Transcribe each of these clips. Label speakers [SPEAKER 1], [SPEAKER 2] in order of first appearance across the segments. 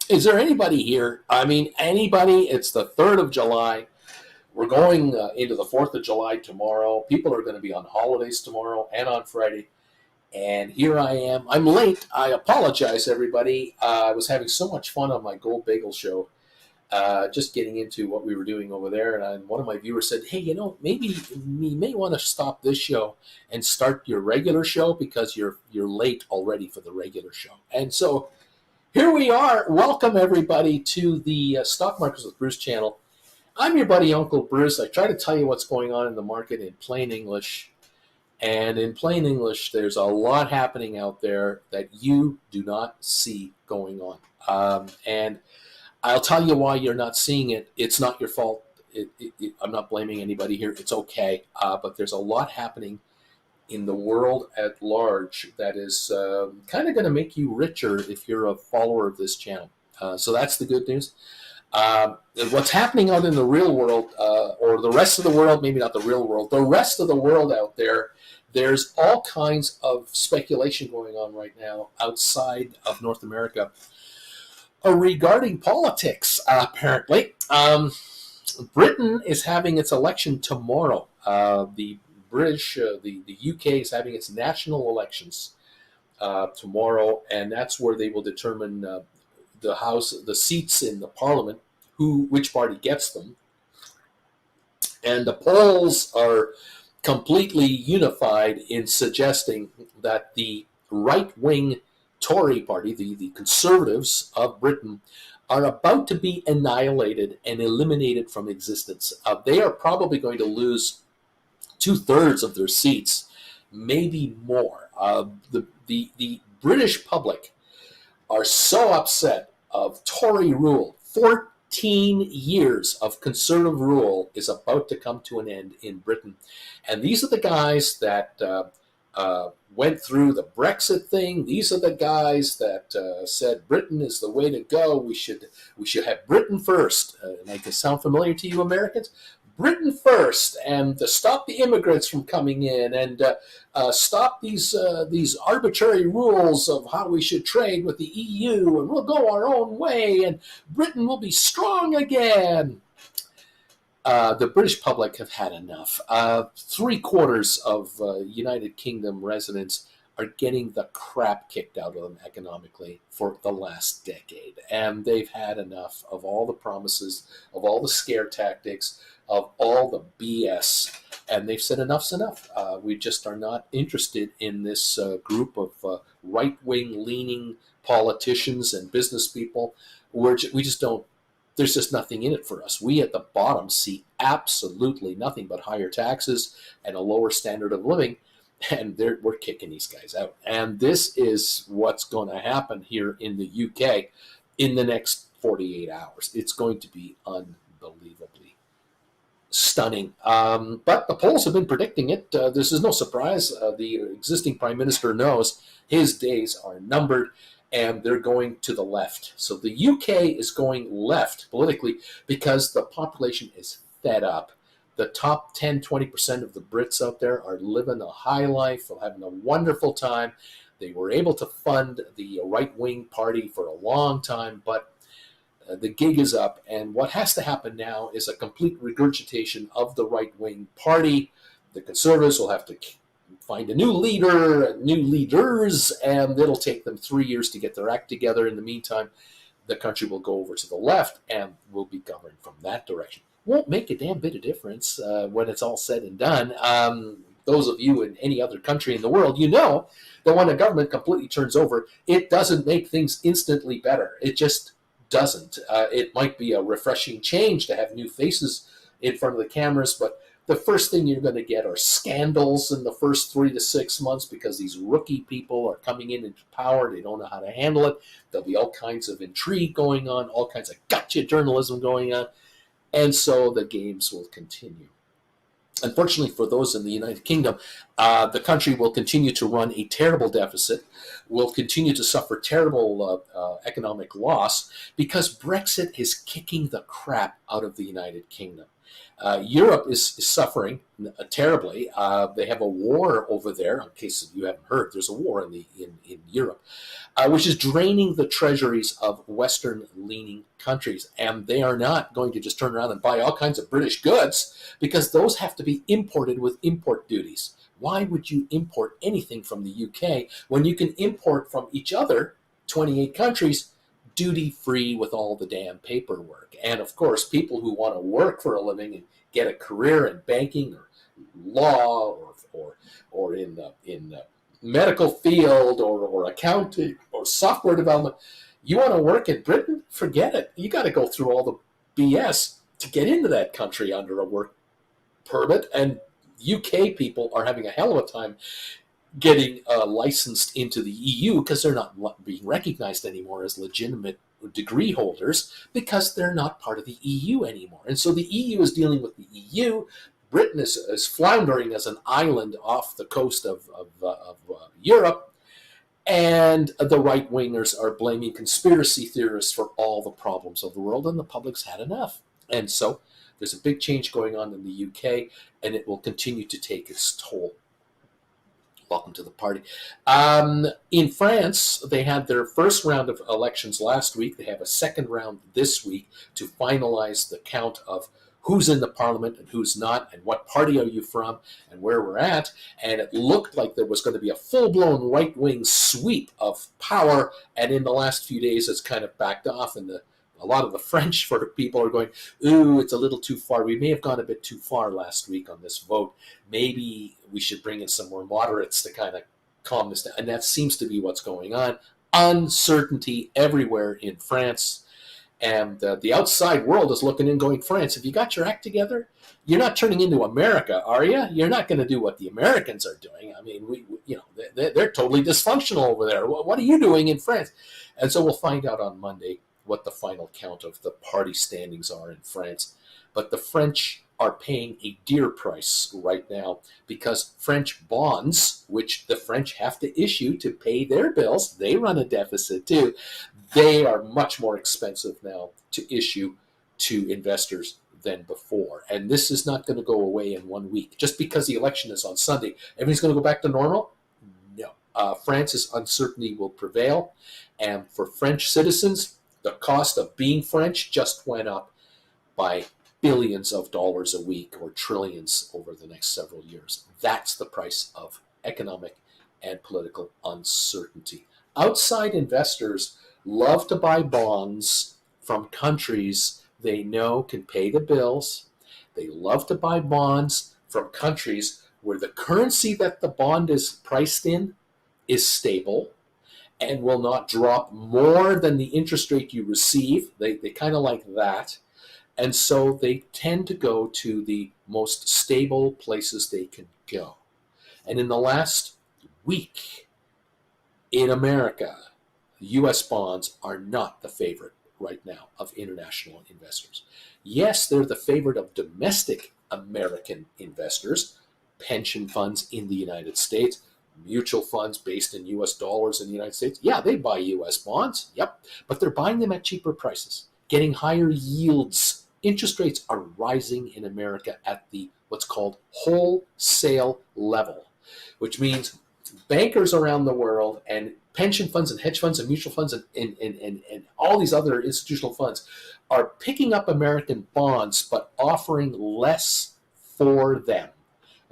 [SPEAKER 1] Is there anybody here? I mean, anybody? It's the 3rd of July. We're going into the 4th of July tomorrow. People are going to be on holidays tomorrow and on Friday. And here I am. I'm late. I apologize, everybody. I was having so much fun on my Gold Bagel show, just getting into what we were doing over there. And one of my viewers said, hey, maybe you may want to stop this show and start your regular show because you're late already for the regular show. And so here we are. Welcome, everybody, to the Stock Markets with Bruce channel. I'm your buddy, Uncle Bruce. I try to tell you what's going on in the market in plain English. And in plain English, there's a lot happening out there that you do not see going on. And I'll tell you why you're not seeing it. It's not your fault. I'm not blaming anybody here. It's okay. But there's a lot happening in the world at large that is kind of going to make you richer if you're a follower of this channel. So that's the good news. What's happening out in the real world, or the rest of the world, maybe not the real world, the rest of the world out there, there's all kinds of speculation going on right now outside of North America regarding politics, apparently. Britain is having its election tomorrow. The UK is having its national elections tomorrow, and that's where they will determine the seats in the parliament, which party gets them. And the polls are completely unified in suggesting that the right-wing Tory party, the Conservatives of Britain, are about to be annihilated and eliminated from existence. They are probably going to lose 2/3 of their seats, maybe more. The British public are so upset of Tory rule. 14 years of Conservative rule is about to come to an end in Britain. And these are the guys that went through the Brexit thing. These are the guys that said Britain is the way to go. We should have Britain first. Make this sound familiar to you Americans? Britain first, and to stop the immigrants from coming in, and stop these arbitrary rules of how we should trade with the EU, and we'll go our own way, and Britain will be strong again. The British public have had enough. 3/4 of United Kingdom residents are getting the crap kicked out of them economically for the last decade, and they've had enough of all the promises, of all the scare tactics, of all the BS, and they've said enough's enough. We just are not interested in this group of right-wing leaning politicians and business people. We just don't. There's just nothing in it for us. We at the bottom see absolutely nothing but higher taxes and a lower standard of living, and we're kicking these guys out. And this is what's going to happen here in the UK in the next 48 hours. It's going to be unbelievably stunning. But the polls have been predicting it. This is no surprise. The existing prime minister knows his days are numbered, and they're going to the left. So the UK is going left politically because the population is fed up. The top 10, 20% of the Brits out there are living a high life, they're having a wonderful time. They were able to fund the right-wing party for a long time, but the gig is up, and what has to happen now is a complete regurgitation of the right-wing party. The Conservatives will have to find a new leader, new leaders, and it'll take them 3 years to get their act together. In the meantime, the country will go over to the left and will be governed from that direction. Won't make a damn bit of difference when it's all said and done. Those of you in any other country in the world, you know that when a government completely turns over, it doesn't make things instantly better. It just doesn't. It might be a refreshing change to have new faces in front of the cameras, but the first thing you're going to get are scandals in the first 3 to 6 months because these rookie people are coming into power. They don't know how to handle it. There'll be all kinds of intrigue going on, all kinds of gotcha journalism going on, and so the games will continue. Unfortunately for those in the United Kingdom, the country will continue to run a terrible deficit, will continue to suffer terrible economic loss because Brexit is kicking the crap out of the United Kingdom. Europe is suffering terribly. They have a war over there. In case you haven't heard, there's a war in Europe, which is draining the treasuries of Western-leaning countries. And they are not going to just turn around and buy all kinds of British goods because those have to be imported with import duties. Why would you import anything from the UK when you can import from each other, 28 countries, duty-free with all the damn paperwork? And of course, people who want to work for a living and get a career in banking or law or in the medical field or accounting or software development, you want to work in Britain? Forget it. You got to go through all the BS to get into that country under a work permit. And UK people are having a hell of a time getting licensed into the EU because they're not being recognized anymore as legitimate degree holders because they're not part of the EU anymore. And so the EU is dealing with the EU. Britain is floundering as an island off the coast of Europe. And the right-wingers are blaming conspiracy theorists for all the problems of the world, and the public's had enough. And so there's a big change going on in the UK, and it will continue to take its toll. Welcome to the party. In France, they had their first round of elections last week. They have a second round this week to finalize the count of who's in the parliament and who's not, and what party are you from, and where we're at. And it looked like there was going to be a full-blown right-wing sweep of power, and in the last few days it's kind of backed off, and a lot of the French people are going, ooh, it's a little too far. We may have gone a bit too far last week on this vote. Maybe we should bring in some more moderates to kind of calm this down. And that seems to be what's going on. Uncertainty everywhere in France. And the outside world is looking in going, France, have you got your act together? You're not turning into America, are you? You're not going to do what the Americans are doing. I mean, they're totally dysfunctional over there. What are you doing in France? And so we'll find out on Monday what the final count of the party standings are in France. But the French are paying a dear price right now because French bonds, which the French have to issue to pay their bills, they run a deficit too. They are much more expensive now to issue to investors than before. And this is not going to go away in 1 week. Just because the election is on Sunday, everything's going to go back to normal? No. France's uncertainty will prevail. And for French citizens, the cost of being French just went up by billions of dollars a week or trillions over the next several years. That's the price of economic and political uncertainty. Outside investors love to buy bonds from countries they know can pay the bills. They love to buy bonds from countries where the currency that the bond is priced in is stable and will not drop more than the interest rate you receive. They kind of like that. And so they tend to go to the most stable places they can go. And in the last week in America, U.S. bonds are not the favorite right now of international investors. Yes, they're the favorite of domestic American investors, pension funds in the United States, mutual funds based in U.S. dollars in the United States. Yeah, they buy U.S. bonds. Yep. But they're buying them at cheaper prices, getting higher yields. Interest rates are rising in America at the what's called wholesale level, which means bankers around the world and pension funds and hedge funds and mutual funds and all these other institutional funds are picking up American bonds but offering less for them.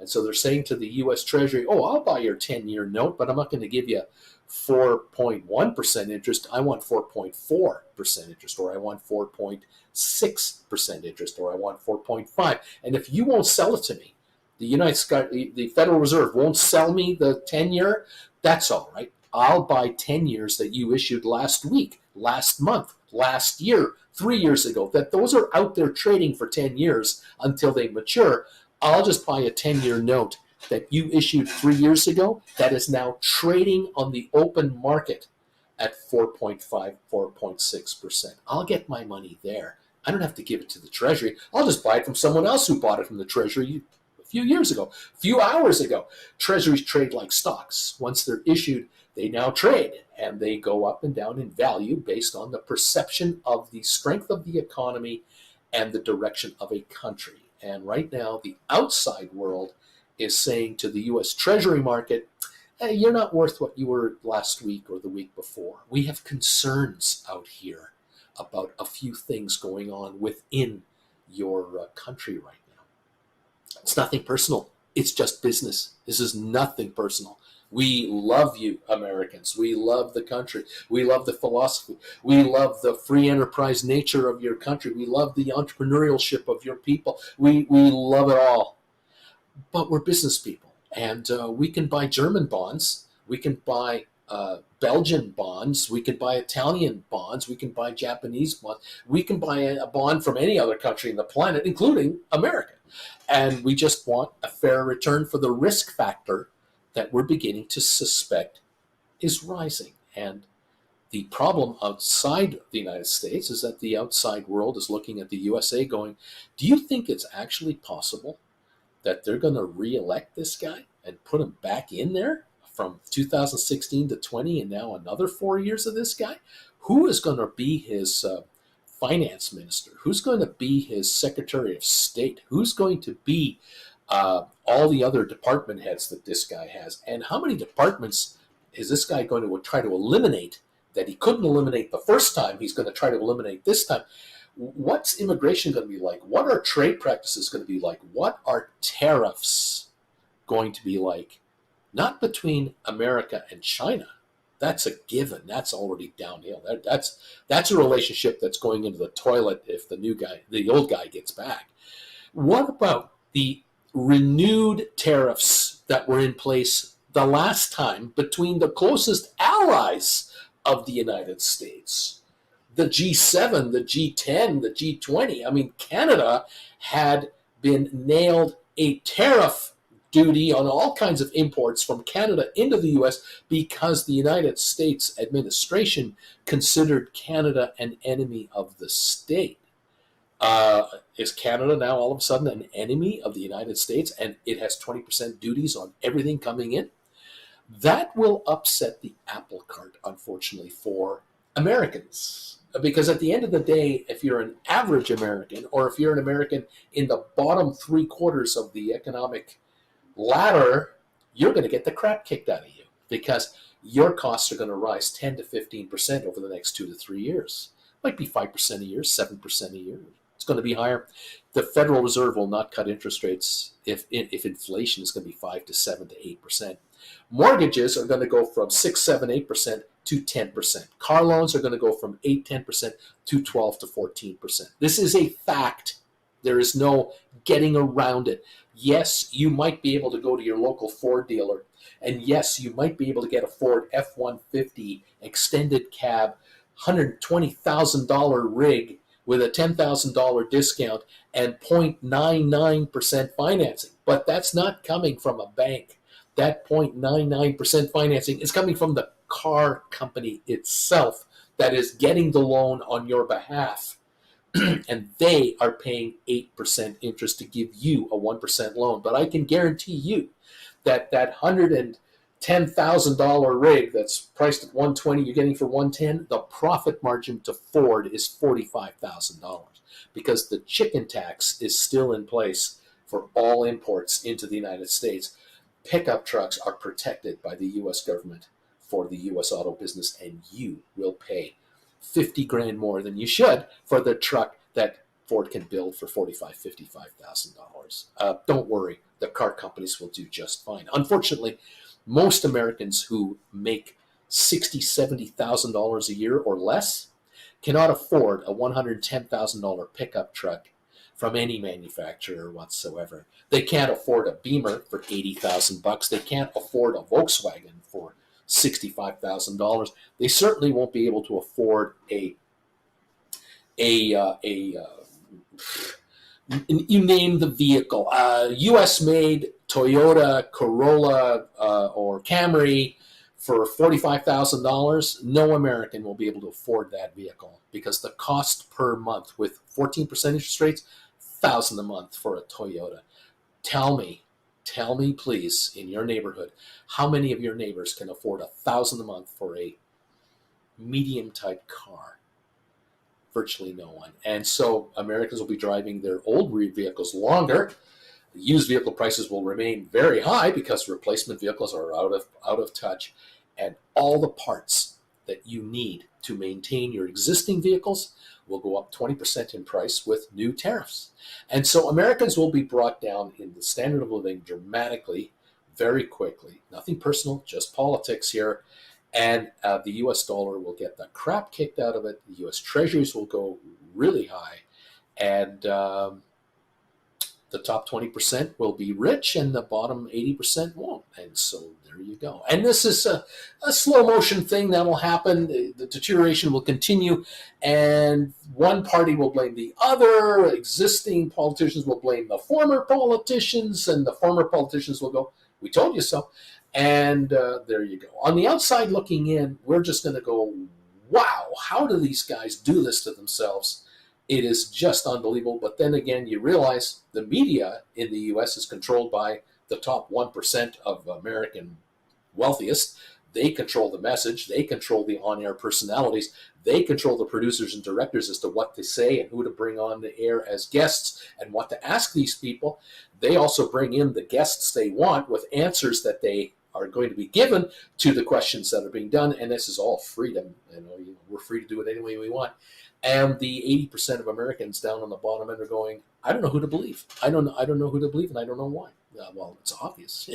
[SPEAKER 1] And so they're saying to the U.S. Treasury, oh, I'll buy your 10-year note, but I'm not going to give you 4.1% interest. I want 4.4% interest, or I want 4.6% interest, or I want 4.5%. And if you won't sell it to me, the Federal Reserve won't sell me the 10-year, that's all right. I'll buy 10 years that you issued last week, last month, last year, 3 years ago, that those are out there trading for 10 years until they mature. I'll just buy a 10-year note that you issued 3 years ago that is now trading on the open market at 4.5, 4.6%. I'll get my money there. I don't have to give it to the Treasury. I'll just buy it from someone else who bought it from the Treasury a few years ago, a few hours ago. Treasuries trade like stocks. Once they're issued, they now trade, and they go up and down in value based on the perception of the strength of the economy and the direction of a country. And right now, the outside world is saying to the U.S. Treasury market, hey, you're not worth what you were last week or the week before. We have concerns out here about a few things going on within your country right now. It's nothing personal. It's just business. This is nothing personal. We love you, Americans. We love the country. We love the philosophy. We love the free enterprise nature of your country. We love the entrepreneurship of your people. We love it all. But we're business people. And we can buy German bonds. We can buy Belgian bonds. We can buy Italian bonds. We can buy Japanese bonds. We can buy a bond from any other country on the planet, including America. And we just want a fair return for the risk factor that we're beginning to suspect is rising. And the problem outside the United States is that the outside world is looking at the USA going, do you think it's actually possible that they're going to re-elect this guy and put him back in there from 2016 to 20 and now another 4 years of this guy? Who is going to be his finance minister? Who's going to be his secretary of state? Who's going to be all the other department heads that this guy has? And how many departments is this guy going to try to eliminate that he couldn't eliminate the first time? He's going to try to eliminate this time. What's immigration going to be like? What are trade practices going to be like? What are tariffs going to be like? Not between America and China. That's a given. That's already downhill. That's a relationship that's going into the toilet if the old guy gets back. What about the renewed tariffs that were in place the last time between the closest allies of the United States? The G7, the G10, the G20. I mean, Canada had been nailed a tariff duty on all kinds of imports from Canada into the U.S. because the United States administration considered Canada an enemy of the state. Is Canada now all of a sudden an enemy of the United States and it has 20% duties on everything coming in? That will upset the apple cart, unfortunately, for Americans. Because at the end of the day, if you're an average American or if you're an American in the bottom 3/4 of the economic ladder, you're going to get the crap kicked out of you because your costs are going to rise 10 to 15% over the next 2 to 3 years. Might be 5% a year, 7% a year. It's going to be higher. The Federal Reserve will not cut interest rates if inflation is going to be 5 to 7 to 8%. Mortgages are going to go from 6, 7, 8% to 10%. Car loans are going to go from 8, 10% to 12 to 14%. This is a fact. There is no getting around it. Yes, you might be able to go to your local Ford dealer, and yes, you might be able to get a Ford F-150 extended cab, $120,000 rig with a $10,000 discount and 0.99% financing. But that's not coming from a bank. That 0.99% financing is coming from the car company itself that is getting the loan on your behalf. And they are paying 8% interest to give you a 1% loan. But I can guarantee you that $110,000 rig that's priced at $120,000 you're getting for $110,000, the profit margin to Ford is $45,000 because the chicken tax is still in place for all imports into the United States. Pickup trucks are protected by the U.S. government for the U.S. auto business, and you will pay $50,000 more than you should for the truck that Ford can build for $45,000, $55,000. Don't worry, the car companies will do just fine. Unfortunately, most Americans who make $60,000, $70,000 a year or less cannot afford a $110,000 pickup truck from any manufacturer whatsoever. They can't afford a Beamer for $80,000. They can't afford a Volkswagen for $65,000. They certainly won't be able to afford you name the vehicle, U.S.-made Toyota Corolla or Camry for $45,000. No American will be able to afford that vehicle because the cost per month with 14% interest rates, $1,000 a month for a Toyota. Tell me, please, in your neighborhood, how many of your neighbors can afford $1,000 a month for a medium-type car? Virtually no one. And so Americans will be driving their old vehicles longer. The used vehicle prices will remain very high because replacement vehicles are out of touch, and all the parts that you need to maintain your existing vehicles will go up 20% in price with new tariffs. And so Americans will be brought down in the standard of living dramatically, very quickly. Nothing personal, just politics here. And the US dollar will get the crap kicked out of it. The US treasuries will go really high. And the top 20% will be rich and the bottom 80% won't. And so there you go. And this is a slow motion thing that will happen. The deterioration will continue, and one party will blame the other. Existing politicians will blame the former politicians, and the former politicians will go, "We told you so." And there you go. On the outside looking in, we're just going to go, wow, how do these guys do this to themselves? It is just unbelievable. But then again, you realize the media in the U.S. is controlled by the top 1% of American wealthiest. They control the message. They control the on-air personalities. They control the producers and directors as to what to say and who to bring on the air as guests and what to ask these people. They also bring in the guests they want with answers that they are going to be given to the questions that are being done. And this is all freedom. We're free to do it any way we want. And the 80% of Americans down on the bottom end are going, I don't know who to believe. I don't know who to believe, and I don't know why. Well, it's obvious.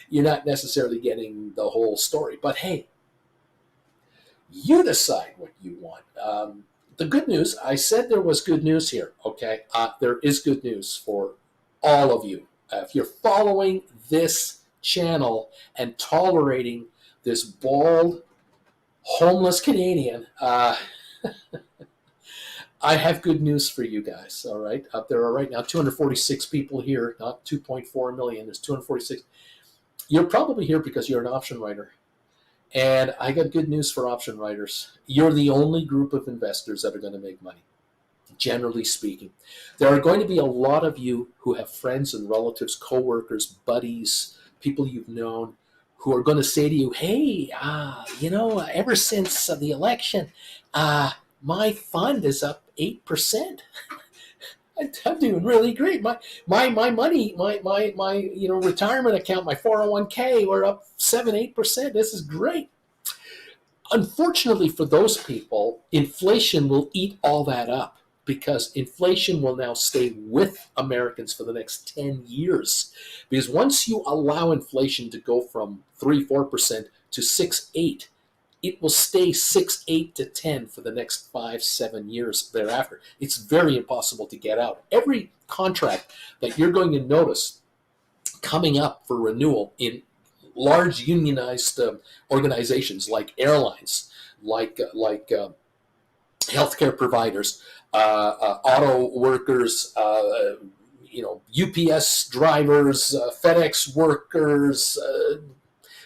[SPEAKER 1] You're not necessarily getting the whole story. But hey, you decide what you want. The good news, I said there was good news here, okay? There is good news for all of you. If you're following this channel and tolerating this bald, homeless Canadian, I have good news for you guys, all right? There are right now 246 people here, not 2.4 million. There's 246. You're probably here because you're an option writer. And I got good news for option writers. You're the only group of investors that are going to make money, generally speaking. There are going to be a lot of you who have friends and relatives, coworkers, buddies, people you've known, who are going to say to you, hey, ever since the election, my fund is up 8%. I'm doing really great. My money, my retirement account, my 401k, we're up 7-8%. This is great. Unfortunately for those people, inflation will eat all that up, because inflation will now stay with Americans for the next 10 years. Because once you allow inflation to go from 3-4% to 6-8%, it will stay 6-8 to 10 for the next 5-7 years thereafter. It's very impossible to get out. Every contract that you're going to notice coming up for renewal in large unionized organizations like airlines, like healthcare providers, auto workers, UPS drivers, FedEx workers,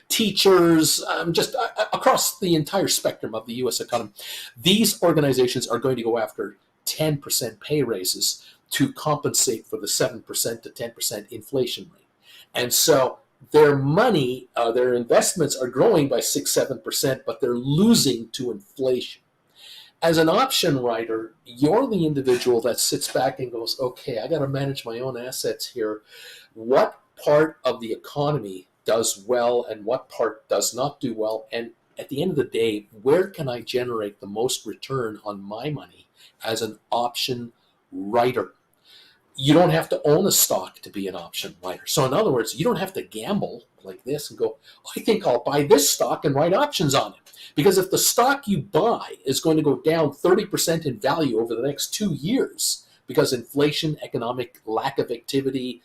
[SPEAKER 1] teachers, just across the entire spectrum of the U.S. economy. These organizations are going to go after 10% pay raises to compensate for the 7% to 10% inflation rate. And so their money, their investments are growing by 6-7%, but they're losing to inflation. As an option writer, you're the individual that sits back and goes, okay, I got to manage my own assets here. What part of the economy does well and what part does not do well? And at the end of the day, where can I generate the most return on my money as an option writer? You don't have to own a stock to be an option writer. So in other words, you don't have to gamble like this and go, I think I'll buy this stock and write options on it. Because if the stock you buy is going to go down 30% in value over the next 2 years, because inflation, economic lack of activity,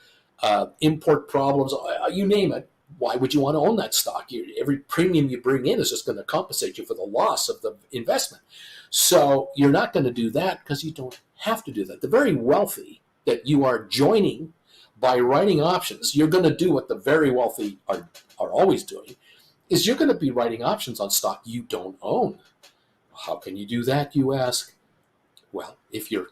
[SPEAKER 1] import problems, you name it, why would you want to own that stock? Every premium you bring in is just going to compensate you for the loss of the investment. So you're not going to do that because you don't have to do that. The very wealthy that you are joining by writing options, you're going to do what the very wealthy are always doing, is you're going to be writing options on stock you don't own. How can you do that, you ask? Well, if you're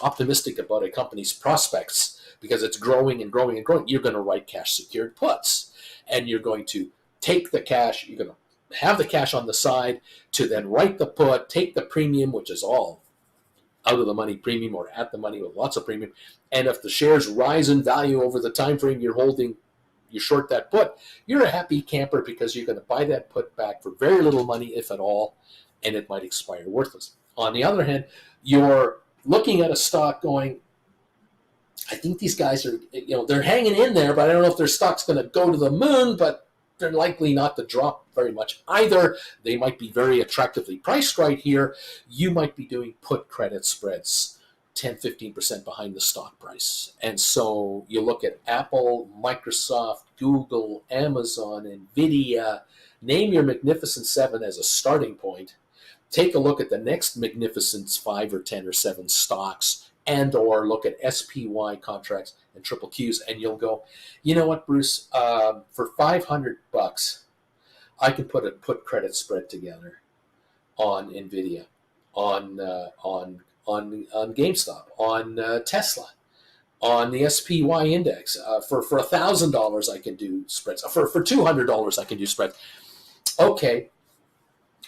[SPEAKER 1] optimistic about a company's prospects because it's growing and growing and growing, you're going to write cash secured puts. And you're going to take the cash, you're going to have the cash on the side to then write the put, take the premium, which is all out of the money premium or at the money with lots of premium. And if the shares rise in value over the time frame you're holding, you short that put, you're a happy camper because you're going to buy that put back for very little money, if at all, and it might expire worthless. On the other hand, you're looking at a stock going, I think these guys are, they're hanging in there, but I don't know if their stock's going to go to the moon, but they're likely not to drop very much either. They might be very attractively priced right here. You might be doing put credit spreads 10, 15% behind the stock price. And so you look at Apple, Microsoft, Google, Amazon, NVIDIA, name your Magnificent Seven as a starting point. Take a look at the next Magnificent 5 or 10 or 7 stocks, and or look at SPY contracts and triple Qs, and you'll go, you know what, Bruce, for $500, I can put a put credit spread together on NVIDIA, on GameStop, on Tesla, on the SPY index. For $1,000, I can do spreads. For $200, I can do spreads. Okay,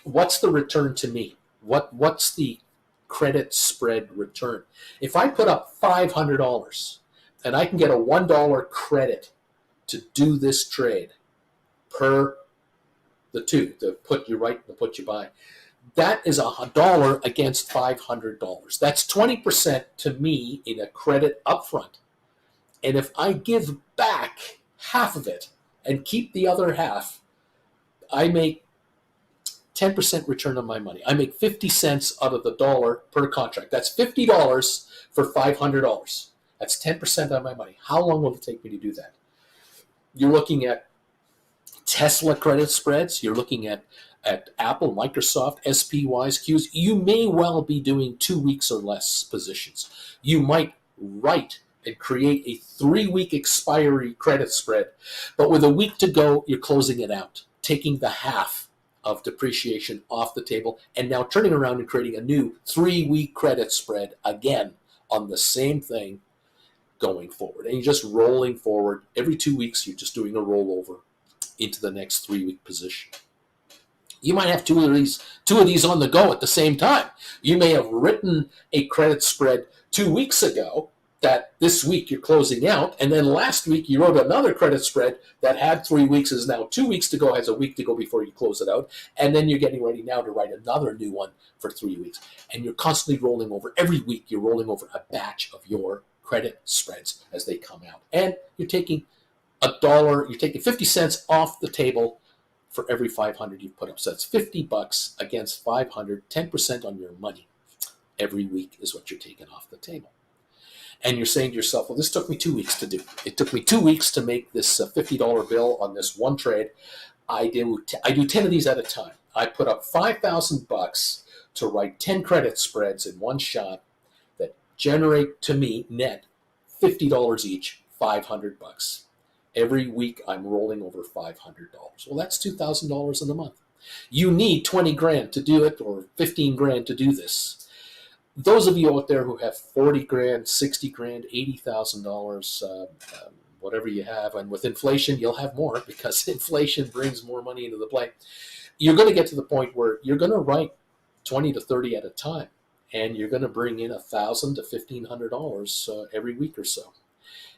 [SPEAKER 1] what's the return to me? What's the credit spread return? If I put up $500 and I can get a $1 credit to do this trade per the put you write, the put you buy, that is $1 against $500. That's 20% to me in a credit upfront. And if I give back half of it and keep the other half, I make 10% return on my money. I make 50 cents out of the dollar per contract. That's $50 for $500. That's 10% on my money. How long will it take me to do that? You're looking at Tesla credit spreads. You're looking at Apple, Microsoft, SPYs, Qs. You may well be doing 2 weeks or less positions. You might write and create a 3-week expiry credit spread, but with a week to go, you're closing it out, taking the half of depreciation off the table, and now turning around and creating a new 3-week credit spread again on the same thing going forward. And you're just rolling forward. Every 2 weeks, you're just doing a rollover into the next 3-week position. You might have two of these on the go at the same time. You may have written a credit spread 2 weeks ago that this week you're closing out, and then last week you wrote another credit spread that had 3 weeks, is now 2 weeks to go, has a week to go before you close it out, and then you're getting ready now to write another new one for 3 weeks. And you're constantly rolling over. Every week you're rolling over a batch of your credit spreads as they come out. And you're taking $1, you're taking 50 cents off the table for every 500 you've put up. So that's $50 against 500, 10% on your money every week is what you're taking off the table. And you're saying to yourself, well, this took me 2 weeks to do. It took me 2 weeks to make this $50 bill on this one trade. I do 10 of these at a time. I put up $5,000 to write 10 credit spreads in one shot that generate to me net $50 each, $500. Every week I'm rolling over $500. Well, that's $2,000 in a month. You need 20 grand to do it, or 15 grand to do this. Those of you out there who have 40 grand, 60 grand, $80,000, whatever you have, and with inflation, you'll have more because inflation brings more money into the play. You're going to get to the point where you're going to write 20 to 30 at a time, and you're going to bring in $1,000 to $1,500 every week or so.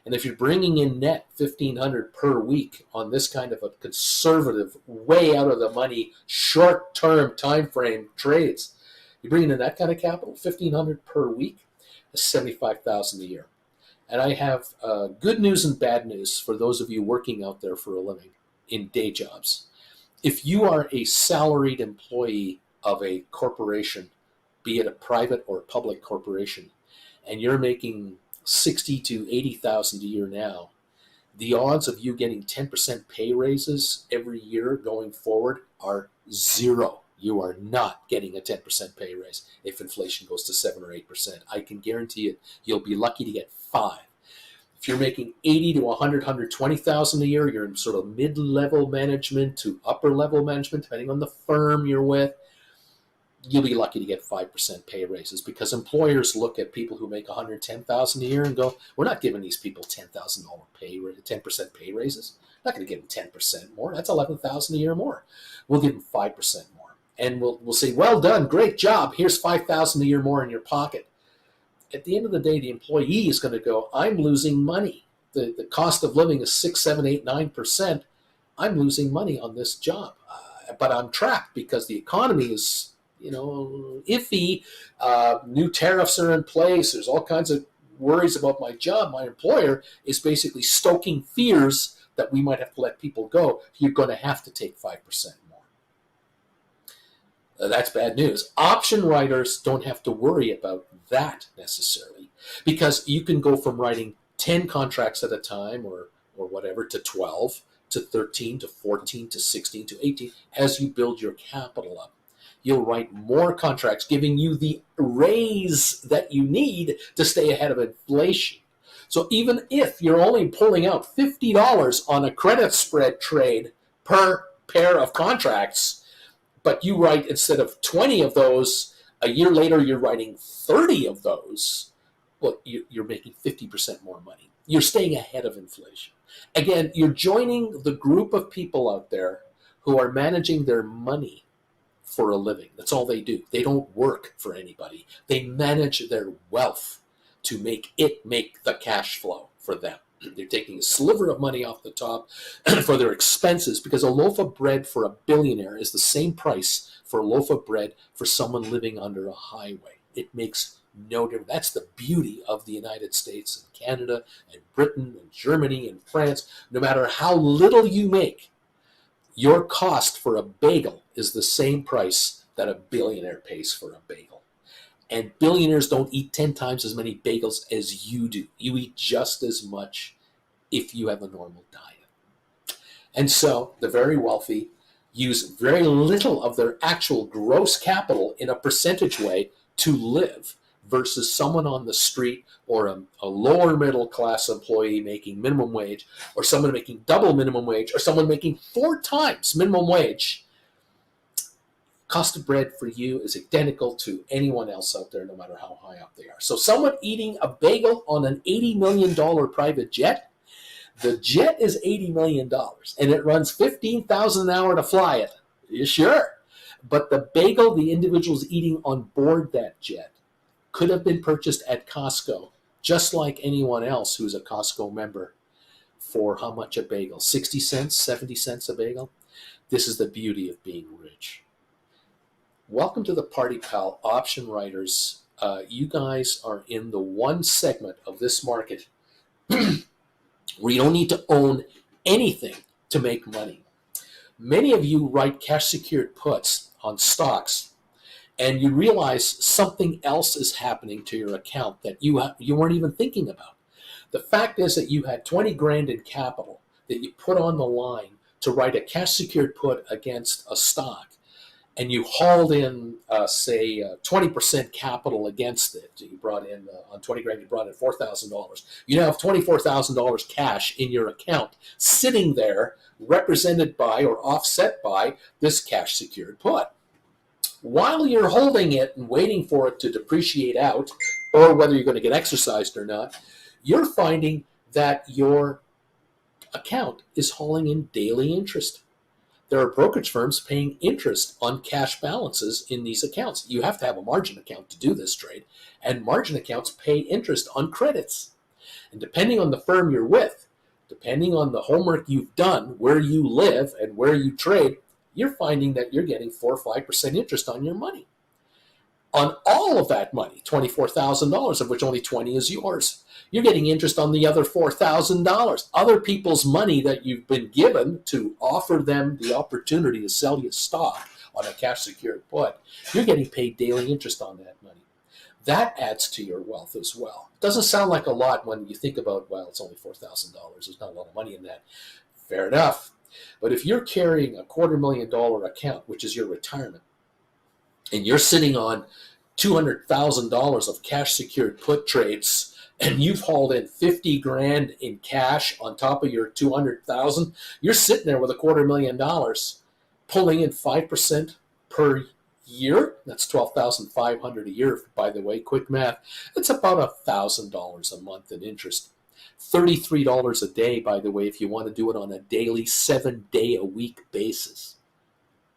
[SPEAKER 1] And if you're bringing in net $1,500 per week on this kind of a conservative, way out of the money, short-term time frame trades, you're bringing in that kind of capital, $1,500 per week, that's $75,000 a year. And I have good news and bad news for those of you working out there for a living in day jobs. If you are a salaried employee of a corporation, be it a private or a public corporation, and you're making $60,000 to $80,000 a year now, the odds of you getting 10% pay raises every year going forward are zero. You are not getting a 10% pay raise if inflation goes to 7 or 8%. I can guarantee it. You'll be lucky to get 5. If you're making 80 to 100, 120,000 a year, you're in sort of mid-level management to upper-level management, depending on the firm you're with. you'll be lucky to get 5% pay raises, because employers look at people who make $110,000 a year and go, we're not giving these people $10,000 pay, 10% pay raises. Not going to give them 10% more. That's $11,000 a year more. We'll give them 5% more, and we'll say, well done, great job. Here's $5,000 a year more in your pocket. At the end of the day, the employee is going to go, I'm losing money. The cost of living is 6, 7, 8, 9%. I'm losing money on this job, but I'm trapped because the economy is, iffy. New tariffs are in place. There's all kinds of worries about my job. My employer is basically stoking fears that we might have to let people go. You're going to have to take 5% more. That's bad news. Option writers don't have to worry about that necessarily, because you can go from writing 10 contracts at a time or whatever to 12 to 13 to 14 to 16 to 18 as you build your capital up. You'll write more contracts, giving you the raise that you need to stay ahead of inflation. So even if you're only pulling out $50 on a credit spread trade per pair of contracts, but you write, instead of 20 of those, a year later you're writing 30 of those, well, you're making 50% more money. You're staying ahead of inflation. Again, you're joining the group of people out there who are managing their money for a living. That's all they do. They don't work for anybody. They manage their wealth to make the cash flow for them. They're taking a sliver of money off the top for their expenses, because a loaf of bread for a billionaire is the same price for a loaf of bread for someone living under a highway. It makes no difference. That's the beauty of the United States and Canada and Britain and Germany and France. No matter how little you make, your cost for a bagel is the same price that a billionaire pays for a bagel. And billionaires don't eat 10 times as many bagels as you do. You eat just as much if you have a normal diet. And so the very wealthy use very little of their actual gross capital in a percentage way to live, versus someone on the street or a lower middle class employee making minimum wage, or someone making double minimum wage, or someone making 4 times minimum wage. Cost of bread for you is identical to anyone else out there, no matter how high up they are. So someone eating a bagel on an $80 million private jet, the jet is $80 million, and it runs $15,000 an hour to fly it. You sure? But the bagel the individual's eating on board that jet could have been purchased at Costco, just like anyone else who's a Costco member, for how much a bagel? 60 cents, 70 cents a bagel? This is the beauty of being rich. Welcome to the party, pal, option writers. You guys are in the one segment of this market where you don't need to own anything to make money. Many of you write cash secured puts on stocks, and you realize something else is happening to your account that you weren't even thinking about. The fact is that you had 20 grand in capital that you put on the line to write a cash secured put against a stock, and you hauled in, say, 20% capital against it. You brought in, on 20 grand, you brought in $4,000. You now have $24,000 cash in your account, sitting there, represented by or offset by this cash secured put. While you're holding it and waiting for it to depreciate out, or whether you're going to get exercised or not, you're finding that your account is hauling in daily interest. There are brokerage firms paying interest on cash balances in these accounts. You have to have a margin account to do this trade, and margin accounts pay interest on credits. And depending on the firm you're with, depending on the homework you've done, where you live and where you trade, you're finding that you're getting 4 or 5% interest on your money. On all of that money, $24,000, of which only 20 is yours. You're getting interest on the other $4,000. Other people's money that you've been given to offer them the opportunity to sell you stock on a cash secured put, you're getting paid daily interest on that money. That adds to your wealth as well. It doesn't sound like a lot when you think about, well, it's only $4,000. There's not a lot of money in that. Fair enough. But if you're carrying a $250,000 account, which is your retirement, and you're sitting on $200,000 of cash secured put trades, and you've hauled in 50 grand in cash on top of your 200,000, you're sitting there with $250,000 pulling in 5% per year, that's $12,500 a year, by the way, quick math. It's about $1,000 a month in interest. $33 a day, by the way, if you want to do it on a daily, 7-day-a-week basis.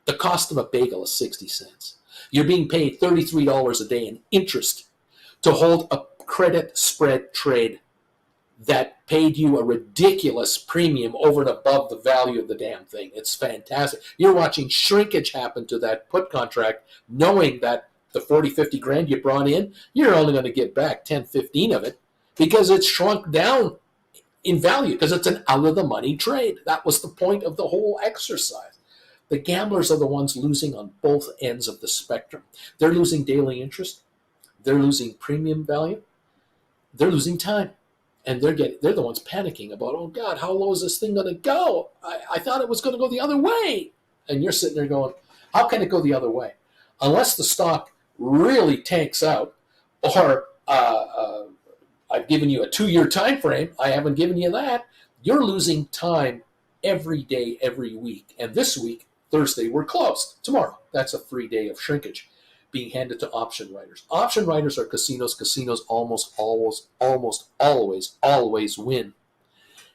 [SPEAKER 1] The cost of a bagel is 60 cents. You're being paid $33 a day in interest to hold a credit spread trade that paid you a ridiculous premium over and above the value of the damn thing. It's fantastic. You're watching shrinkage happen to that put contract, knowing that the 40, 50 grand you brought in, you're only going to get back 10, 15 of it because it's shrunk down in value because it's an out-of-the-money trade. That was the point of the whole exercise. The gamblers are the ones losing on both ends of the spectrum. They're losing daily interest. They're losing premium value. They're losing time. And they're the ones panicking about, oh, God, how low is this thing going to go? I thought it was going to go the other way. And you're sitting there going, how can it go the other way? Unless the stock really tanks out, or I've given you a 2-year time frame, I haven't given you that, you're losing time every day, every week. And this week, Thursday, we're closed. Tomorrow, that's a free day of shrinkage being handed to option writers. Option writers are casinos. Casinos almost always win.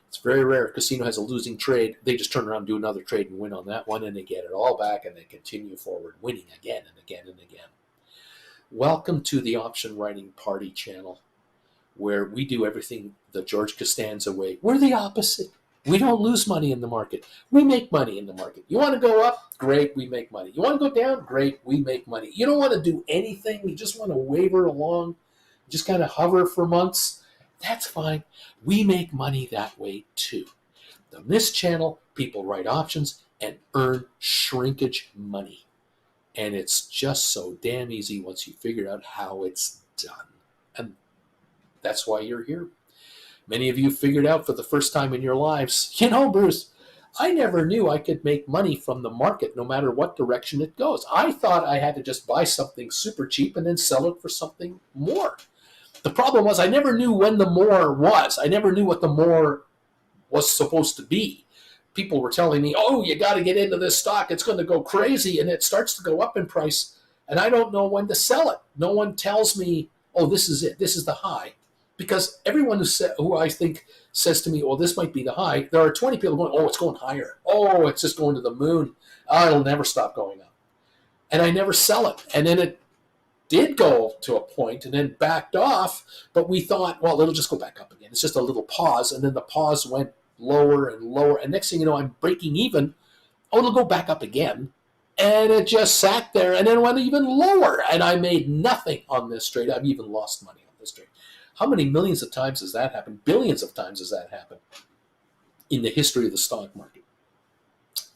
[SPEAKER 1] It's very rare. A casino has a losing trade. They just turn around and do another trade and win on that one, and they get it all back, and they continue forward, winning again and again and again. Welcome to the Option Writing Party channel, where we do everything the George Costanza way. We're the opposite. We don't lose money in the market. We make money in the market. You want to go up? Great, we make money. You want to go down? Great, we make money. You don't want to do anything. You just want to waver along, just kind of hover for months. That's fine. We make money that way too. On this channel, people write options and earn shrinkage money. And it's just so damn easy once you figure out how it's done. And that's why you're here. Many of you figured out for the first time in your lives, you know, Bruce, I never knew I could make money from the market no matter what direction it goes. I thought I had to just buy something super cheap and then sell it for something more. The problem was I never knew when the more was. I never knew what the more was supposed to be. People were telling me, oh, you got to get into this stock. It's going to go crazy, and it starts to go up in price, and I don't know when to sell it. No one tells me, oh, this is it. This is the high. Because everyone who I think says to me, well, this might be the high, there are 20 people going, oh, it's going higher. Oh, it's just going to the moon. Oh, it'll never stop going up. And I never sell it. And then it did go to a point and then backed off, but we thought, well, it'll just go back up again. It's just a little pause, and then the pause went lower and lower, and next thing you know, I'm breaking even. Oh, it'll go back up again. And it just sat there and then went even lower, and I made nothing on this trade. I've even lost money on this trade. How many millions of times has that happened? Billions of times has that happened in the history of the stock market.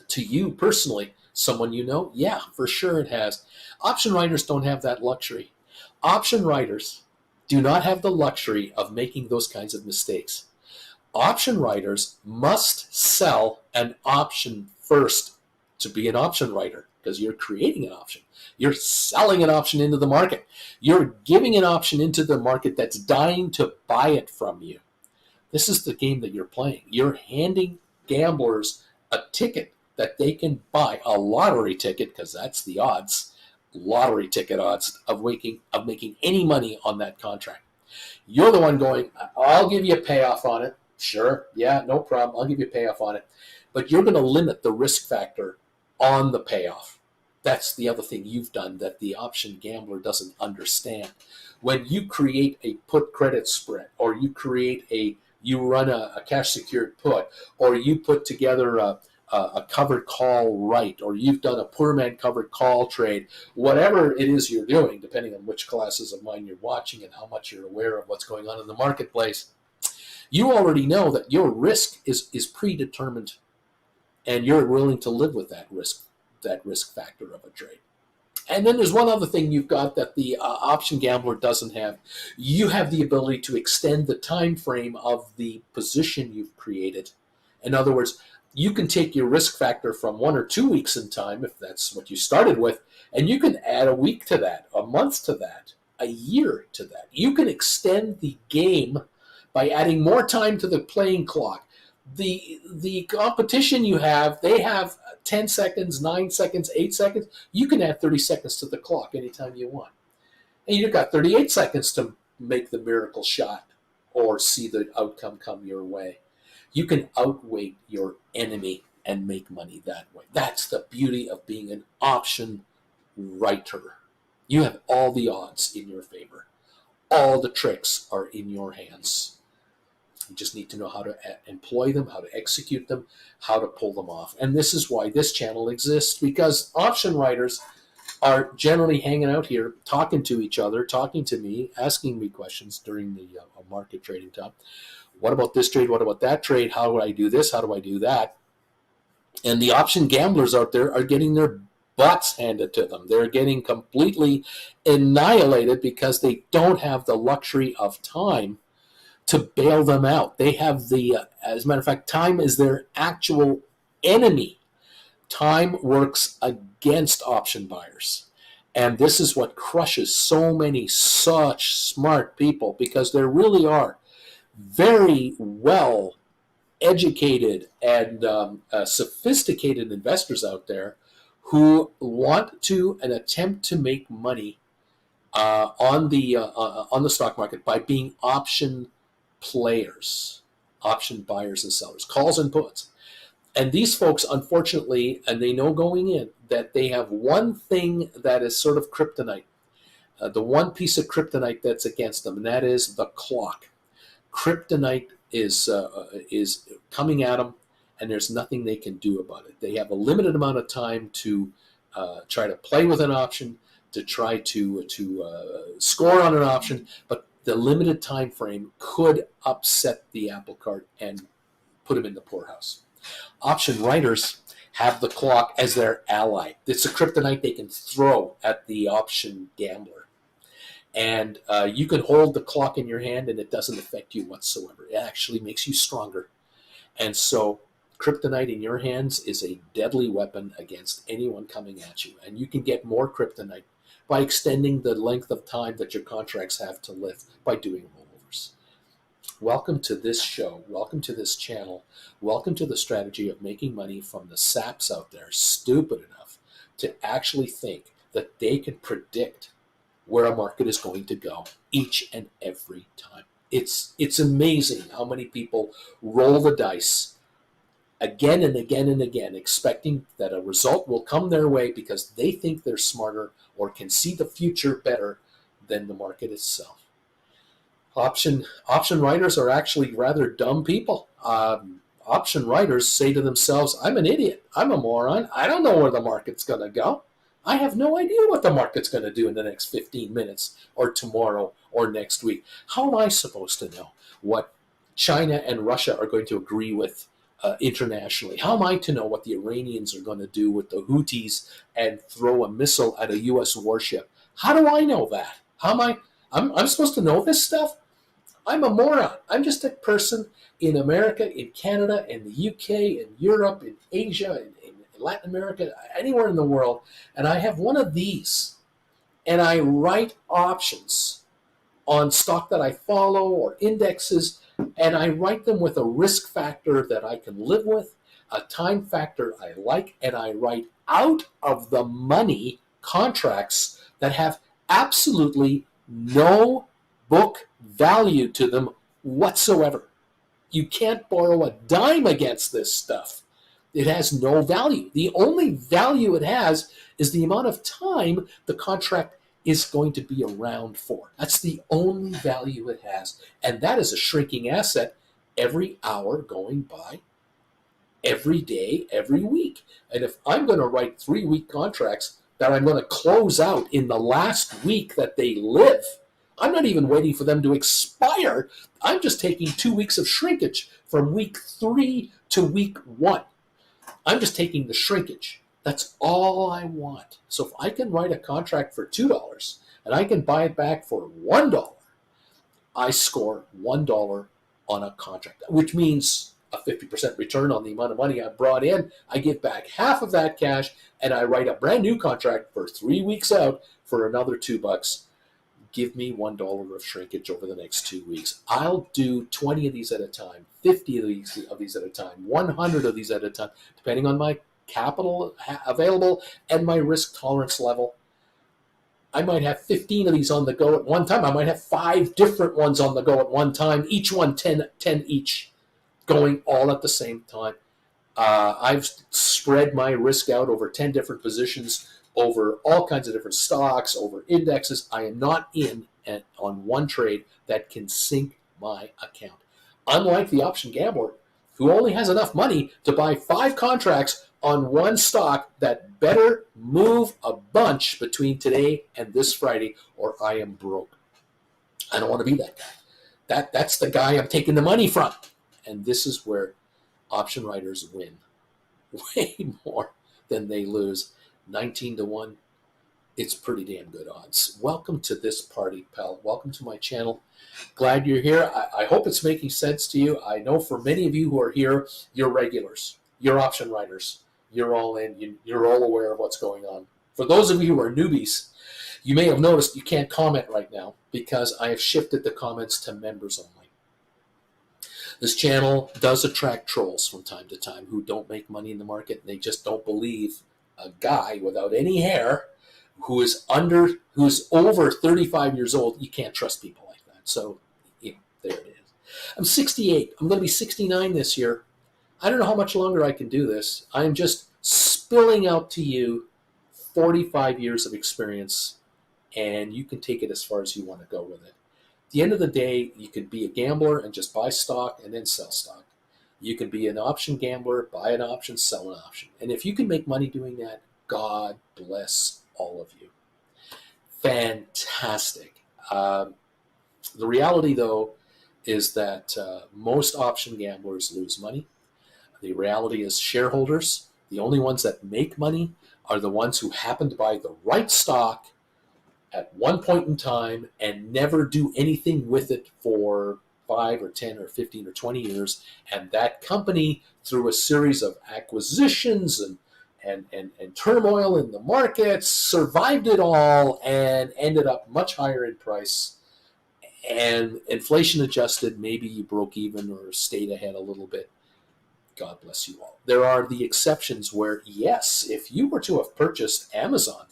[SPEAKER 1] To you personally, someone you know, yeah, for sure it has. Option writers don't have that luxury. Option writers do not have the luxury of making those kinds of mistakes. Option writers must sell an option first to be an option writer, because you're creating an option. You're selling an option into the market. You're giving an option into the market that's dying to buy it from you. This is the game that you're playing. You're handing gamblers a ticket that they can buy, a lottery ticket, because that's the odds, lottery ticket odds of making any money on that contract. You're the one going, I'll give you a payoff on it. Sure, yeah, no problem. I'll give you a payoff on it. But you're going to limit the risk factor on the payoff. That's the other thing you've done that the option gambler doesn't understand. When you create a put credit spread, or you run a cash secured put, or you put together a covered call right, or you've done a poor man covered call trade, whatever it is you're doing, depending on which classes of mine you're watching and how much you're aware of what's going on in the marketplace, you already know that your risk is predetermined, and you're willing to live with that risk factor of a trade. And then there's one other thing you've got that the option gambler doesn't have. You have the ability to extend the time frame of the position you've created. In other words, you can take your risk factor from 1 or 2 weeks in time, if that's what you started with, and you can add a week to that, a month to that, a year to that. You can extend the game by adding more time to the playing clock. The competition you have, they have 10 seconds, 9 seconds, 8 seconds. You can add 30 seconds to the clock anytime you want. And you've got 38 seconds to make the miracle shot or see the outcome come your way. You can outweight your enemy and make money that way. That's the beauty of being an option writer. You have all the odds in your favor. All the tricks are in your hands. You just need to know how to employ them, how to execute them, how to pull them off. And this is why this channel exists, because option writers are generally hanging out here, talking to each other, talking to me, asking me questions during the market trading time. What about this trade? What about that trade? How do I do this? How do I do that? And the option gamblers out there are getting their butts handed to them. They're getting completely annihilated because they don't have the luxury of time to bail them out. They have as a matter of fact, time is their actual enemy. Time works against option buyers. And this is what crushes so many such smart people, because there really are very well educated and sophisticated investors out there who want to and attempt to make money on the stock market by being option players, option buyers and sellers, calls and puts. And these folks, unfortunately, and they know going in, that they have one thing that is sort of kryptonite, the one piece of kryptonite that's against them, and that is the clock. Kryptonite is coming at them, and there's nothing they can do about it. They have a limited amount of time to try to play with an option, to try to score on an option, but the limited time frame could upset the apple cart and put them in the poorhouse. Option writers have the clock as their ally. It's a kryptonite they can throw at the option gambler. And you can hold the clock in your hand and it doesn't affect you whatsoever. It actually makes you stronger. And so kryptonite in your hands is a deadly weapon against anyone coming at you. And you can get more kryptonite by extending the length of time that your contracts have to live by doing rollovers. Welcome to this show. Welcome to this channel. Welcome to the strategy of making money from the saps out there, stupid enough to actually think that they can predict where a market is going to go each and every time. It's amazing how many people roll the dice again and again and again, expecting that a result will come their way because they think they're smarter or can see the future better than the market itself. Option writers are actually rather dumb people. Option writers say to themselves, I'm an idiot. I'm a moron. I don't know where the market's going to go. I have no idea what the market's going to do in the next 15 minutes or tomorrow or next week. How am I supposed to know what China and Russia are going to agree with internationally? How am I to know what the Iranians are going to do with the Houthis and throw a missile at a U.S. warship? How do I know that? How am I? I'm supposed to know this stuff? I'm a moron. I'm just a person in America, in Canada, in the UK, in Europe, in Asia, in Latin America, anywhere in the world, and I have one of these, and I write options on stock that I follow or indexes, and I write them with a risk factor that I can live with, a time factor I like, and I write out of the money contracts that have absolutely no book value to them whatsoever. You can't borrow a dime against this stuff. It has no value. The only value it has is the amount of time the contract is going to be around for. That's the only value it has. And that is a shrinking asset every hour going by, every day, every week. And if I'm going to write 3-week contracts that I'm going to close out in the last week that they live, I'm not even waiting for them to expire. I'm just taking 2 weeks of shrinkage from week 3 to week 1. I'm just taking the shrinkage. That's all I want. So if I can write a contract for $2 and I can buy it back for $1, I score $1 on a contract, which means a 50% return on the amount of money I brought in. I give back half of that cash and I write a brand new contract for 3 weeks out for another $2, give me $1 of shrinkage over the next 2 weeks. I'll do 20 of these at a time, 50 of these at a time, 100 of these at a time, depending on my capital available and my risk tolerance level. I might have 15 of these on the go at one time. I might have 5 different ones on the go at one time, each one 10 each, going all at the same time. I've spread my risk out over 10 different positions, over all kinds of different stocks, over indexes. I am not in on one trade that can sink my account. Unlike the option gambler, who only has enough money to buy 5 contracts on one stock that better move a bunch between today and this Friday, or I am broke. I don't want to be that guy. That's the guy I'm taking the money from. And this is where option writers win way more than they lose. 19-1. It's pretty damn good odds. Welcome to this party, pal. Welcome to my channel. Glad you're here. I hope it's making sense to you. I know for many of you who are here, you're regulars. You're option writers. You're all in. You're all aware of what's going on. For those of you who are newbies, you may have noticed you can't comment right now because I have shifted the comments to members only. This channel does attract trolls from time to time who don't make money in the market. They just don't believe a guy without any hair who's over 35 years old. You can't trust people like that. So, there it is. I'm 68. I'm going to be 69 this year. I don't know how much longer I can do this. I'm just spilling out to you 45 years of experience, and you can take it as far as you want to go with it. At the end of the day, you can be a gambler and just buy stock and then sell stock. You can be an option gambler, buy an option, sell an option. And if you can make money doing that, God bless all of you. Fantastic. The reality, though, is that most option gamblers lose money. The reality is shareholders, the only ones that make money are the ones who happen to buy the right stock at one point in time and never do anything with it for 5 or 10 or 15 or 20 years. And that company, through a series of acquisitions and turmoil in the markets, survived it all and ended up much higher in price. And inflation adjusted, maybe you broke even or stayed ahead a little bit. God bless you all. There are the exceptions where, yes, if you were to have purchased Amazon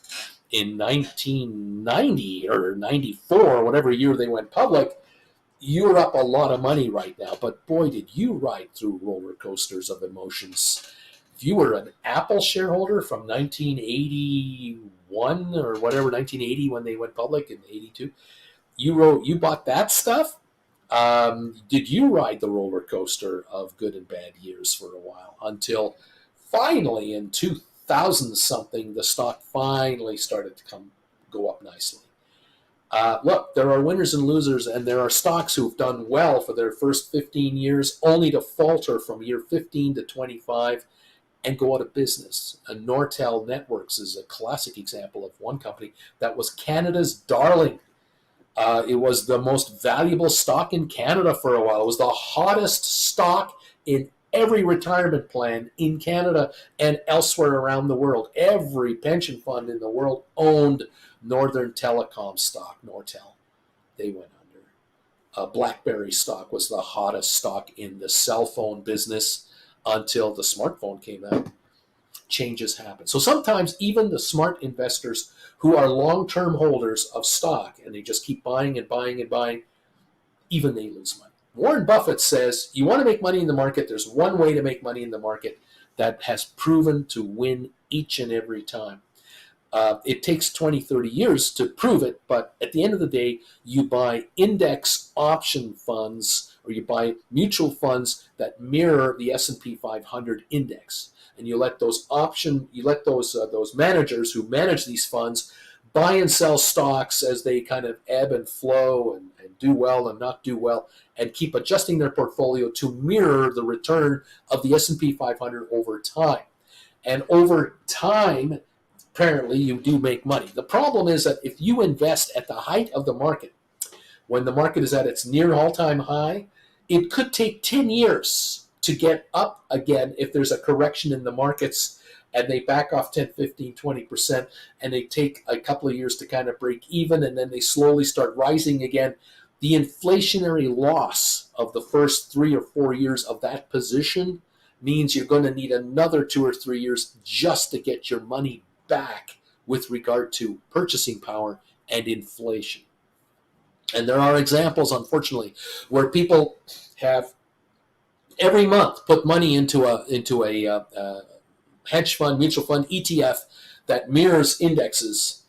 [SPEAKER 1] in 1990 or 94, whatever year they went public, you're up a lot of money right now. But boy, did you ride through roller coasters of emotions. If you were an Apple shareholder from 1981 or whatever, 1980 when they went public in 82, you bought that stuff. Did you ride the roller coaster of good and bad years for a while until finally in 2000 something the stock finally started to go up nicely? Look, there are winners and losers, and there are stocks who've done well for their first 15 years only to falter from year 15 to 25 and go out of business. And Nortel Networks is a classic example of one company that was Canada's darling. It was the most valuable stock in Canada for a while. It was the hottest stock in every retirement plan in Canada and elsewhere around the world. Every pension fund in the world owned Northern Telecom stock, Nortel. They went under. BlackBerry stock was the hottest stock in the cell phone business until the smartphone came out. Changes happen. So sometimes even the smart investors who are long-term holders of stock and they just keep buying and buying and buying, even they lose money. Warren Buffett says, you want to make money in the market, there's one way to make money in the market that has proven to win each and every time. It takes 20, 30 years to prove it, but at the end of the day, you buy index option funds or you buy mutual funds that mirror the S&P 500 index. And you let those managers who manage these funds buy and sell stocks as they kind of ebb and flow and do well and not do well, and keep adjusting their portfolio to mirror the return of the S&P 500 over time. And over time, apparently, you do make money. The problem is that if you invest at the height of the market, when the market is at its near all-time high, it could take 10 years to get up again if there's a correction in the markets and they back off 10, 15, 20%, and they take a couple of years to kind of break even, and then they slowly start rising again. The inflationary loss of the first 3 or 4 years of that position means you're going to need another 2 or 3 years just to get your money back with regard to purchasing power and inflation. And there are examples, unfortunately, where people have every month put money into a hedge fund, mutual fund, ETF that mirrors indexes,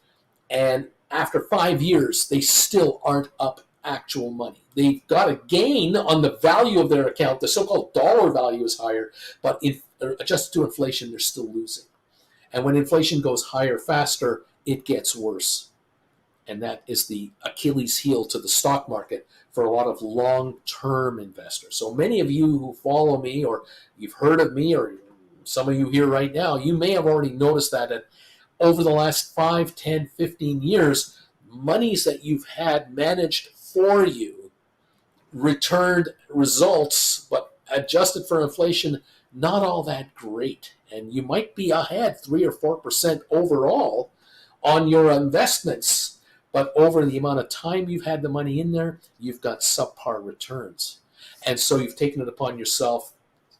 [SPEAKER 1] and after 5 years, they still aren't up actual money. They've got a gain on the value of their account. The so-called dollar value is higher, but adjusted to inflation, they're still losing. And when inflation goes higher faster, it gets worse. And that is the Achilles heel to the stock market for a lot of long-term investors. So many of you who follow me, or you've heard of me, or some of you here right now, you may have already noticed that over the last 5, 10, 15 years, monies that you've had managed for you returned results, but adjusted for inflation, not all that great. And you might be ahead 3 or 4% overall on your investments, but over the amount of time you've had the money in there, you've got subpar returns. And so you've taken it upon yourself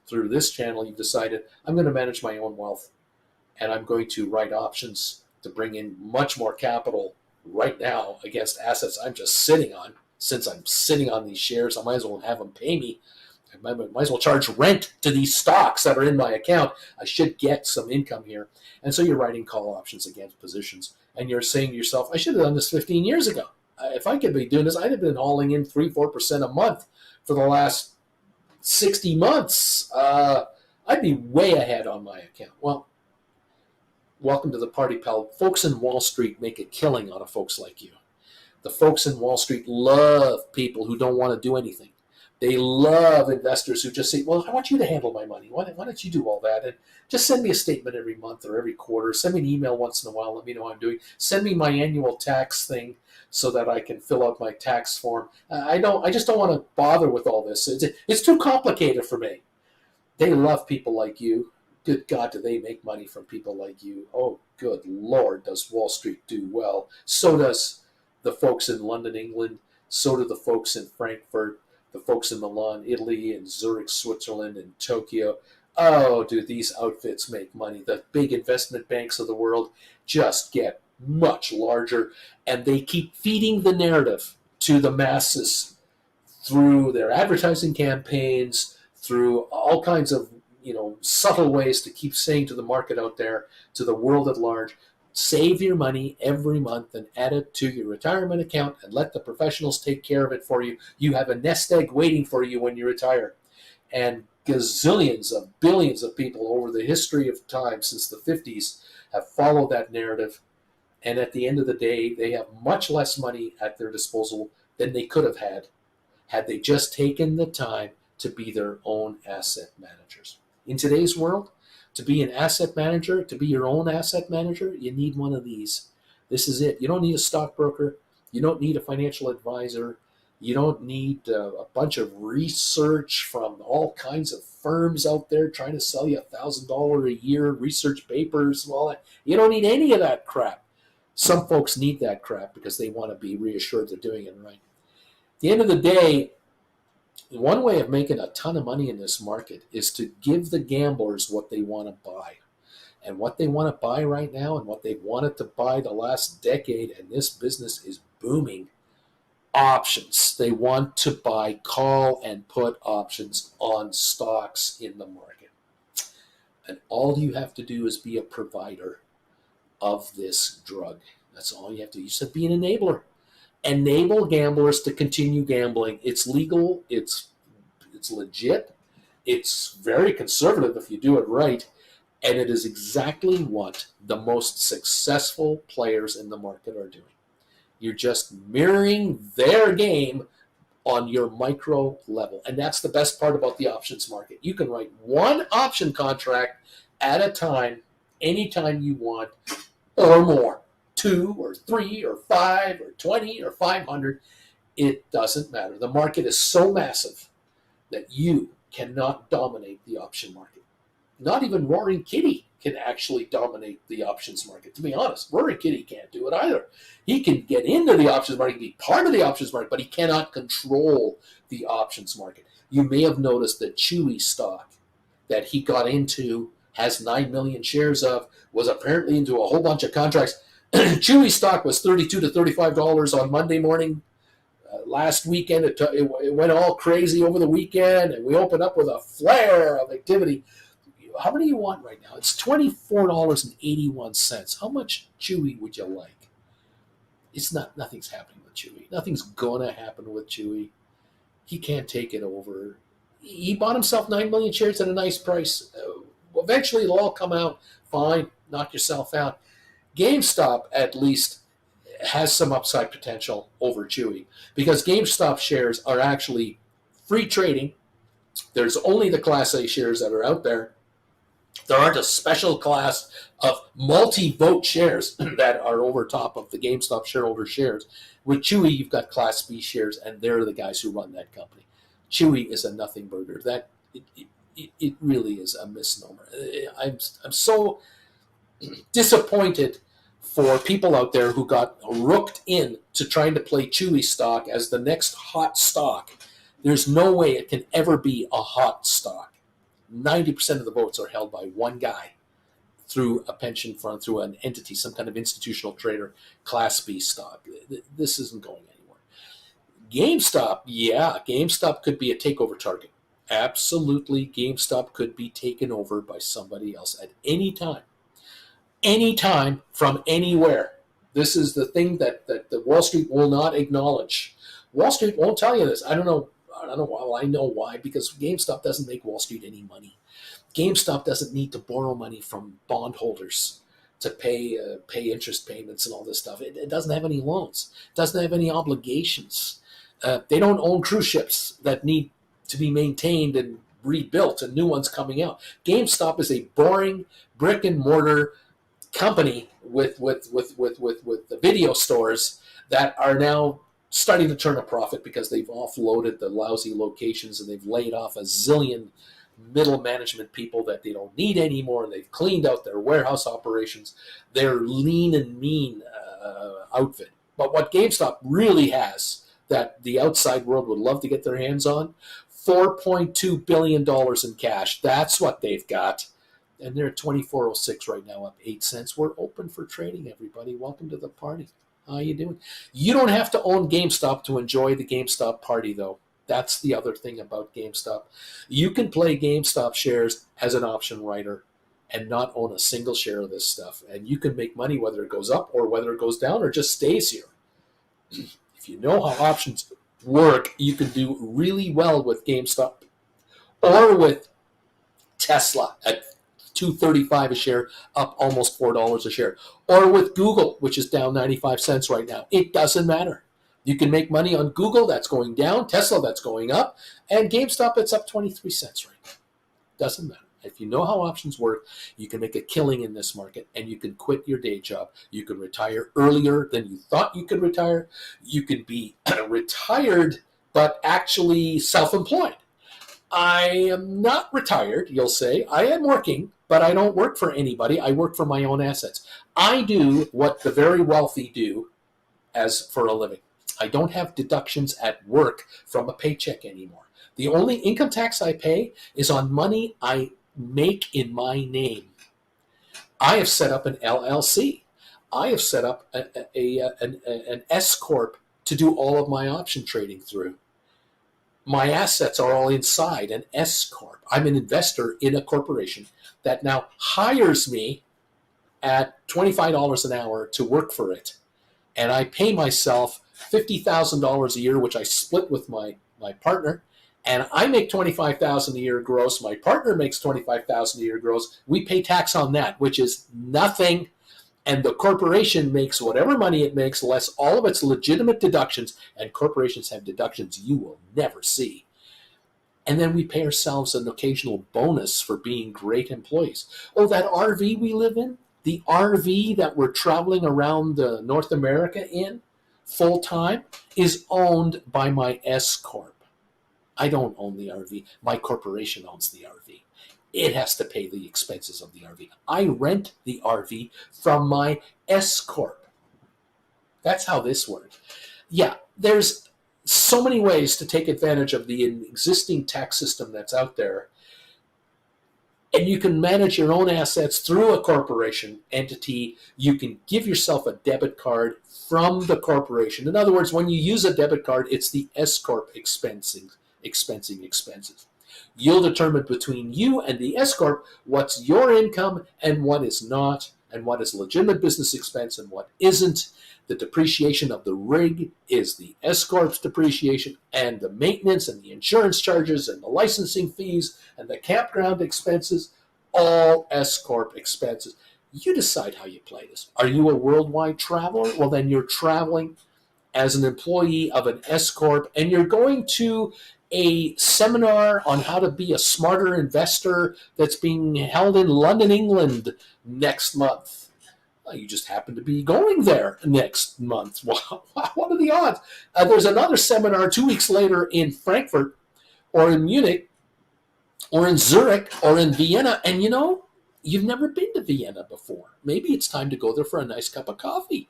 [SPEAKER 1] through this channel. You've decided, I'm going to manage my own wealth, and I'm going to write options to bring in much more capital right now against assets I'm just sitting on. Since I'm sitting on these shares, I might as well have them pay me. I might as well charge rent to these stocks that are in my account. I should get some income here. And so you're writing call options against positions, and you're saying to yourself, I should have done this 15 years ago. If I could be doing this, I'd have been hauling in 3, 4% a month for the last 60 months. I'd be way ahead on my account. Well, welcome to the party, pal. Folks in Wall Street make a killing out of folks like you. The folks in Wall Street love people who don't want to do anything. They love investors who just say, well, I want you to handle my money. Why don't you do all that? And just send me a statement every month or every quarter. Send me an email once in a while. Let me know how I'm doing. Send me my annual tax thing so that I can fill out my tax form. I just don't want to bother with all this. It's too complicated for me. They love people like you. Good God, do they make money from people like you? Oh, good Lord, does Wall Street do well. So does the folks in London, England. So do the folks in Frankfurt, the folks in Milan, Italy, and Zurich, Switzerland, and Tokyo. Oh, do these outfits make money? The big investment banks of the world just get much larger, and they keep feeding the narrative to the masses through their advertising campaigns, through all kinds of subtle ways to keep saying to the market out there, to the world at large, save your money every month and add it to your retirement account and let the professionals take care of it for you. You have a nest egg waiting for you when you retire. And gazillions of billions of people over the history of time since the 50s have followed that narrative. And at the end of the day, they have much less money at their disposal than they could have had they just taken the time to be their own asset managers. In today's world, to be an asset manager, to be your own asset manager, you need one of these. This is it. You don't need a stockbroker. You don't need a financial advisor. You don't need a bunch of research from all kinds of firms out there trying to sell you $1,000 a year, research papers, and all that. You don't need any of that crap. Some folks need that crap because they want to be reassured they're doing it right. At the end of the day, one way of making a ton of money in this market is to give the gamblers what they want to buy. And what they want to buy right now and what they wanted to buy the last decade, and this business is booming, options. They want to buy call and put options on stocks in the market. And all you have to do is be a provider of this drug. That's all you have to do. You just have to be an enabler. Enable gamblers to continue gambling. It's legal. It's legit. It's very conservative if you do it right. And it is exactly what the most successful players in the market are doing. You're just mirroring their game on your micro level. And that's the best part about the options market. You can write one option contract at a time, anytime you want, or more. 2 or 3 or 5 or 20 or 500, it doesn't matter. The market is so massive that you cannot dominate the option market. Not even Roaring Kitty can actually dominate the options market. To be honest, Rory Kitty can't do it either. He can get into the options market, be part of the options market, but he cannot control the options market. You may have noticed that Chewy stock that he got into, has 9 million shares of, was apparently into a whole bunch of contracts. Chewy stock was $32 to $35 on Monday morning. Last weekend, it went all crazy over the weekend, and we opened up with a flare of activity. How many do you want right now? It's $24.81. How much Chewy would you like? It's not. Nothing's happening with Chewy. Nothing's gonna happen with Chewy. He can't take it over. He bought himself 9 million shares at a nice price. Eventually, it'll all come out. Fine, knock yourself out. GameStop, at least, has some upside potential over Chewy because GameStop shares are actually free trading. There's only the Class A shares that are out there. There aren't a special class of multi-vote shares that are over top of the GameStop shareholder shares. With Chewy, you've got Class B shares, and they're the guys who run that company. Chewy is a nothing burger. It really is a misnomer. I'm so disappointed for people out there who got rooked in to trying to play Chewy stock as the next hot stock. There's no way it can ever be a hot stock. 90% of the votes are held by one guy through a pension fund, through an entity, some kind of institutional trader, Class B stock. This isn't going anywhere. GameStop, yeah, GameStop could be a takeover target. Absolutely, GameStop could be taken over by somebody else at any time. Anytime from anywhere. This is the thing that the Wall Street will not acknowledge. Wall Street won't tell you this. I don't know why. Well, I know why, because GameStop doesn't make Wall Street any money. GameStop doesn't need to borrow money from bondholders to pay interest payments and all this stuff. It doesn't have any loans. It doesn't have any obligations. They don't own cruise ships that need to be maintained and rebuilt and new ones coming out. GameStop is a boring brick and mortar company with the video stores that are now starting to turn a profit because they've offloaded the lousy locations and they've laid off a zillion middle management people that they don't need anymore, and they've cleaned out their warehouse operations. They're lean and mean outfit. But what GameStop really has that the outside world would love to get their hands on, $4.2 billion in cash. That's what they've got. And they're at 24.06 right now, up 8 cents. We're open for trading, everybody. Welcome to the party. How you doing? You don't have to own GameStop to enjoy the GameStop party, though. That's the other thing about GameStop. You can play GameStop shares as an option writer and not own a single share of this stuff. And you can make money whether it goes up or whether it goes down or just stays here. If you know how options work, you can do really well with GameStop or with Tesla at $2.35 a share, up almost $4 a share. Or with Google, which is down 95 cents right now. It doesn't matter. You can make money on Google, that's going down, Tesla, that's going up, and GameStop, it's up 23 cents right now. Doesn't matter. If you know how options work, you can make a killing in this market, and you can quit your day job. You can retire earlier than you thought you could retire. You can be retired, but actually self-employed. I am not retired, you'll say. I am working, but I don't work for anybody. I work for my own assets. I do what the very wealthy do as for a living. I don't have deductions at work from a paycheck anymore. The only income tax I pay is on money I make in my name. I have set up an LLC. I have set up an S-Corp to do all of my option trading through. My assets are all inside an S-Corp. I'm an investor in a corporation that now hires me at $25 an hour to work for it. And I pay myself $50,000 a year, which I split with my partner. And I make $25,000 a year gross. My partner makes $25,000 a year gross. We pay tax on that, which is nothing. And the corporation makes whatever money it makes, less all of its legitimate deductions. And corporations have deductions you will never see. And then we pay ourselves an occasional bonus for being great employees. Oh, that RV we live in, the RV that we're traveling around North America in full time, is owned by my S-Corp. I don't own the RV. My corporation owns the RV. it has to pay the expenses of the RV. I rent the RV from my S Corp. That's how this works. Yeah, there's so many ways to take advantage of the existing tax system that's out there. And you can manage your own assets through a corporation entity. You can give yourself a debit card from the corporation. In other words, when you use a debit card, it's the S Corp expensing expenses. You'll determine between you and the S Corp what's your income and what is not, and what is legitimate business expense and what isn't. The depreciation of the rig is the S Corp's depreciation, and the maintenance and the insurance charges and the licensing fees and the campground expenses, all S Corp expenses. You decide how you play this. Are you a worldwide traveler? Well, then you're traveling as an employee of an S Corp, and you're going to a seminar on how to be a smarter investor that's being held in London, England next month. You just happen to be going there next month. What are the odds? There's another seminar 2 weeks later in Frankfurt or in Munich or in Zurich or in Vienna, and you've never been to Vienna before. Maybe it's time to go there for a nice cup of coffee.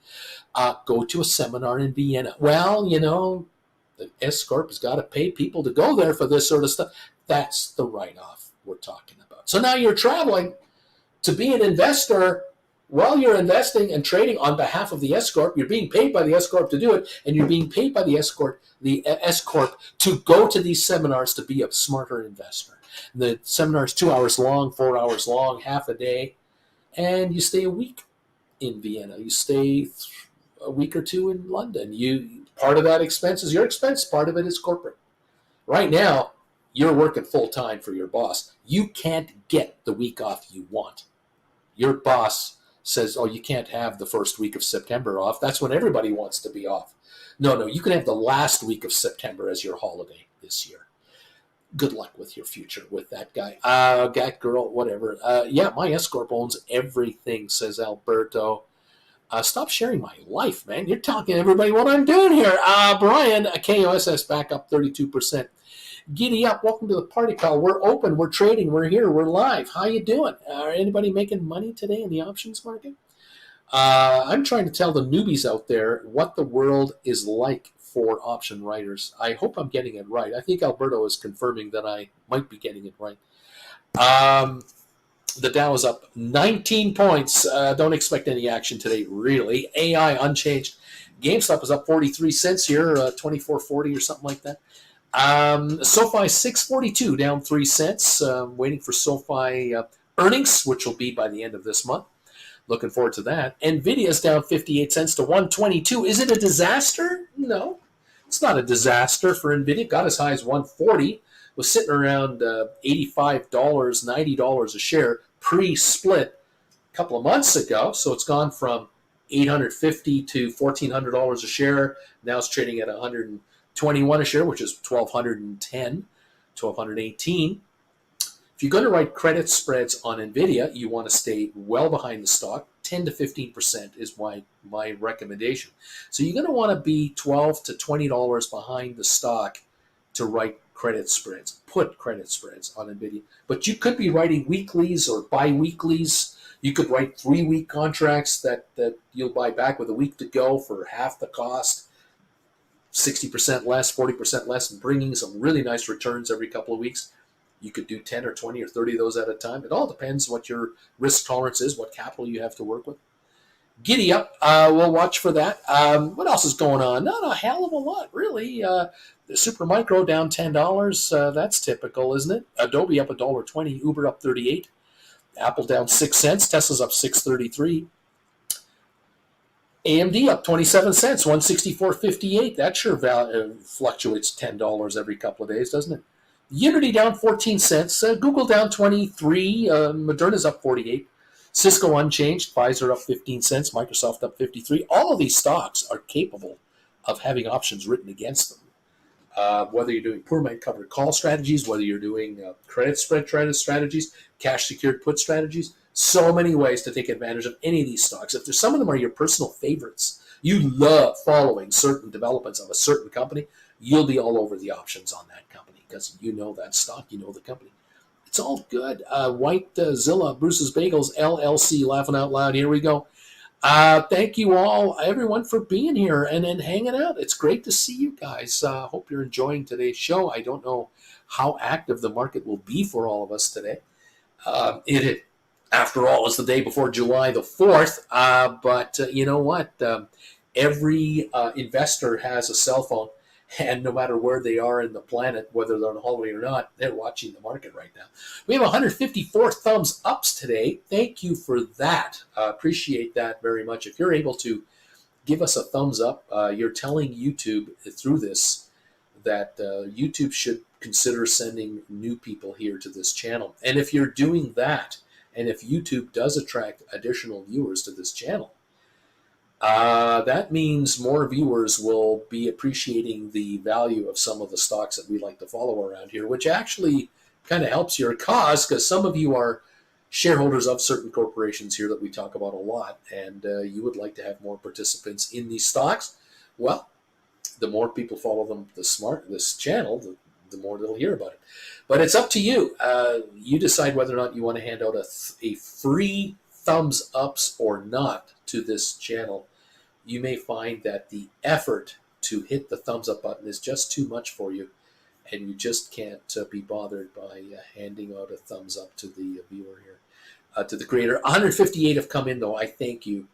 [SPEAKER 1] Go to a seminar in Vienna. Well, the S Corp has got to pay people to go there for this sort of stuff. That's the write-off we're talking about. So now you're traveling to be an investor. While you're investing and trading on behalf of the S Corp, you're being paid by the S Corp to do it, and you're being paid by the S Corp to go to these seminars to be a smarter investor. The seminar is 2 hours long, 4 hours long, half a day, and you stay a week in Vienna. You stay a week or two in London. Part of that expense is your expense, part of it is corporate. Right now, you're working full time for your boss. You can't get the week off you want. Your boss says, you can't have the first week of September off. That's when everybody wants to be off. No, you can have the last week of September as your holiday this year. Good luck with your future with that guy. That girl, whatever. My S Corp owns everything, says Alberto. Stop sharing my life, man. You're talking to everybody what I'm doing here. Brian, KOSS back up 32%. Giddy up. Welcome to the party, pal. We're open. We're trading. We're here. We're live. How you doing? Anybody making money today in the options market? I'm trying to tell the newbies out there what the world is like for option writers. I hope I'm getting it right. I think Alberto is confirming that I might be getting it right. The Dow is up 19 points. Don't expect any action today, really. AI unchanged. GameStop is up 43 cents here, 24.40 or something like that. SoFi 642, down 3 cents. Waiting for SoFi earnings, which will be by the end of this month. Looking forward to that. Nvidia's down 58 cents to 122. Is it a disaster? No, it's not a disaster for Nvidia. Got as high as 140. Was sitting around $85, $90 a share pre-split a couple of months ago. So it's gone from $850 to $1,400 a share. Now it's trading at $121 a share, which is $1,210, $1,218. If you're going to write credit spreads on NVIDIA, you want to stay well behind the stock. 10 to 15% is my recommendation. So you're going to want to be $12 to $20 behind the stock to write credit spreads, put credit spreads on NVIDIA. But you could be writing weeklies or bi-weeklies. You could write 3-week contracts that you'll buy back with a week to go for half the cost, 60% less, 40% less, and bringing some really nice returns every couple of weeks. You could do 10 or 20 or 30 of those at a time. It all depends what your risk tolerance is, what capital you have to work with. Giddy up. We'll watch for that. What else is going on? Not a hell of a lot, really. The Supermicro down $10. That's typical, isn't it? Adobe up $1.20. Uber up 38. Apple down 6 cents. Tesla's up 6.33. AMD up 27 cents, 164.58. That sure fluctuates $10 every couple of days, doesn't it? Unity down 14 cents. Google down 23. Moderna's up 48. Cisco unchanged. Pfizer up 15 cents. Microsoft up 53. All of these stocks are capable of having options written against them. Whether you're doing poor man covered call strategies, whether you're doing credit spread strategies, cash secured put strategies, so many ways to take advantage of any of these stocks. If there's some of them are your personal favorites, you love following certain developments of a certain company, you'll be all over the options on that company because you know that stock, you know the company. It's all good. White Zilla, Bruce's Bagels, LLC, laughing out loud. Here we go. Thank you all, everyone, for being here and hanging out. It's great to see you guys. Hope you're enjoying today's show. I don't know how active the market will be for all of us today. It, after all, is the day before July the 4th. But you know what? Every investor has a cell phone, and no matter where they are in the planet, whether they're on holiday or not, they're watching the market right now. We have 154 thumbs ups today. Thank you for that. Appreciate that very much. If you're able to give us a thumbs up, you're telling YouTube through this that YouTube should consider sending new people here to this channel. And if you're doing that, and if YouTube does attract additional viewers to this channel, that means more viewers will be appreciating the value of some of the stocks that we like to follow around here, which actually kind of helps your cause, because some of you are shareholders of certain corporations here that we talk about a lot, and you would like to have more participants in these stocks. Well, the more people follow them, this channel, the more they'll hear about it. But it's up to you. You decide whether or not you want to hand out a free thumbs ups or not to this channel. You may find that the effort to hit the thumbs up button is just too much for you, and you just can't be bothered by handing out a thumbs up to the viewer here, to the creator. 158 have come in, though. I thank you.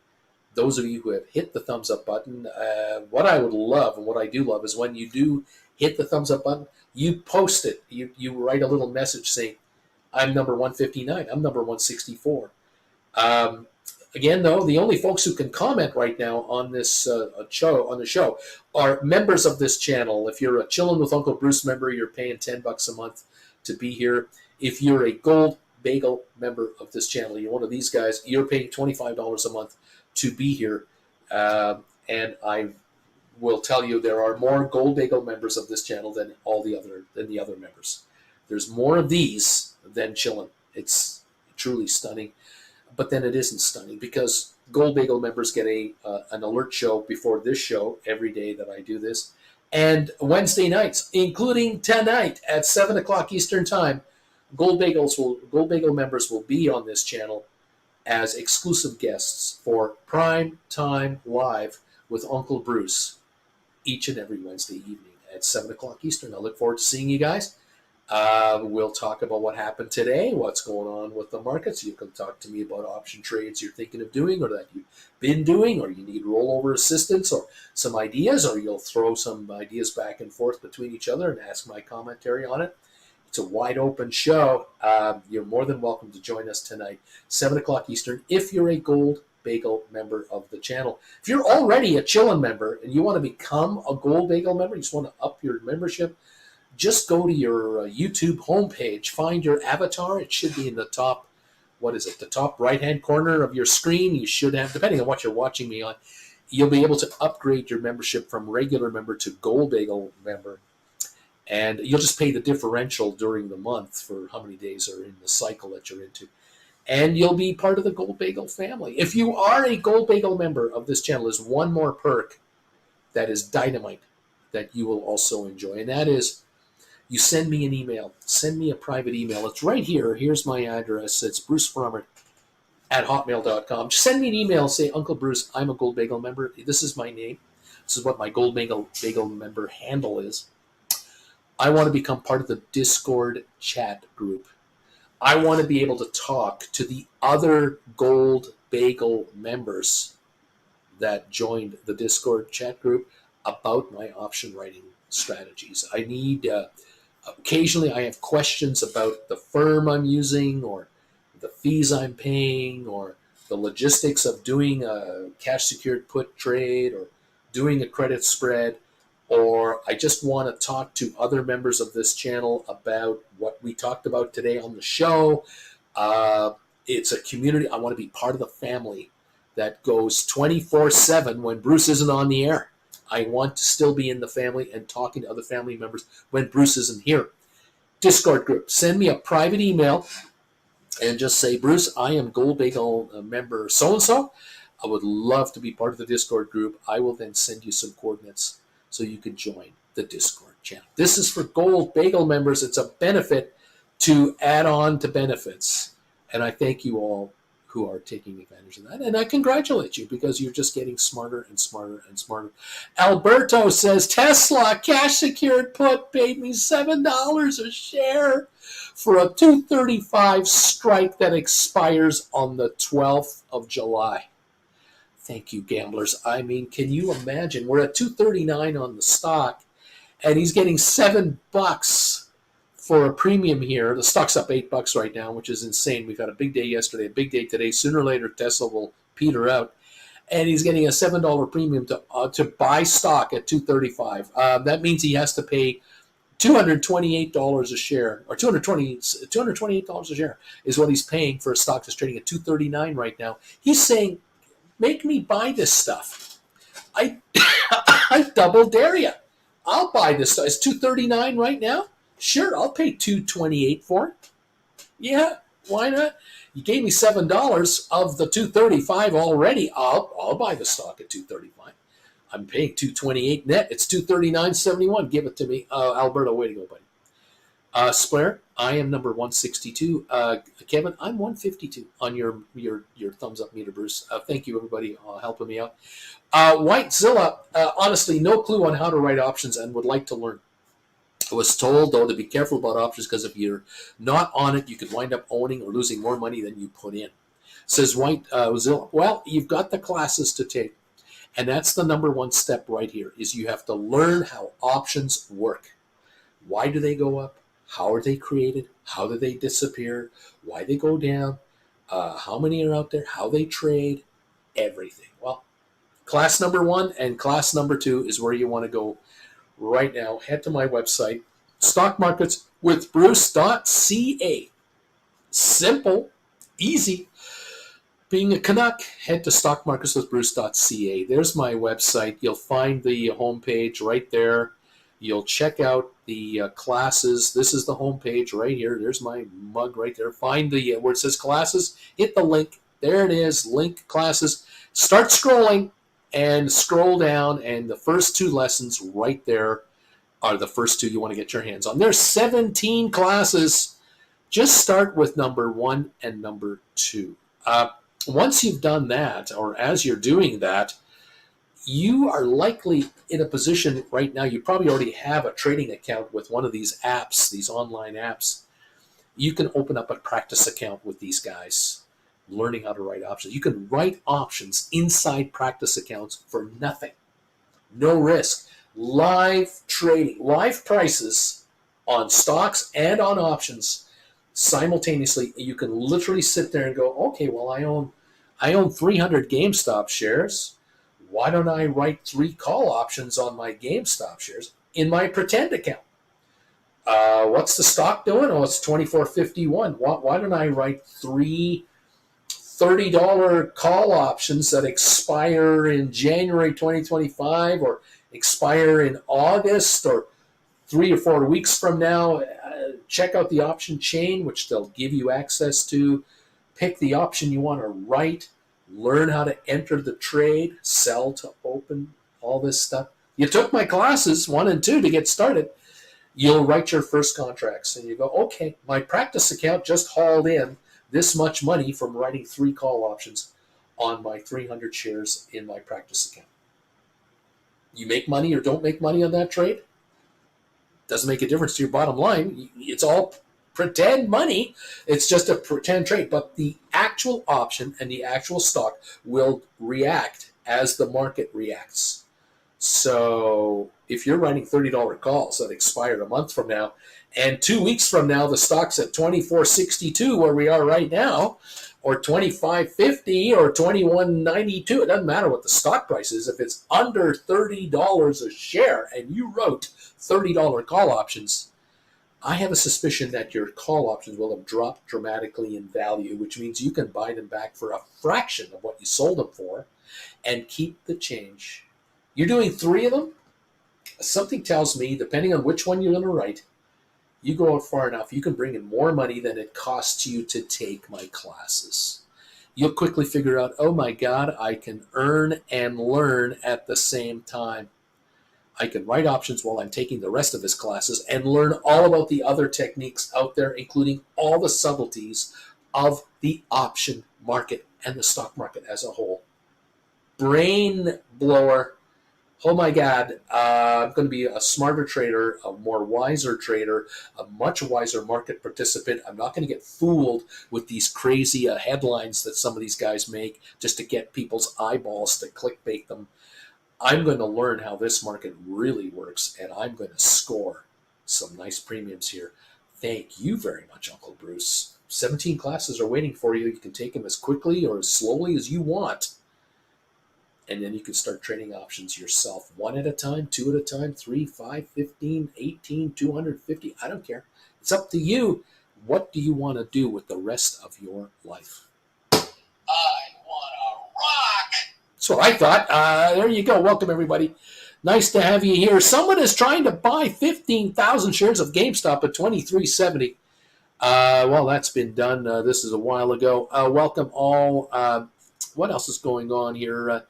[SPEAKER 1] Those of you who have hit the thumbs up button. What I would love, and what I do love, is when you do hit the thumbs up button, you post it. You write a little message saying, I'm number 159, I'm number 164. Again, though, the only folks who can comment right now on this show are members of this channel. If you're a Chillin' with Uncle Bruce member, you're paying $10 a month to be here. If you're a Gold Bagel member of this channel, you're one of these guys, you're paying $25 a month to be here. And I will tell you, there are more Gold Bagel members of this channel than the other members. There's more of these than Chillin'. It's truly stunning. But then it isn't stunning, because Gold Bagel members get an alert show before this show every day that I do this. And Wednesday nights, including tonight at 7 o'clock Eastern Time, Gold Bagel members will be on this channel as exclusive guests for Prime Time Live with Uncle Bruce each and every Wednesday evening at 7 o'clock Eastern. I look forward to seeing you guys. We'll talk about what happened today, what's going on with the markets. You can talk to me about option trades you're thinking of doing, or that you've been doing, or you need rollover assistance, or some ideas, or you'll throw some ideas back and forth between each other and ask my commentary on it. It's a wide open show. You're more than welcome to join us tonight, 7 o'clock Eastern, if you're a Gold Bagel member of the channel. If you're already a Chillin' member and you want to become a Gold Bagel member, you just want to up your membership, just go to your YouTube homepage, find your avatar. It should be in the top, the top right-hand corner of your screen. You should have, depending on what you're watching me on, you'll be able to upgrade your membership from regular member to Gold Bagel member. And you'll just pay the differential during the month for how many days are in the cycle that you're into. And you'll be part of the Gold Bagel family. If you are a Gold Bagel member of this channel, there's one more perk that is dynamite that you will also enjoy. And that is, you send me an email. Send me a private email. It's right here. Here's my address. It's brucefrommert@hotmail.com. Just send me an email. Say, Uncle Bruce, I'm a Gold Bagel member. This is my name. This is what my Gold Bagel member handle is. I want to become part of the Discord chat group. I want to be able to talk to the other Gold Bagel members that joined the Discord chat group about my option writing strategies. I need... occasionally I have questions about the firm I'm using, or the fees I'm paying, or the logistics of doing a cash secured put trade, or doing a credit spread, or I just want to talk to other members of this channel about what we talked about today on the show. It's a community. I want to be part of the family that goes 24/7 when Bruce isn't on the air. I want to still be in the family and talking to other family members when Bruce isn't here. Discord group. Send me a private email and just say, Bruce, I am Gold Bagel member so-and-so. I would love to be part of the Discord group. I will then send you some coordinates so you can join the Discord channel. This is for Gold Bagel members. It's a benefit to add on to benefits. And I thank you all who are taking advantage of that. And I congratulate you because you're just getting smarter and smarter and smarter. Alberto says, Tesla cash secured put paid me $7 a share for a 235 strike that expires on the 12th of July. Thank you, gamblers. I mean, can you imagine? We're at 239 on the stock, and he's getting $7 for a premium here. The stock's up $8 right now, which is insane. We've had a big day yesterday, a big day today. Sooner or later, Tesla will peter out, and he's getting a $7 premium to buy stock at 235. That means he has to pay $228 a share, or $228 a share is what he's paying for a stock that's trading at 239 right now. He's saying, make me buy this stuff. I double dare you. I'll buy this stuff. It's 239 right now. Sure, I'll pay $228 for it. Yeah, why not? You gave me $7 of the 235 already. I'll buy the stock at 235. I'm paying 228 net. It's 239.71. Give it to me, Alberto. Way to go, buddy. Splair, I am number 162. Kevin, I'm 152 on your thumbs up meter, Bruce. Thank you, everybody, helping me out. Whitezilla, honestly, no clue on how to write options and would like to learn. I was told, though, to be careful about options because if you're not on it, you could wind up owning or losing more money than you put in. Says Whitezilla, well, you've got the classes to take. And that's the number one step right here, is you have to learn how options work. Why do they go up? How are they created? How do they disappear? Why they go down? How many are out there? How they trade? Everything. Well, class number 1 and class number 2 is where you want to go right now. Head to my website, stockmarketswithbruce.ca. Simple, easy. Being a Canuck, head to stockmarketswithbruce.ca. There's my website. You'll find the homepage right there. You'll check out the classes. This is the homepage right here. There's my mug right there. Find the where it says classes. Hit the link. There it is. Link classes. Start scrolling and scroll down. And the first 2 lessons right there are the first 2 you want to get your hands on. There's 17 classes. Just start with number 1 and number 2. Once you've done that, or as you're doing that, you are likely in a position right now, you probably already have a trading account with one of these apps, these online apps. You can open up a practice account with these guys, learning how to write options. You can write options inside practice accounts for nothing. No risk. Live trading, live prices on stocks and on options. Simultaneously, you can literally sit there and go, okay, well, I own 300 GameStop shares. Why don't I write 3 call options on my GameStop shares in my pretend account? What's the stock doing? Oh, it's $24.51. Why don't I write 3 $30 call options that expire in January 2025 or expire in August or 3 or 4 weeks from now? Check out the option chain, which they'll give you access to. Pick the option you want to write. Learn how to enter the trade, sell to open, all this stuff. You took my classes 1 and 2 to get started. You'll write your first contracts, and you go, okay, my practice account just hauled in this much money from writing 3 call options on my 300 shares in my practice account. You make money or don't make money on that trade? Doesn't make a difference to your bottom line. It's all pretend money. It's just a pretend trade. But the actual option and the actual stock will react as the market reacts. So if you're writing $30 calls that expired a month from now, and 2 weeks from now the stock's at $24.62 where we are right now, or $25.50 or $21.92, it doesn't matter what the stock price is. If it's under $30 a share and you wrote $30 call options, I have a suspicion that your call options will have dropped dramatically in value, which means you can buy them back for a fraction of what you sold them for and keep the change. You're doing 3 of them. Something tells me, depending on which one you're going to write, you go out far enough, you can bring in more money than it costs you to take my classes. You'll quickly figure out, oh my God, I can earn and learn at the same time. I can write options while I'm taking the rest of his classes and learn all about the other techniques out there, including all the subtleties of the option market and the stock market as a whole. Brain blower. Oh my God, I'm going to be a smarter trader, a more wiser trader, a much wiser market participant. I'm not going to get fooled with these crazy headlines that some of these guys make just to get people's eyeballs to clickbait them. I'm going to learn how this market really works, and I'm going to score some nice premiums here. Thank you very much, Uncle Bruce. 17 classes are waiting for you. You can take them as quickly or as slowly as you want. And then you can start trading options yourself, one at a time, two at a time, 3, 5, 15, 18, 250. I don't care. It's up to you. What do you want to do with the rest of your life? I want to rock. That's what I thought. There you go. Welcome, everybody. Nice to have you here. Someone is trying to buy 15,000 shares of GameStop at $23.70. Well, that's been done. This is a while ago. Welcome all. What else is going on here?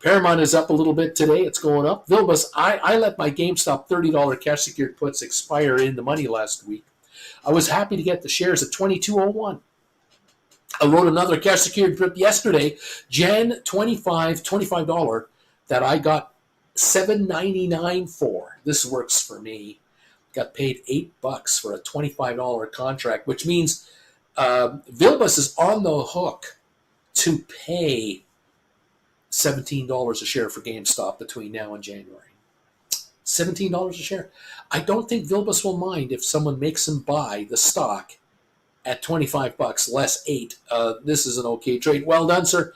[SPEAKER 1] Paramount is up a little bit today. It's going up. Vilbus, I let my GameStop $30 cash secured puts expire in the money last week. I was happy to get the shares at $22.01. I wrote another cash secured put yesterday, Jan $25 that I got $7.99 for. This works for me. Got paid $8 for a $25 contract, which means Vilbus is on the hook to pay $17 a share for GameStop between now and January. $17 a share. I don't think Vilbus will mind if someone makes him buy the stock at $25 less $8. This is an okay trade. Well done, sir.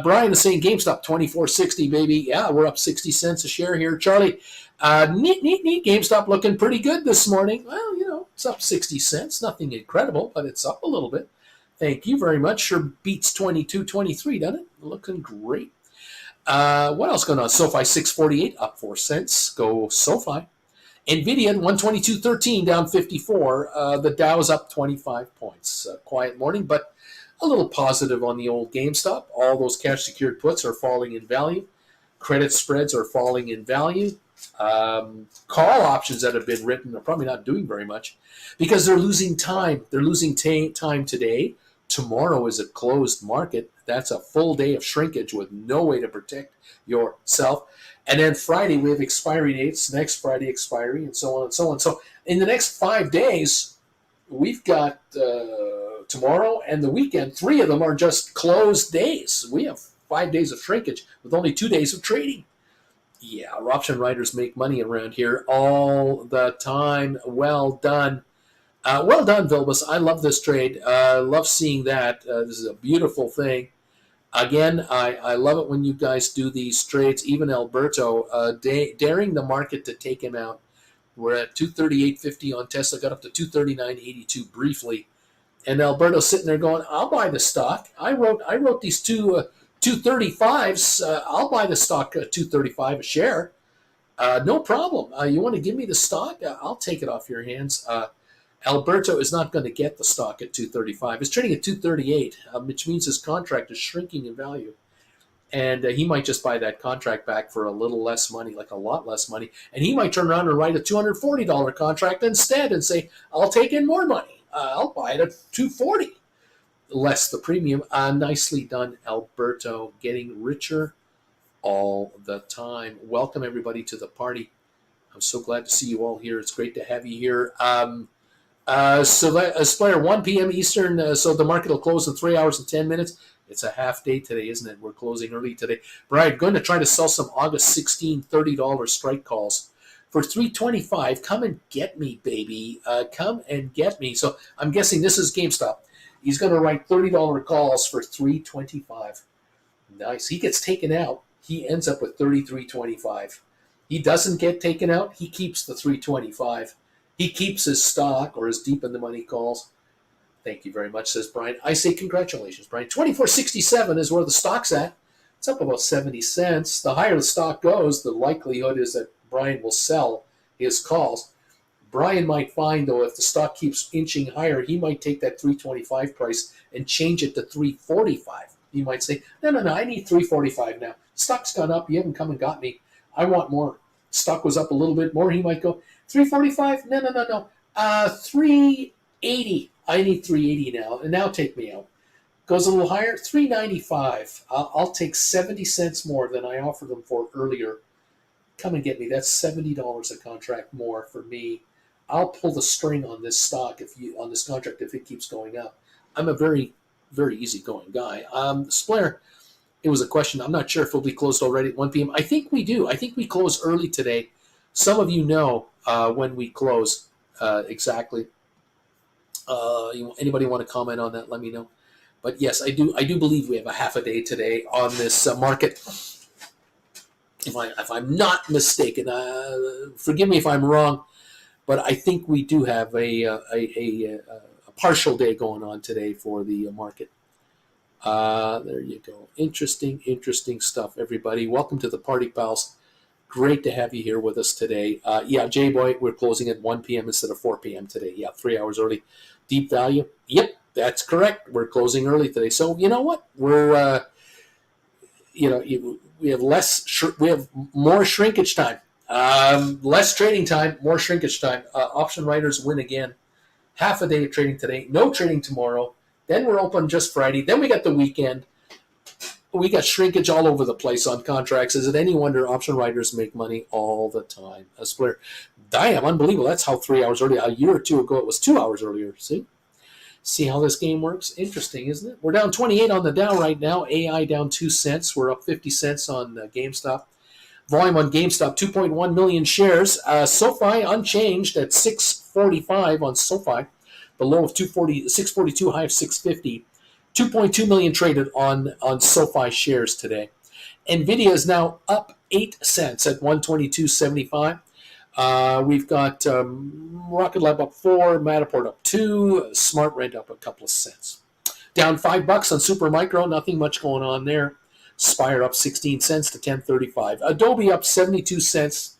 [SPEAKER 1] Brian is saying GameStop $24.60, baby. Yeah, we're up 60 cents a share here. Charlie, neat. GameStop looking pretty good this morning. Well, it's up 60 cents. Nothing incredible, but it's up a little bit. Thank you very much. Sure beats 22.23, doesn't it? Looking great. What else going on? SoFi 648 up 4 cents. Go SoFi. Nvidia 122.13 down 54. The Dow's up 25 points. Quiet morning, but a little positive on the old GameStop. All those cash secured puts are falling in value. Credit spreads are falling in value. Call options that have been written are probably not doing very much because they're losing time. They're losing time today. Tomorrow is a closed market. That's a full day of shrinkage with no way to protect yourself. And then Friday, we have expiry dates, next Friday expiry, and so on and so on. So in the next 5 days, we've got tomorrow and the weekend. 3 of them are just closed days. We have 5 days of shrinkage with only 2 days of trading. Yeah, option writers make money around here all the time. Well done. Well done, Vilbus. I love this trade. I love seeing that. This is a beautiful thing. Again, I love it when you guys do these trades. Even Alberto, daring the market to take him out. We're at 238.50 on Tesla. Got up to 239.82 briefly. And Alberto's sitting there going, I'll buy the stock. I wrote these 235s. I'll buy the stock at $235 a share. No problem. You want to give me the stock? I'll take it off your hands. Alberto is not going to get the stock at 235. It's trading at 238, which means his contract is shrinking in value. And he might just buy that contract back for a little less money, like a lot less money. And he might turn around and write a $240 contract instead and say, I'll take in more money. I'll buy it at $240. Less the premium. Nicely done, Alberto. Getting richer all the time. Welcome, everybody, to the party. I'm so glad to see you all here. It's great to have you here. Splayer, 1 p.m. Eastern, so the market will close in 3 hours and 10 minutes. It's a half day today, isn't it? We're closing early today. Brian, going to try to sell some August 16 $30 strike calls. For $325, come and get me, baby. Come and get me. So I'm guessing this is GameStop. He's going to write $30 calls for $325. Nice. He gets taken out. He ends up with $33.25. He doesn't get taken out. He keeps the $325. He keeps his stock or his deep in the money calls. Thank you very much, says Brian. I say congratulations, Brian. 24.67 is where the stock's at. It's up about 70 cents. The higher the stock goes, the likelihood is that Brian will sell his calls. Brian might find, though, if the stock keeps inching higher, he might take that $325 price and change it to $345. He might say, no, I need $345 now. Stock's gone up. You haven't come and got me. I want more. stock was up a little bit more, he might go, 345? No. 380. I need 380 now, and now take me out. Goes a little higher, 395. I'll take 70 cents more than I offered them for earlier. Come and get me. That's $70 a contract more for me. I'll pull the string on this stock on this contract if it keeps going up. I'm a very, very easygoing guy. Splair, it was a question. I'm not sure if we'll be closed already at 1 p.m. I think we do. I think we close early today. Some of you know when we close exactly. Anybody want to comment on that? Let me know. But yes, I do believe we have a half a day today on this market. If I'm not mistaken, forgive me if I'm wrong, but I think we do have a partial day going on today for the market. There you go. Interesting stuff, everybody. Welcome to the Party Pals. Great to have you here with us today. Yeah, J-Boy, we're closing at 1 p.m. instead of 4 p.m. today. Yeah, 3 hours early. Deep value. Yep, that's correct. We're closing early today. So you know what? We're we have more shrinkage time, less trading time, more shrinkage time. Option writers win again. Half a day of trading today, no trading tomorrow. Then we're open just Friday. Then we got the weekend. We got shrinkage all over the place on contracts. Is it any wonder option writers make money all the time? Damn, unbelievable. That's how 3 hours earlier. A year or two ago, it was 2 hours earlier. See how this game works? Interesting, isn't it? We're down 28 on the Dow right now. AI down 2 cents. We're up 50 cents on GameStop. Volume on GameStop, 2.1 million shares. SoFi unchanged at 645 on SoFi. The low of 642, high of 650. 2.2 million traded on SoFi shares today. NVIDIA is now up 8 cents at 122.75. We've got Rocket Lab up 4, Matterport up 2, Smart Rent up a couple of cents. Down $5 on Supermicro, nothing much going on there. Spire up 16 cents to 10.35. Adobe up 72 cents.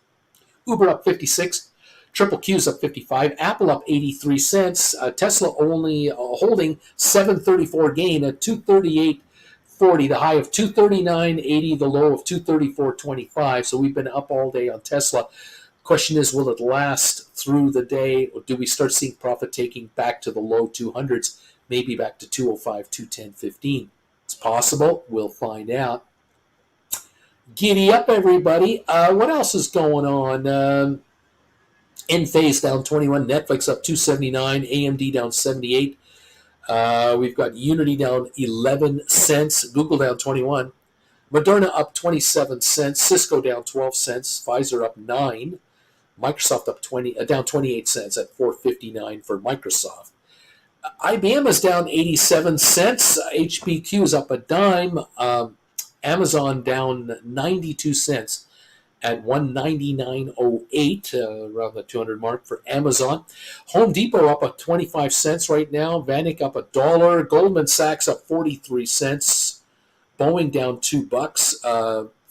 [SPEAKER 1] Uber up 56. Triple Q's up 55. Apple up 83 cents. Tesla only holding 734 gain at 238.40. The high of 239.80. The low of 234.25. So we've been up all day on Tesla. Question is, will it last through the day, or do we start seeing profit taking back to the low 200s, maybe back to 205, 210, 15? It's possible. We'll find out. Giddy up, everybody. What else is going on? Enphase down 21, Netflix up 279, AMD down 78. We've got Unity down 11 cents, Google down 21, Moderna up 27 cents, Cisco down 12 cents, Pfizer up 9. Microsoft up down 28 cents at 4.59 for Microsoft. IBM is down 87 cents. HPQ is up a dime. Amazon down 92 cents at 199.08, around the 200 mark for Amazon. Home Depot up at 25 cents right now. Vanik up $1. Goldman Sachs up 43 cents. Boeing down $2.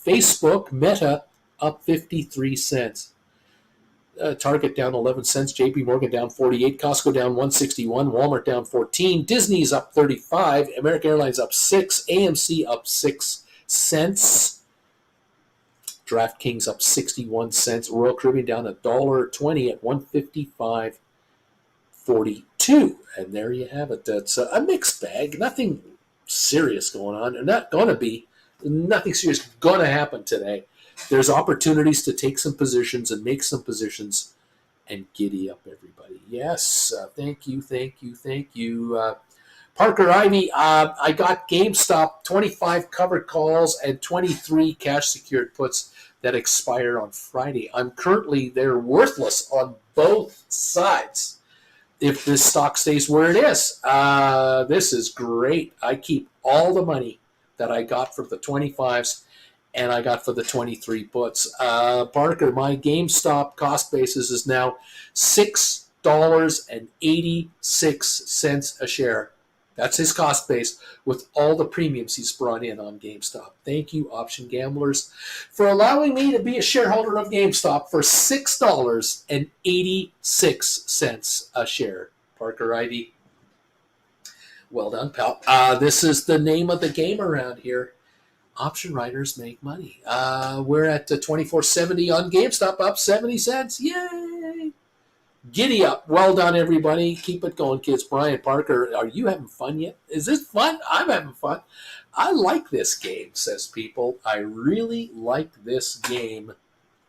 [SPEAKER 1] Facebook, Meta up 53 cents. Target down 11 cents, JP Morgan down 48, Costco down 161, Walmart down 14, Disney's up 35, American Airlines up 6, AMC up 6 cents, DraftKings up 61 cents, Royal Caribbean down $1.20 at 155.42. And there you have it. That's a mixed bag. Nothing serious going on. And not going to be. Nothing serious going to happen today. There's opportunities to take some positions and make some positions and giddy up, everybody. Yes, thank you. Parker Ivy, I got GameStop 25 covered calls and 23 cash secured puts that expire on Friday. They're worthless on both sides if this stock stays where it is. This is great. I keep all the money that I got for the 25s and I got for the 23 puts. Parker, my GameStop cost basis is now $6.86 a share. That's his cost base with all the premiums he's brought in on GameStop. Thank you, option gamblers, for allowing me to be a shareholder of GameStop for $6.86 a share. Parker Ivy, well done, pal. This is the name of the game around here. Option writers make money. We're at 24.70 on GameStop, up 70 cents. Yay! Giddy up. Well done, everybody. Keep it going, kids. Brian Parker, are you having fun yet? Is this fun? I'm having fun. I like this game, says people. I really like this game.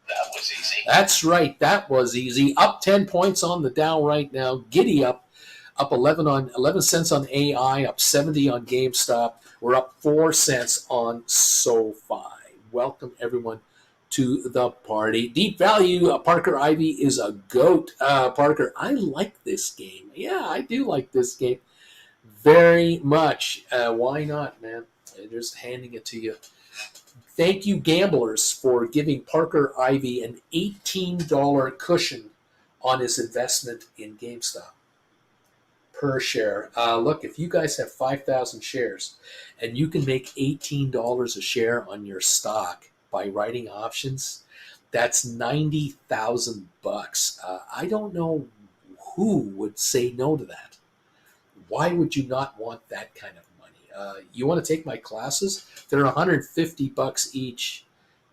[SPEAKER 2] That was easy.
[SPEAKER 1] That's right. That was easy. Up 10 points on the Dow right now. Giddy up. Up 11 cents on AI. Up 70 on GameStop. We're up 4 cents on SoFi. Welcome, everyone, to the party. Deep Value, Parker Ivy is a goat. Parker, I like this game. Yeah, I do like this game very much. Why not, man? I'm just handing it to you. Thank you, gamblers, for giving Parker Ivy an $18 cushion on his investment in GameStop per share. Look, if you guys have 5,000 shares and you can make $18 a share on your stock by writing options, that's $90,000. I don't know who would say no to that. Why would you not want that kind of money? You want to take my classes? They're $150 each.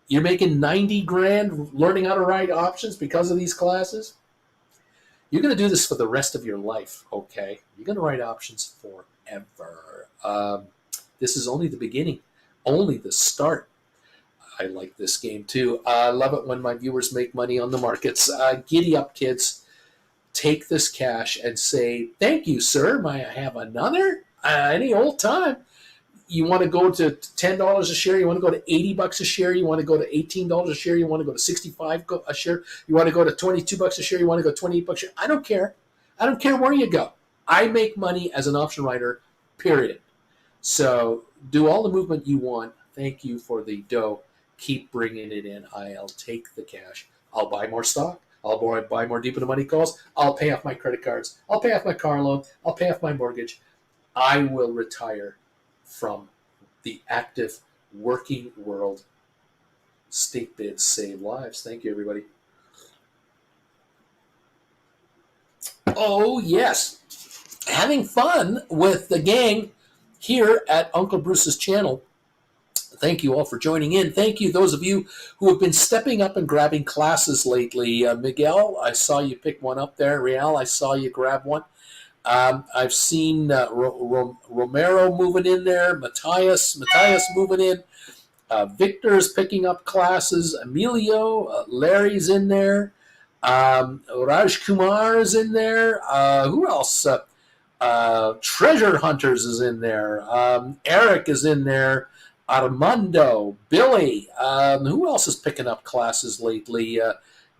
[SPEAKER 1] You're making 90 grand learning how to write options because of these classes? You're going to do this for the rest of your life, okay? You're going to write options forever. This is only the beginning, only the start. I like this game too. I love it when my viewers make money on the markets. Giddy up, kids. Take this cash and say, thank you, sir. May I have another? Any old time. You want to go to $10 a share, you want to go to $80 a share, you want to go to $18 a share, you want to go to $65 a share, you want to go to $22 a share, you want to go $28 a share. I don't care. I don't care where you go. I make money as an option writer, period. So do all the movement you want. Thank you for the dough. Keep bringing it in. I'll take the cash. I'll buy more stock. I'll buy more deep in the money calls. I'll pay off my credit cards. I'll pay off my car loan. I'll pay off my mortgage. I will retire from the active working world. State bids save lives. Thank you, everybody. Oh, yes. Having fun with the gang here at Uncle Bruce's channel. Thank you all for joining in. Thank you, those of you who have been stepping up and grabbing classes lately. Miguel, I saw you pick one up there. Real, I saw you grab one. I've seen Romero moving in there, Matthias moving in, Victor's picking up classes, Emilio, Larry's in there, Raj Kumar is in there, who else? Treasure Hunters is in there, Eric is in there, Armando, Billy, who else is picking up classes lately?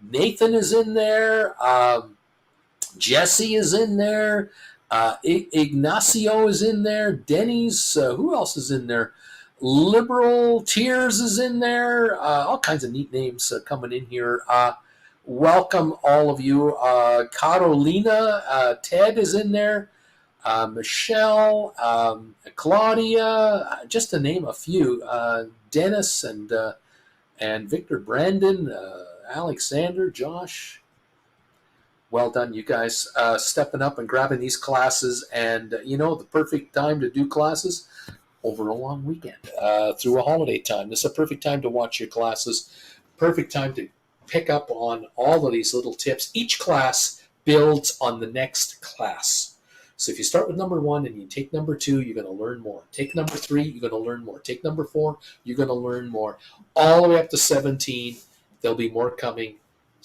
[SPEAKER 1] Nathan is in there, Jesse is in there. Ignacio is in there. Denny's. Who else is in there? Liberal Tears is in there. All kinds of neat names coming in here. Welcome, all of you. Carolina. Ted is in there. Michelle. Claudia. Just to name a few. Dennis and Victor Brandon. Alexander. Josh. Well done, you guys, stepping up and grabbing these classes. And, the perfect time to do classes over a long weekend, through a holiday time. This is a perfect time to watch your classes, perfect time to pick up on all of these little tips. Each class builds on the next class. So if you start with number 1 and you take number 2, you're going to learn more. Take number 3, you're going to learn more. Take number 4, you're going to learn more. All the way up to 17, there'll be more coming.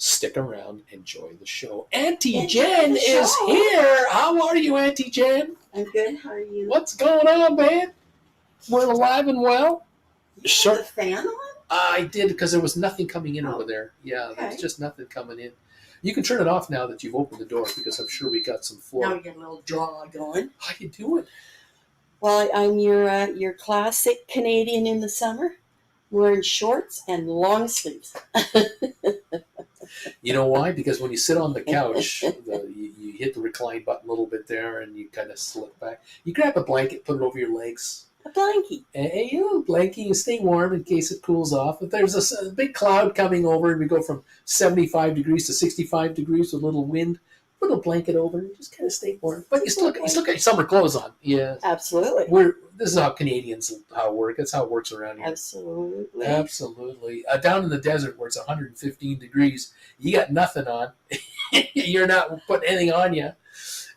[SPEAKER 1] Stick around, enjoy the show. Auntie Jen is here. How are you, Auntie Jen?
[SPEAKER 3] I'm good. How are you?
[SPEAKER 1] What's going on, man? We're alive and well.
[SPEAKER 3] Sure. The fan on?
[SPEAKER 1] I did, because there was nothing coming in over there. Yeah,
[SPEAKER 3] okay.
[SPEAKER 1] There's just nothing coming in. You can turn it off now that you've opened the door, because I'm sure we got some floor.
[SPEAKER 3] Now we get a little draw going.
[SPEAKER 1] How you doing?
[SPEAKER 3] Well, I'm your classic Canadian in the summer, wearing shorts and long sleeves.
[SPEAKER 1] You know why? Because when you sit on the couch, you hit the recline button a little bit there, and you kind of slip back. You grab a blanket, put it over your legs.
[SPEAKER 3] A blankie.
[SPEAKER 1] A little blankie, you stay warm in case it cools off. If there's a big cloud coming over and we go from 75 degrees to 65 degrees with a little wind, put a blanket over and just kind of stay warm. But you still got your summer clothes on. Yeah.
[SPEAKER 3] Absolutely.
[SPEAKER 1] this is how Canadians how work. That's how it works around here.
[SPEAKER 3] Absolutely.
[SPEAKER 1] Absolutely. Down in the desert where it's 115 degrees, you got nothing on. You're not putting anything on you.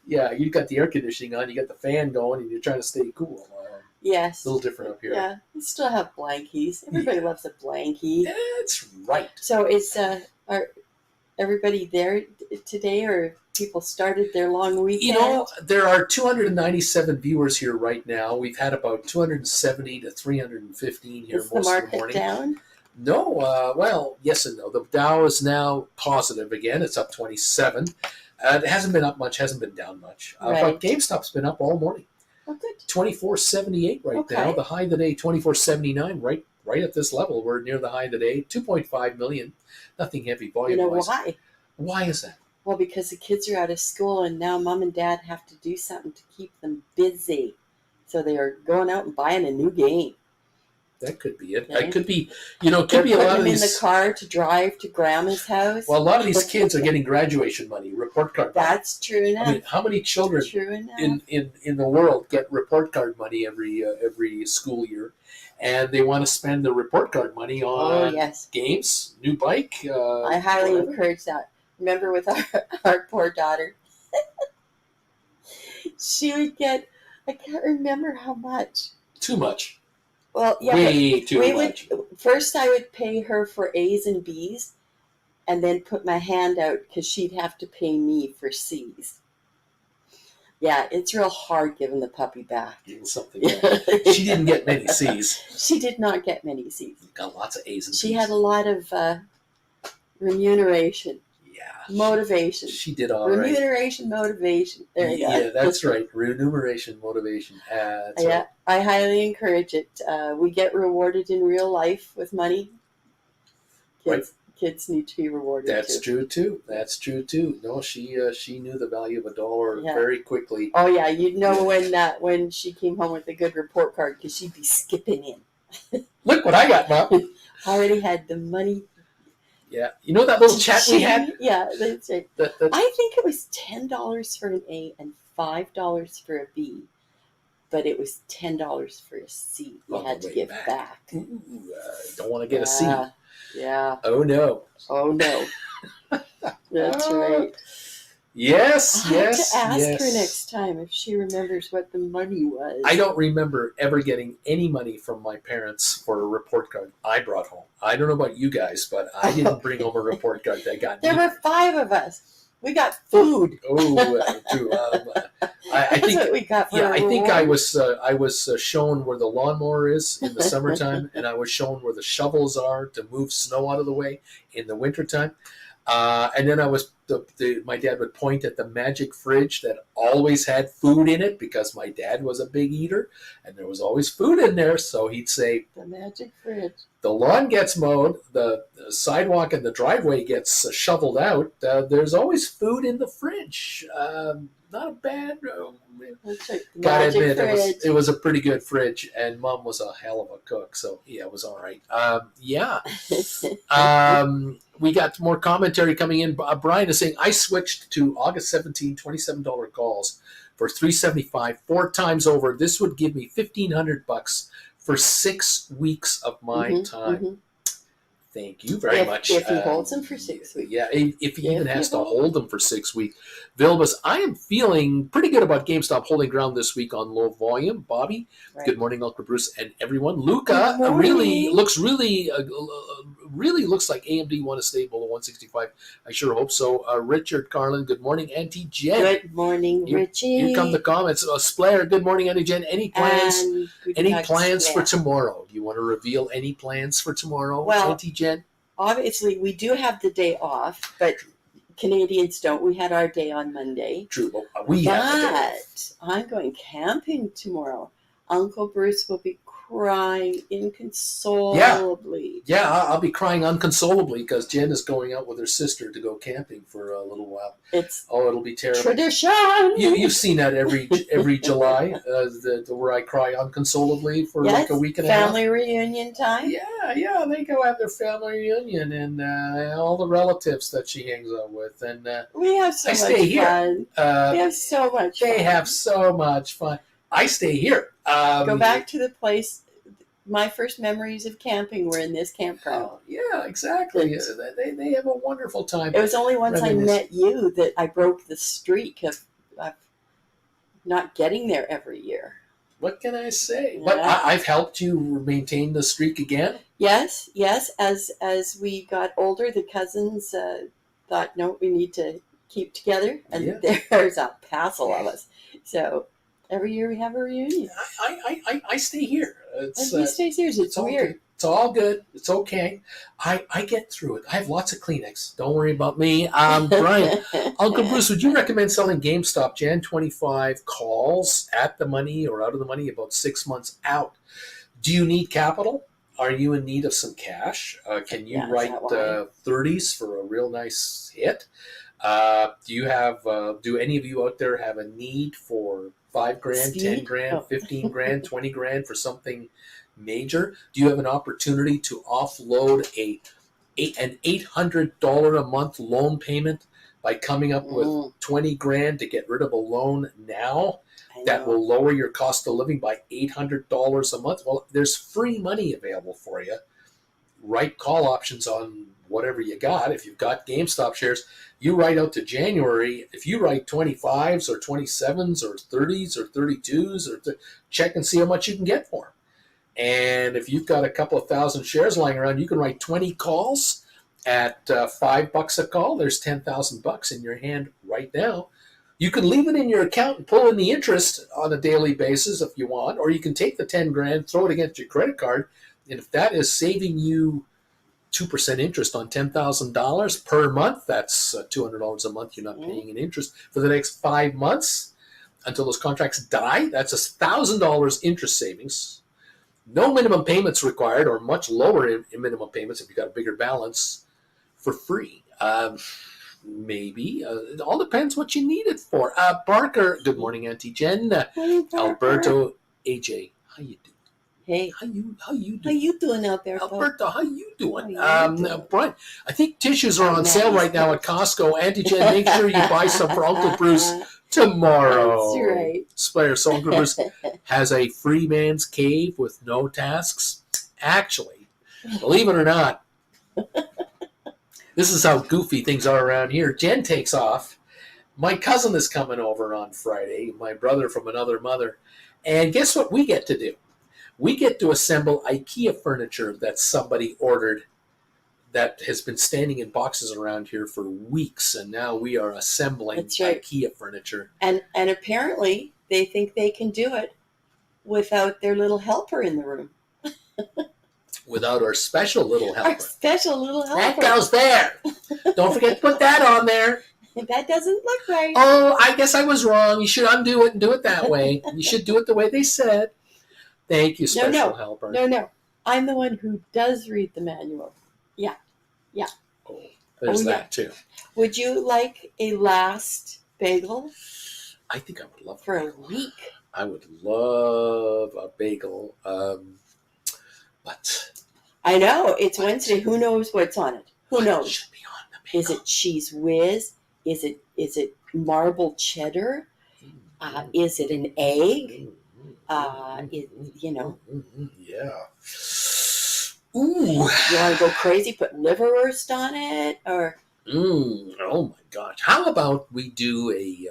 [SPEAKER 1] Yeah, you got the air conditioning on, you got the fan going, and you're trying to stay cool.
[SPEAKER 3] Yes.
[SPEAKER 1] A little different up here.
[SPEAKER 3] Yeah, we still have blankies. Everybody loves a blankie.
[SPEAKER 1] That's right.
[SPEAKER 3] So is are everybody there today, or people started their long weekend?
[SPEAKER 1] You know, there are 297 viewers here right now. We've had about 270 to 315 here
[SPEAKER 3] is
[SPEAKER 1] most
[SPEAKER 3] the
[SPEAKER 1] of the
[SPEAKER 3] market
[SPEAKER 1] morning.
[SPEAKER 3] down?
[SPEAKER 1] No, well, yes and no. The Dow is now positive again. It's up 27. It hasn't been up much, hasn't been down much.
[SPEAKER 3] Right.
[SPEAKER 1] But GameStop's been up all morning.
[SPEAKER 3] Oh, good.
[SPEAKER 1] 24.78 right
[SPEAKER 3] Okay.
[SPEAKER 1] now. The high of the day, 24.79, right at this level. We're near the high of the day. 2.5 million. Nothing heavy volume.
[SPEAKER 3] You know why?
[SPEAKER 1] Why is that?
[SPEAKER 3] Well, because the kids are out of school, and now mom and dad have to do something to keep them busy. So they are going out and buying a new game.
[SPEAKER 1] That could be it.
[SPEAKER 3] Okay.
[SPEAKER 1] It could be, it could
[SPEAKER 3] They're
[SPEAKER 1] be a lot
[SPEAKER 3] putting
[SPEAKER 1] of
[SPEAKER 3] them
[SPEAKER 1] these.
[SPEAKER 3] in the car to drive to grandma's house.
[SPEAKER 1] Well, a lot of these kids are getting graduation money, report card money.
[SPEAKER 3] That's true enough.
[SPEAKER 1] I mean, how many children
[SPEAKER 3] True enough.
[SPEAKER 1] in the world get report card money every school year, and they want to spend the report card money on
[SPEAKER 3] yes.
[SPEAKER 1] games, new bike.
[SPEAKER 3] I highly encourage that. Remember with our poor daughter, she would get, I can't remember how much.
[SPEAKER 1] Too much.
[SPEAKER 3] Well, yeah,
[SPEAKER 1] way too much.
[SPEAKER 3] First, I would pay her for A's and B's, and then put my hand out because she'd have to pay me for C's. Yeah, it's real hard giving the puppy back.
[SPEAKER 1] Something. She didn't get many C's.
[SPEAKER 3] She did not get many C's.
[SPEAKER 1] Got lots of A's and B's.
[SPEAKER 3] She had a lot of remuneration.
[SPEAKER 1] Yeah.
[SPEAKER 3] Motivation.
[SPEAKER 1] She did all right.
[SPEAKER 3] Remuneration, motivation. There you go.
[SPEAKER 1] Yeah, that's right. Remuneration, motivation. That's
[SPEAKER 3] yeah,
[SPEAKER 1] right.
[SPEAKER 3] I highly encourage it. We get rewarded in real life with money. Kids need to be rewarded.
[SPEAKER 1] That's true too. That's true too. No, she knew the value of $1 very quickly.
[SPEAKER 3] Oh yeah, you'd know when she came home with a good report card because she'd be skipping in.
[SPEAKER 1] Look what I got, Mom.
[SPEAKER 3] Already had the money.
[SPEAKER 1] Yeah, you know that little chat we had.
[SPEAKER 3] Yeah, that's right. I think it was $10 for an A and $5 for a B, but it was $10 for a C. You had to give back.
[SPEAKER 1] Ooh, don't want to get a C.
[SPEAKER 3] Yeah.
[SPEAKER 1] Oh no.
[SPEAKER 3] Oh no. That's right.
[SPEAKER 1] Yes,
[SPEAKER 3] I'll have to ask her next time if she remembers what the money was.
[SPEAKER 1] I don't remember ever getting any money from my parents for a report card I brought home. I don't know about you guys, but I didn't bring home a report card that got
[SPEAKER 3] There were 5 of us. We got food.
[SPEAKER 1] Oh, true. I think
[SPEAKER 3] what we got for
[SPEAKER 1] I think I was shown where the lawnmower is in the summertime, and I was shown where the shovels are to move snow out of the way in the wintertime. And then I was my dad would point at the magic fridge that always had food in it because my dad was a big eater, and there was always food in there. So he'd say,
[SPEAKER 3] "The magic fridge."
[SPEAKER 1] The lawn gets mowed, the sidewalk and the driveway gets shoveled out. There's always food in the fridge. Not a bad. Gotta admit, it was a pretty good fridge, and Mom was a hell of a cook, so yeah, it was all right. We got more commentary coming in. Brian is saying, I switched to August 17, $27 calls for $375 4 times over. This would give me $1,500 for 6 weeks of my time. Mm-hmm. Thank you very much.
[SPEAKER 3] If he holds them for 6 weeks.
[SPEAKER 1] Yeah, if he even has to hold them for 6 weeks. Vilbus, I am feeling pretty good about GameStop holding ground this week on low volume. Bobby, good morning, Uncle Bruce and everyone. Luca really looks like AMD want to stay below 165. I sure hope so. Richard Carlin, good morning. Auntie Jen.
[SPEAKER 3] Good morning, Richie.
[SPEAKER 1] Here come the comments. Splair, good morning, Auntie Jen. Any plans for tomorrow? Do you want to reveal any plans for tomorrow, Auntie Jen?
[SPEAKER 3] Obviously, we do have the day off, but Canadians don't. We had our day on Monday.
[SPEAKER 1] True. We have the day
[SPEAKER 3] off. I'm going camping tomorrow. Uncle Bruce will be crying inconsolably.
[SPEAKER 1] Yeah, I'll be crying unconsolably because Jen is going out with her sister to go camping for a little while. It'll be terrible.
[SPEAKER 3] Tradition.
[SPEAKER 1] You've seen that every July, where I cry unconsolably for like a week and a half.
[SPEAKER 3] Family reunion time.
[SPEAKER 1] Yeah, they go have their family reunion and all the relatives that she hangs out with, and
[SPEAKER 3] we have so much fun. We have so much.
[SPEAKER 1] They have so much fun. I stay here.
[SPEAKER 3] Go back to the place. My first memories of camping were in this campground.
[SPEAKER 1] Oh, yeah, exactly. They have a wonderful time.
[SPEAKER 3] It was only once I
[SPEAKER 1] Reminisce.
[SPEAKER 3] met you that I broke the streak of not getting there every year.
[SPEAKER 1] What can I say?
[SPEAKER 3] Yeah.
[SPEAKER 1] But I've helped you maintain the streak again.
[SPEAKER 3] Yes. As we got older, the cousins thought, no, we need to keep together, and
[SPEAKER 1] Yeah.
[SPEAKER 3] there's a passel of us. So every year we have a reunion.
[SPEAKER 1] I stay here.
[SPEAKER 3] And he stays here. It's
[SPEAKER 1] all
[SPEAKER 3] weird.
[SPEAKER 1] good. It's all good. It's okay. I get through it. I have lots of Kleenex. Don't worry about me. Brian, Uncle Bruce, would you recommend selling GameStop Jan 25 calls at the money or out of the money about 6 months out? Do you need capital? Are you in need of some cash? Can you write 30s for a real nice hit? Do you have? Do any of you out there have a need for $5,000,
[SPEAKER 3] Speed?
[SPEAKER 1] 10 grand, 15 grand, 20 grand for something major? Do you have an opportunity to offload an $800 a month loan payment by coming up with 20 grand to get rid of a loan now? That will lower your cost of living by $800 a month. Well, there's free money available for you. Write call options on whatever you got. If you've got GameStop shares, you write out to January. If you write 25s or 27s or 30s or 32s, or check and see how much you can get for them. And if you've got a couple of thousand shares lying around, you can write 20 calls at $5 a call. There's $10,000 in your hand right now. You can leave it in your account and pull in the interest on a daily basis if you want, or you can take the 10 grand, throw it against your credit card, and if that is saving you 2% interest on $10,000 per month, that's $200 a month you're not paying in interest for the next 5 months until those contracts die. That's $1,000 interest savings. No minimum payments required, or much lower in minimum payments if you've got a bigger balance, for free. Maybe. It all depends what you need it for. Barker, good morning, Auntie Jen. Alberto, AJ, how you doing?
[SPEAKER 3] Hey.
[SPEAKER 1] How you doing?
[SPEAKER 3] How you doing, Alberto?
[SPEAKER 1] Alberto, how you doing?
[SPEAKER 3] How you doing?
[SPEAKER 1] Brian, I think tissues are on sale right now at Costco. Auntie Jen, make sure you buy some for Uncle Bruce tomorrow.
[SPEAKER 3] That's right.
[SPEAKER 1] Splayer, so Uncle Bruce has a free man's cave with no tasks. Actually, believe it or not, this is how goofy things are around here. Jen takes off. My cousin is coming over on Friday, my brother from another mother. And guess what we get to do? We get to assemble IKEA furniture that somebody ordered that has been standing in boxes around here for weeks. And now we are assembling IKEA furniture.
[SPEAKER 3] And apparently they think they can do it without their little helper in the room.
[SPEAKER 1] Without our special little helper.
[SPEAKER 3] Our special little helper.
[SPEAKER 1] That goes there. Don't forget to put that on there.
[SPEAKER 3] That doesn't look right.
[SPEAKER 1] Oh, I guess I was wrong. You should undo it and do it that way. You should do it the way they said. Thank you, special helper.
[SPEAKER 3] No. I'm the one who does read the manual. Yeah.
[SPEAKER 1] Oh, there's that too.
[SPEAKER 3] Would you like a last bagel?
[SPEAKER 1] I think I would love
[SPEAKER 3] for a week.
[SPEAKER 1] I would love a bagel. But
[SPEAKER 3] I know it's Wednesday. Who knows what's on it? Who knows?
[SPEAKER 1] Should be on the bagel?
[SPEAKER 3] Is it cheese whiz? Is it marble cheddar? Is it an egg?
[SPEAKER 1] Yeah. Ooh.
[SPEAKER 3] You want to go crazy? Put liverwurst on it, or?
[SPEAKER 1] Oh my gosh! How about we do a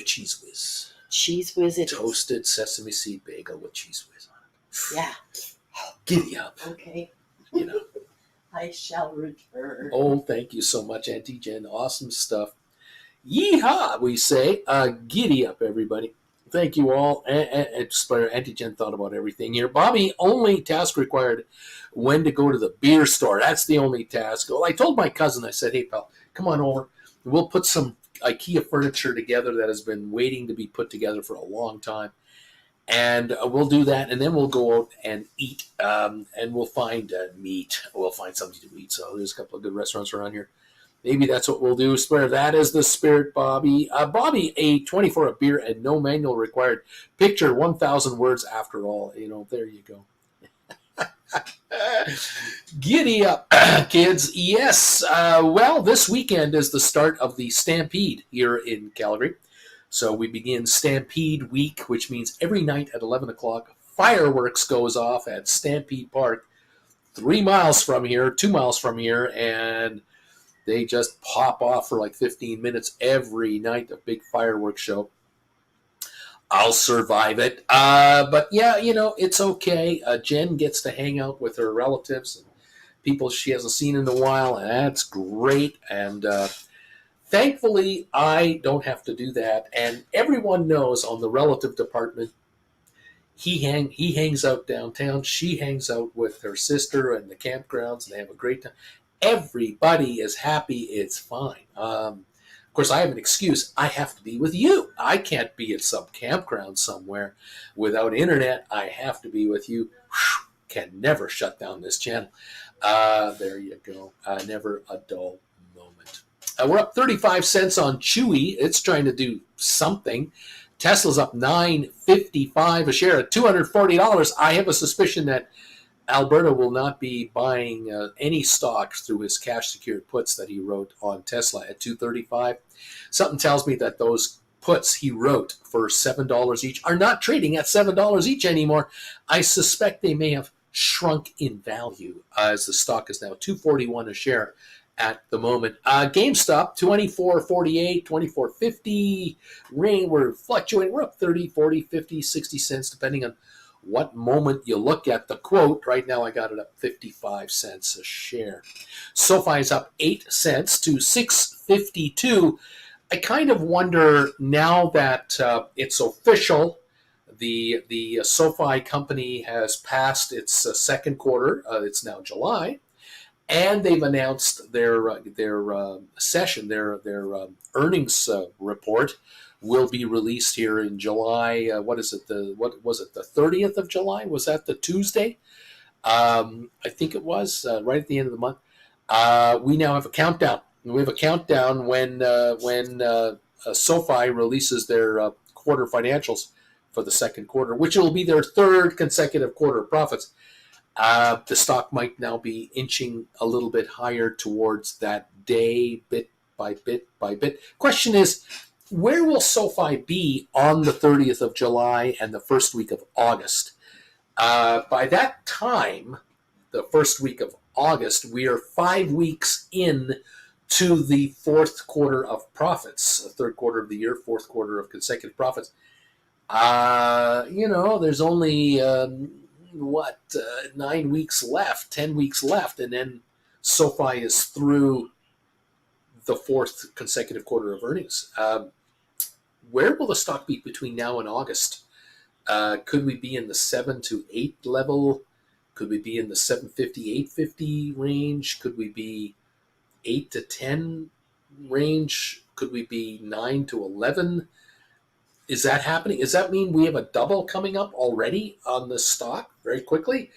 [SPEAKER 1] cheese whiz?
[SPEAKER 3] Cheese whiz it
[SPEAKER 1] toasted sesame seed bagel with cheese whiz on
[SPEAKER 3] it. Yeah.
[SPEAKER 1] Giddy up.
[SPEAKER 3] Okay.
[SPEAKER 1] You know.
[SPEAKER 3] I shall return.
[SPEAKER 1] Oh, thank you so much, Auntie Jen. Awesome stuff. Yeehaw, we say. Giddy up, everybody. Thank you all. Auntie Jen thought about everything here. Bobby, only task required when to go to the beer store. That's the only task. Well, I told my cousin, I said, hey, pal, come on over. We'll put some IKEA furniture together that has been waiting to be put together for a long time. And we'll do that, and then we'll go out and eat, and we'll find meat. We'll find something to eat. So there's a couple of good restaurants around here. Maybe that's what we'll do. Spare that is the spirit, Bobby. Bobby, a 24 of beer and no manual required. Picture 1,000 words after all. You know, there you go. Giddy up, kids. Yes. Well, this weekend is the start of the Stampede here in Calgary. So we begin Stampede Week, which means every night at 11 o'clock, fireworks goes off at Stampede Park, 3 miles from here, 2 miles from here, and they just pop off for like 15 minutes every night, a big fireworks show. I'll survive it. But yeah, it's okay. Jen gets to hang out with her relatives and people she hasn't seen in a while, and that's great. And thankfully, I don't have to do that. And everyone knows on the relative department, he hangs out downtown. She hangs out with her sister and the campgrounds, and they have a great time. Everybody is happy. It's fine. Of course, I have an excuse. I have to be with you. I can't be at some campground somewhere without internet. I have to be with you. Can never shut down this channel. There you go. Never a dull moment. We're up 35 cents on Chewy. It's trying to do something. Tesla's up $9.55 a share at $240. I have a suspicion that Alberta will not be buying any stocks through his cash-secured puts that he wrote on Tesla at $235. Something tells me that those puts he wrote for $7 each are not trading at $7 each anymore. I suspect they may have shrunk in value as the stock is now $241 a share at the moment. GameStop, $24.48, $24.50. We're fluctuating. We're up 30, 40, 50, 60 cents, depending on what moment you look at the quote. Right now I got it up 55 cents a share. SoFi is up 8 cents to $6.52. I kind of wonder now that it's official, the SoFi company has passed its second quarter. It's now July, and they've announced their session, their earnings report will be released here in July. What is it? What was it? The 30th of July? Was that the Tuesday? I think it was right at the end of the month. We now have a countdown. We have a countdown when SoFi releases their quarter financials for the second quarter, which will be their third consecutive quarter of profits. The stock might now be inching a little bit higher towards that day, bit by bit by bit. Question is, where will SoFi be on the 30th of July and the first week of August? By that time, the first week of August, we are 5 weeks in to the fourth quarter of profits, the third quarter of the year, fourth quarter of consecutive profits. There's only 9 weeks left, 10 weeks left, and then SoFi is through the fourth consecutive quarter of earnings. Where will the stock be between now and August? Could we be in the 7 to 8 level? Could we be in the 750, 850 range? Could we be 8 to 10 range? Could we be 9 to 11? Is that happening? Does that mean we have a double coming up already on the stock very quickly?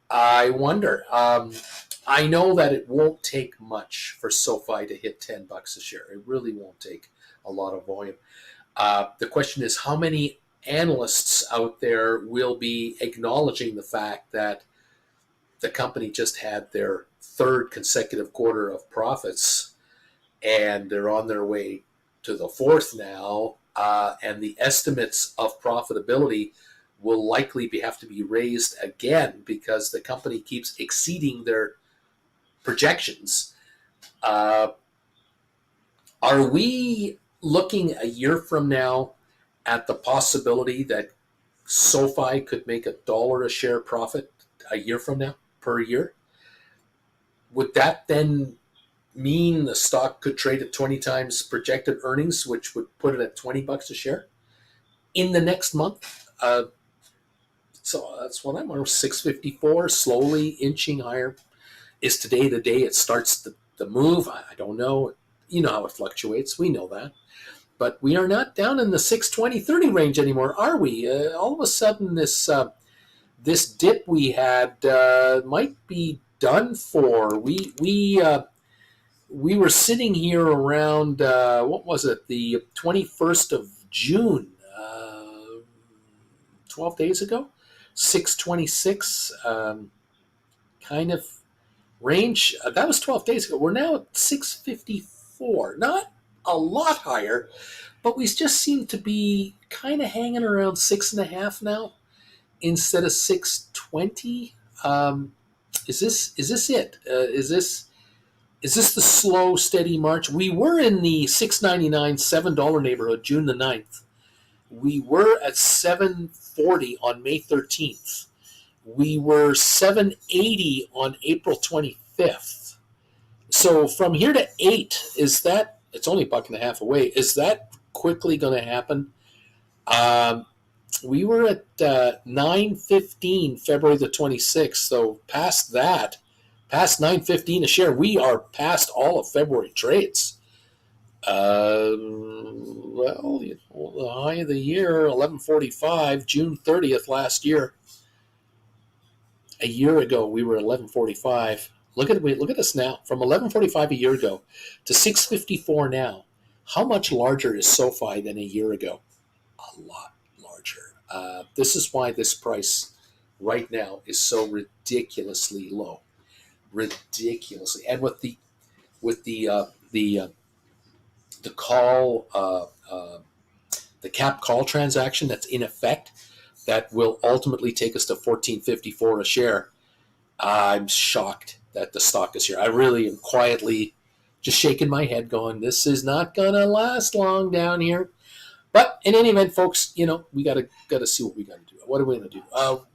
[SPEAKER 1] I wonder. I know that it won't take much for SoFi to hit $10 a share. It really won't take a lot of volume. The question is, how many analysts out there will be acknowledging the fact that the company just had their third consecutive quarter of profits and they're on their way to the fourth now, and the estimates of profitability will likely have to be raised again because the company keeps exceeding their projections. Are we looking a year from now at the possibility that SoFi could make $1 a share profit a year from now per year? Would that then mean the stock could trade at 20 times projected earnings, which would put it at $20 a share in the next month? So that's what I'm on. 654, slowly inching higher. Is today the day it starts the move? I don't know. You know how it fluctuates. We know that. But we are not down in the 620-30 range anymore, are we? All of a sudden, this dip we had might be done for. We were sitting here around, what was it, the 21st of June, 12 days ago, 626 kind of range. That was 12 days ago. We're now at 654. Not a lot higher, but we just seem to be kind of hanging around 6.5 now instead of 620. Is this it? Is this the slow, steady march? We were in the 6.99, $7 neighborhood June the 9th. We were at 740 on May 13th. We were 780 on April 25th. So from here to 8, is that, it's only $1.50 away, is that quickly going to happen? We were at 9.15 February the 26th, so past that, past 9.15 a share, we are past all of February trades. Well, the high of the year, 11.45, June 30th last year. A year ago, we were at 11.45. Look at us now, from 11.45 a year ago to 6.54 now. How much larger is SoFi than a year ago? A lot larger. This is why this price right now is so ridiculously low, ridiculously. And with the call, the cap call transaction that's in effect, that will ultimately take us to 14.54 a share. I'm shocked that the stock is here. I really am quietly just shaking my head, going, "This is not gonna last long down here." But in any event, folks, we gotta see what we gotta do. What are we gonna do?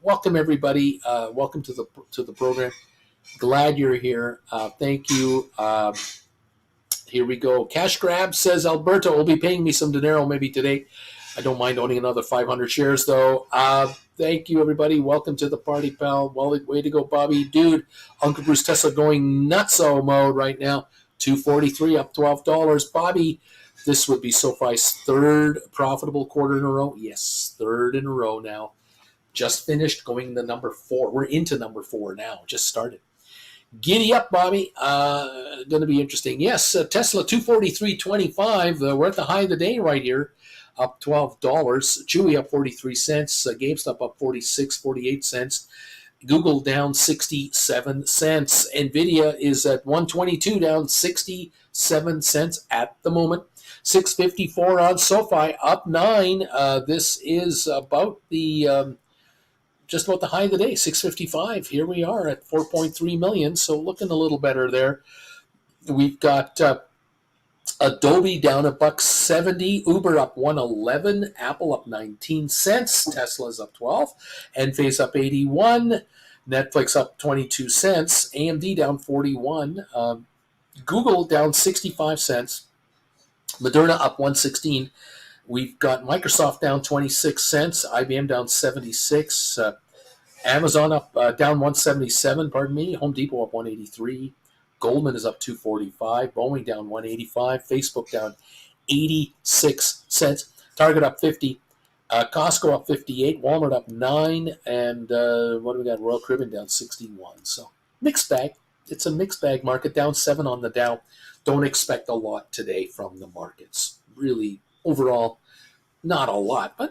[SPEAKER 1] Welcome everybody. Welcome to the program. Glad you're here. Thank you. Here we go. Cash Grab says Alberto will be paying me some dinero maybe today. I don't mind owning another 500 shares though. Thank you everybody. Welcome to the party, pal. Well, way to go, Bobby. Dude, Uncle Bruce Tesla going nutso mode right now. 243 up $12. Bobby, this would be SoFi's third profitable quarter in a row. Yes, third in a row now. Just finished going to number 4. We're into number 4 now. Just started. Giddy up, Bobby. Going to be interesting. Yes, Tesla 243.25. We're at the high of the day right here. Up $12. Chewy up 43 cents. GameStop up 48 cents. Google down 67 cents. Nvidia is at 122, down 67 cents at the moment. 654 on SoFi, up 9. This is about the just about the high of the day, 655. Here we are at 4.3 million, so looking a little better there. We've got Adobe down $1.70, Uber up 111, Apple up 19 cents, Tesla's up 12, Enphase up 81, Netflix up 22 cents, AMD down 41, Google down 65 cents, Moderna up 116. We've got Microsoft down 26 cents, IBM down 76, Amazon up down 177, pardon me, Home Depot up 183, Goldman is up 245, Boeing down 185, Facebook down 86 cents, Target up 50, Costco up 58, Walmart up 9, and what do we got? Royal Caribbean down 61. So mixed bag. It's a mixed bag market, down 7 on the Dow. Don't expect a lot today from the markets. Really, overall, not a lot, but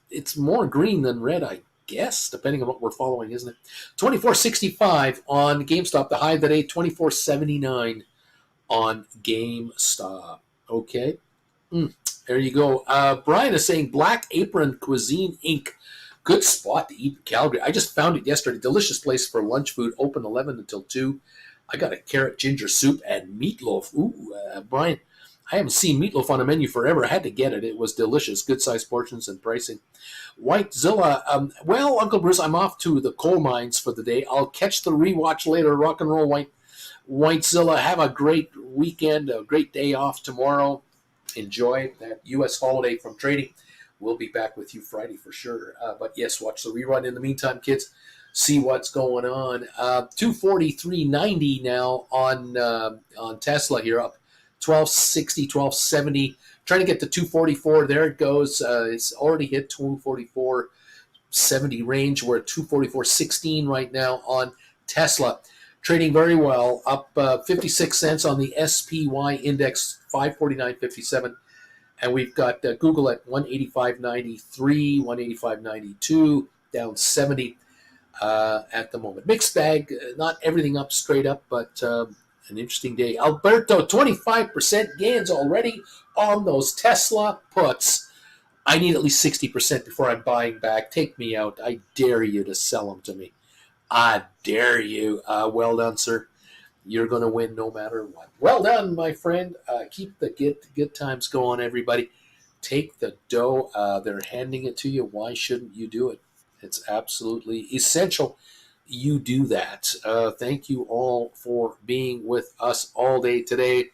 [SPEAKER 1] it's more green than red, I guess, depending on what we're following, isn't it? 24.65 on GameStop, the high of the day, 24.79 on GameStop. Okay. There you go. Brian is saying Black Apron Cuisine Inc. Good spot to eat in Calgary. I just found it yesterday. Delicious place for lunch food, open 11 until 2. I got a carrot ginger soup and meatloaf. Ooh, Brian, I haven't seen meatloaf on a menu forever. I had to get it. It was delicious. Good size portions and pricing. Whitezilla, well, Uncle Bruce, I'm off to the coal mines for the day. I'll catch the rewatch later. Rock and roll, Whitezilla. Have a great weekend, a great day off tomorrow. Enjoy that U.S. holiday from trading. We'll be back with you Friday for sure. But yes, watch the rerun. In the meantime, kids, see what's going on. 243.90 now on Tesla here, up 1260, 1270. Trying to get to 244. There it goes. It's already hit 244.70 range. We're at 244.16 right now on Tesla. Trading very well, up 56 cents on the SPY index, 549.57. And we've got Google at 185.93, 185.92, down 70 at the moment. Mixed bag, not everything up straight up, but an interesting day. Alberto, 25% gains already on those Tesla puts. I need at least 60% before I'm buying back. Take me out. I dare you to sell them to me. I dare you. Well done, sir. You're going to win no matter what. Well done, my friend. Keep the good times going, everybody. Take the dough. They're handing it to you. Why shouldn't you do it? It's absolutely essential you do that. Thank you all for being with us all day today.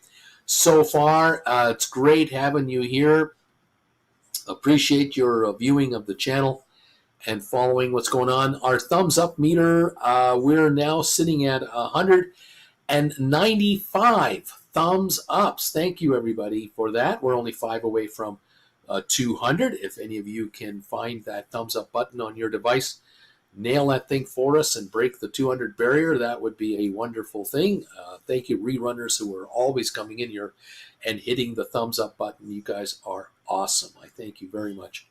[SPEAKER 1] So far, it's great having you here. Appreciate your viewing of the channel and following what's going on. Our thumbs up meter, we're now sitting at 195 thumbs ups. Thank you, everybody, for that. We're only 5 away from 200. If any of you can find that thumbs up button on your device, nail that thing for us and break the 200 barrier. That would be a wonderful thing. Thank you, rerunners, who are always coming in here and hitting the thumbs up button. You guys are awesome. I thank you very much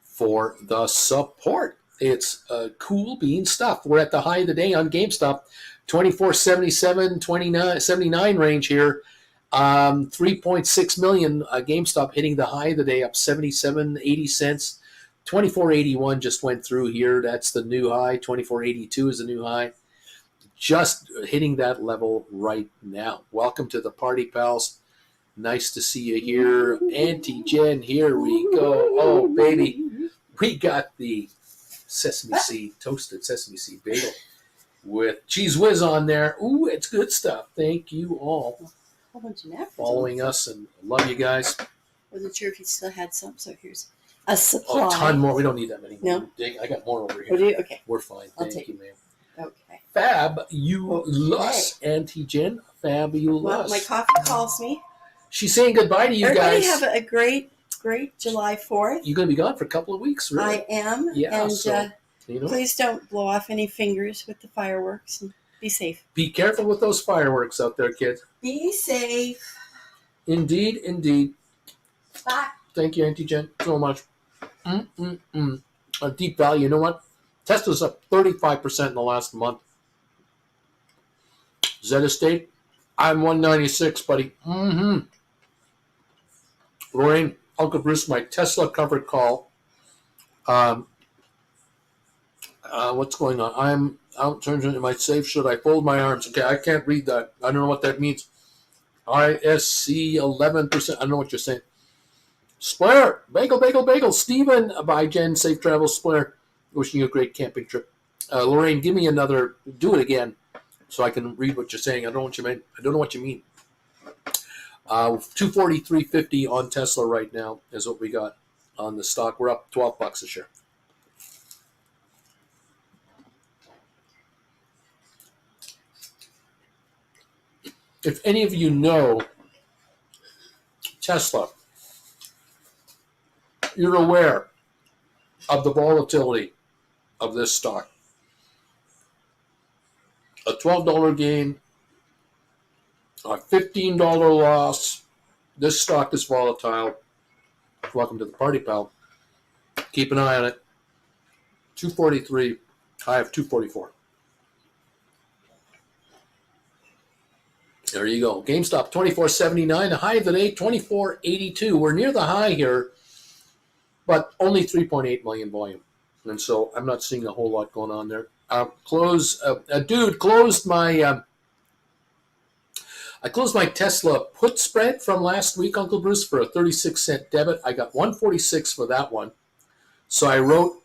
[SPEAKER 1] for the support. It's cool bean stuff. We're at the high of the day on GameStop, 24.77, 79 range here. 3.6 million. GameStop hitting the high of the day, up 77.80 cents. 24.81 just went through here. That's the new high. 24.82 is the new high. Just hitting that level right now. Welcome to the party, pals. Nice to see you here. Auntie Jen, here we go. Oh, baby. We got the sesame seed, toasted sesame seed bagel with cheese whiz on there. Ooh, it's good stuff. Thank you all for following us, and love you guys.
[SPEAKER 3] Wasn't sure if you still had some, so here's a supply.
[SPEAKER 1] A ton more. We don't need that many.
[SPEAKER 3] No?
[SPEAKER 1] I got more over here.
[SPEAKER 3] Oh, do you? Okay.
[SPEAKER 1] We're fine.
[SPEAKER 3] I'll
[SPEAKER 1] Thank
[SPEAKER 3] take
[SPEAKER 1] you, ma'am.
[SPEAKER 3] Okay.
[SPEAKER 1] Fabulous, Auntie Jen. Fabulous.
[SPEAKER 3] Well, my coffee calls me.
[SPEAKER 1] She's saying goodbye to you
[SPEAKER 3] Everybody
[SPEAKER 1] guys.
[SPEAKER 3] have a great July 4th.
[SPEAKER 1] You're going to be gone for a couple of weeks, really.
[SPEAKER 3] I am.
[SPEAKER 1] Yeah,
[SPEAKER 3] and
[SPEAKER 1] so,
[SPEAKER 3] please don't blow off any fingers with the fireworks. And be safe.
[SPEAKER 1] Be careful with those fireworks out there, kids.
[SPEAKER 3] Be safe.
[SPEAKER 1] Indeed, indeed.
[SPEAKER 3] Bye.
[SPEAKER 1] Thank you, Auntie Jen, so much. A deep value. You know what? Tesla's up 35% in the last month. Zed Estate, I'm 196, buddy. Lorraine, Uncle Bruce, my Tesla covered call. What's going on? I'm out, turns into my safe. Should I fold my arms? Okay, I can't read that. I don't know what that means. ISC 11%. I don't know what you're saying. Splair, bagel. Stephen, bye, Jen. Safe travels, Splair. Wishing you a great camping trip. Lorraine, give me another. Do it again, so I can read what you're saying. I don't know what you mean. 243.50 on Tesla right now is what we got on the stock. We're up $12 a share. If any of you know Tesla, you're aware of the volatility of this stock. A $12 gain, a $15 loss. This stock is volatile. Welcome to the party, pal. Keep an eye on it. 243, high of 244. There you go. GameStop 24.79. The high of the day 24.82. We're near the high here, but only 3.8 million volume, and so I'm not seeing a whole lot going on there. Dude closed my. I closed my Tesla put spread from last week, Uncle Bruce, for a 36-cent debit. I got 146 for that one. So I wrote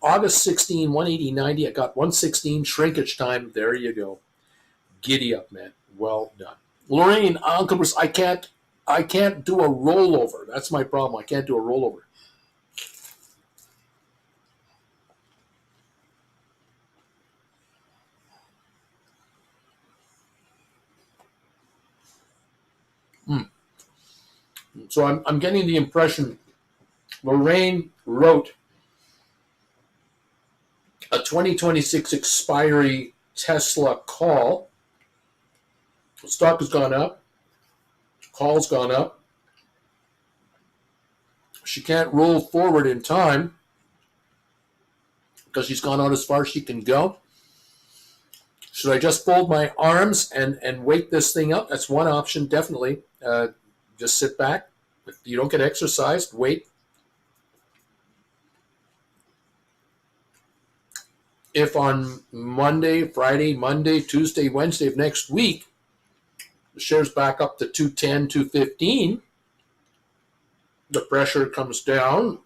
[SPEAKER 1] August 16, 180.90. I got 116 shrinkage time. There you go. Giddy up, man. Well done. Lorraine, Uncle Bruce, I can't do a rollover. That's my problem. I can't do a rollover. So I'm getting the impression Lorraine wrote a 2026 expiry Tesla call. The stock has gone up. Call's gone up. She can't roll forward in time because she's gone out as far as she can go. Should I just fold my arms and wait this thing out? That's one option, definitely. Just sit back. If you don't get exercised, wait. If on Monday, Friday, Monday, Tuesday, Wednesday of next week, the share's back up to 210, 215, the pressure comes down.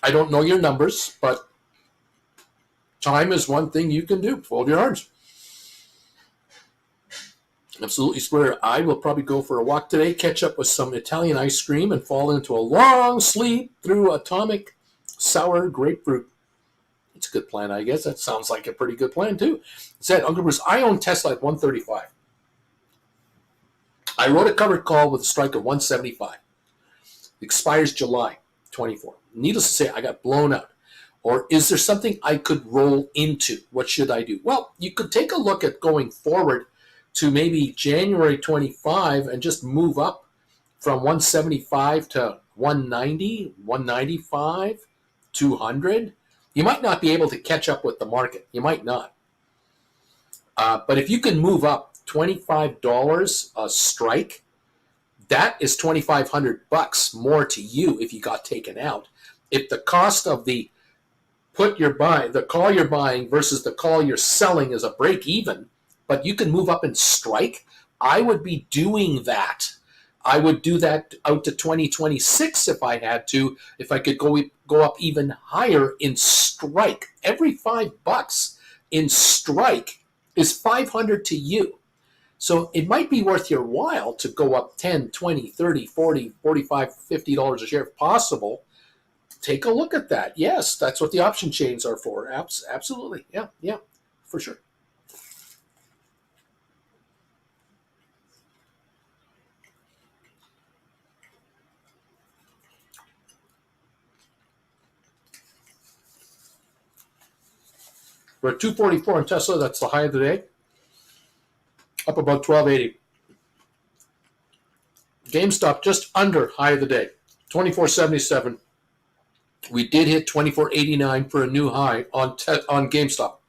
[SPEAKER 1] I don't know your numbers, but time is one thing you can do. Fold your arms. Absolutely swear I will probably go for a walk today, catch up with some Italian ice cream, and fall into a long sleep through atomic sour grapefruit. It's a good plan, I guess. That sounds like a pretty good plan, too. Said, Uncle Bruce, I own Tesla at 135. I wrote a covered call with a strike of 175. It expires July 24. Needless to say, I got blown out. Or is there something I could roll into? What should I do? Well, you could take a look at going forward to maybe January 25 and just move up from 175 to 190, 195, 200. You might not be able to catch up with the market. You might not. But if you can move up $25 a strike, that is $2,500 more to you if you got taken out. If the cost of the call you're buying versus the call you're selling is a break even, but you can move up and strike, I would be doing that. I would do that out to 2026 if I had to, if I could go up even higher in strike. Every $5 in strike is 500 to you. So it might be worth your while to go up 10, 20, 30, 40, 45, $50 a share if possible. Take a look at that. Yes, that's what the option chains are for. Absolutely. Yeah, for sure. We're at 244 in Tesla. That's the high of the day. Up about 1280. GameStop just under high of the day. 2477. We did hit 2489 for a new high on GameStop.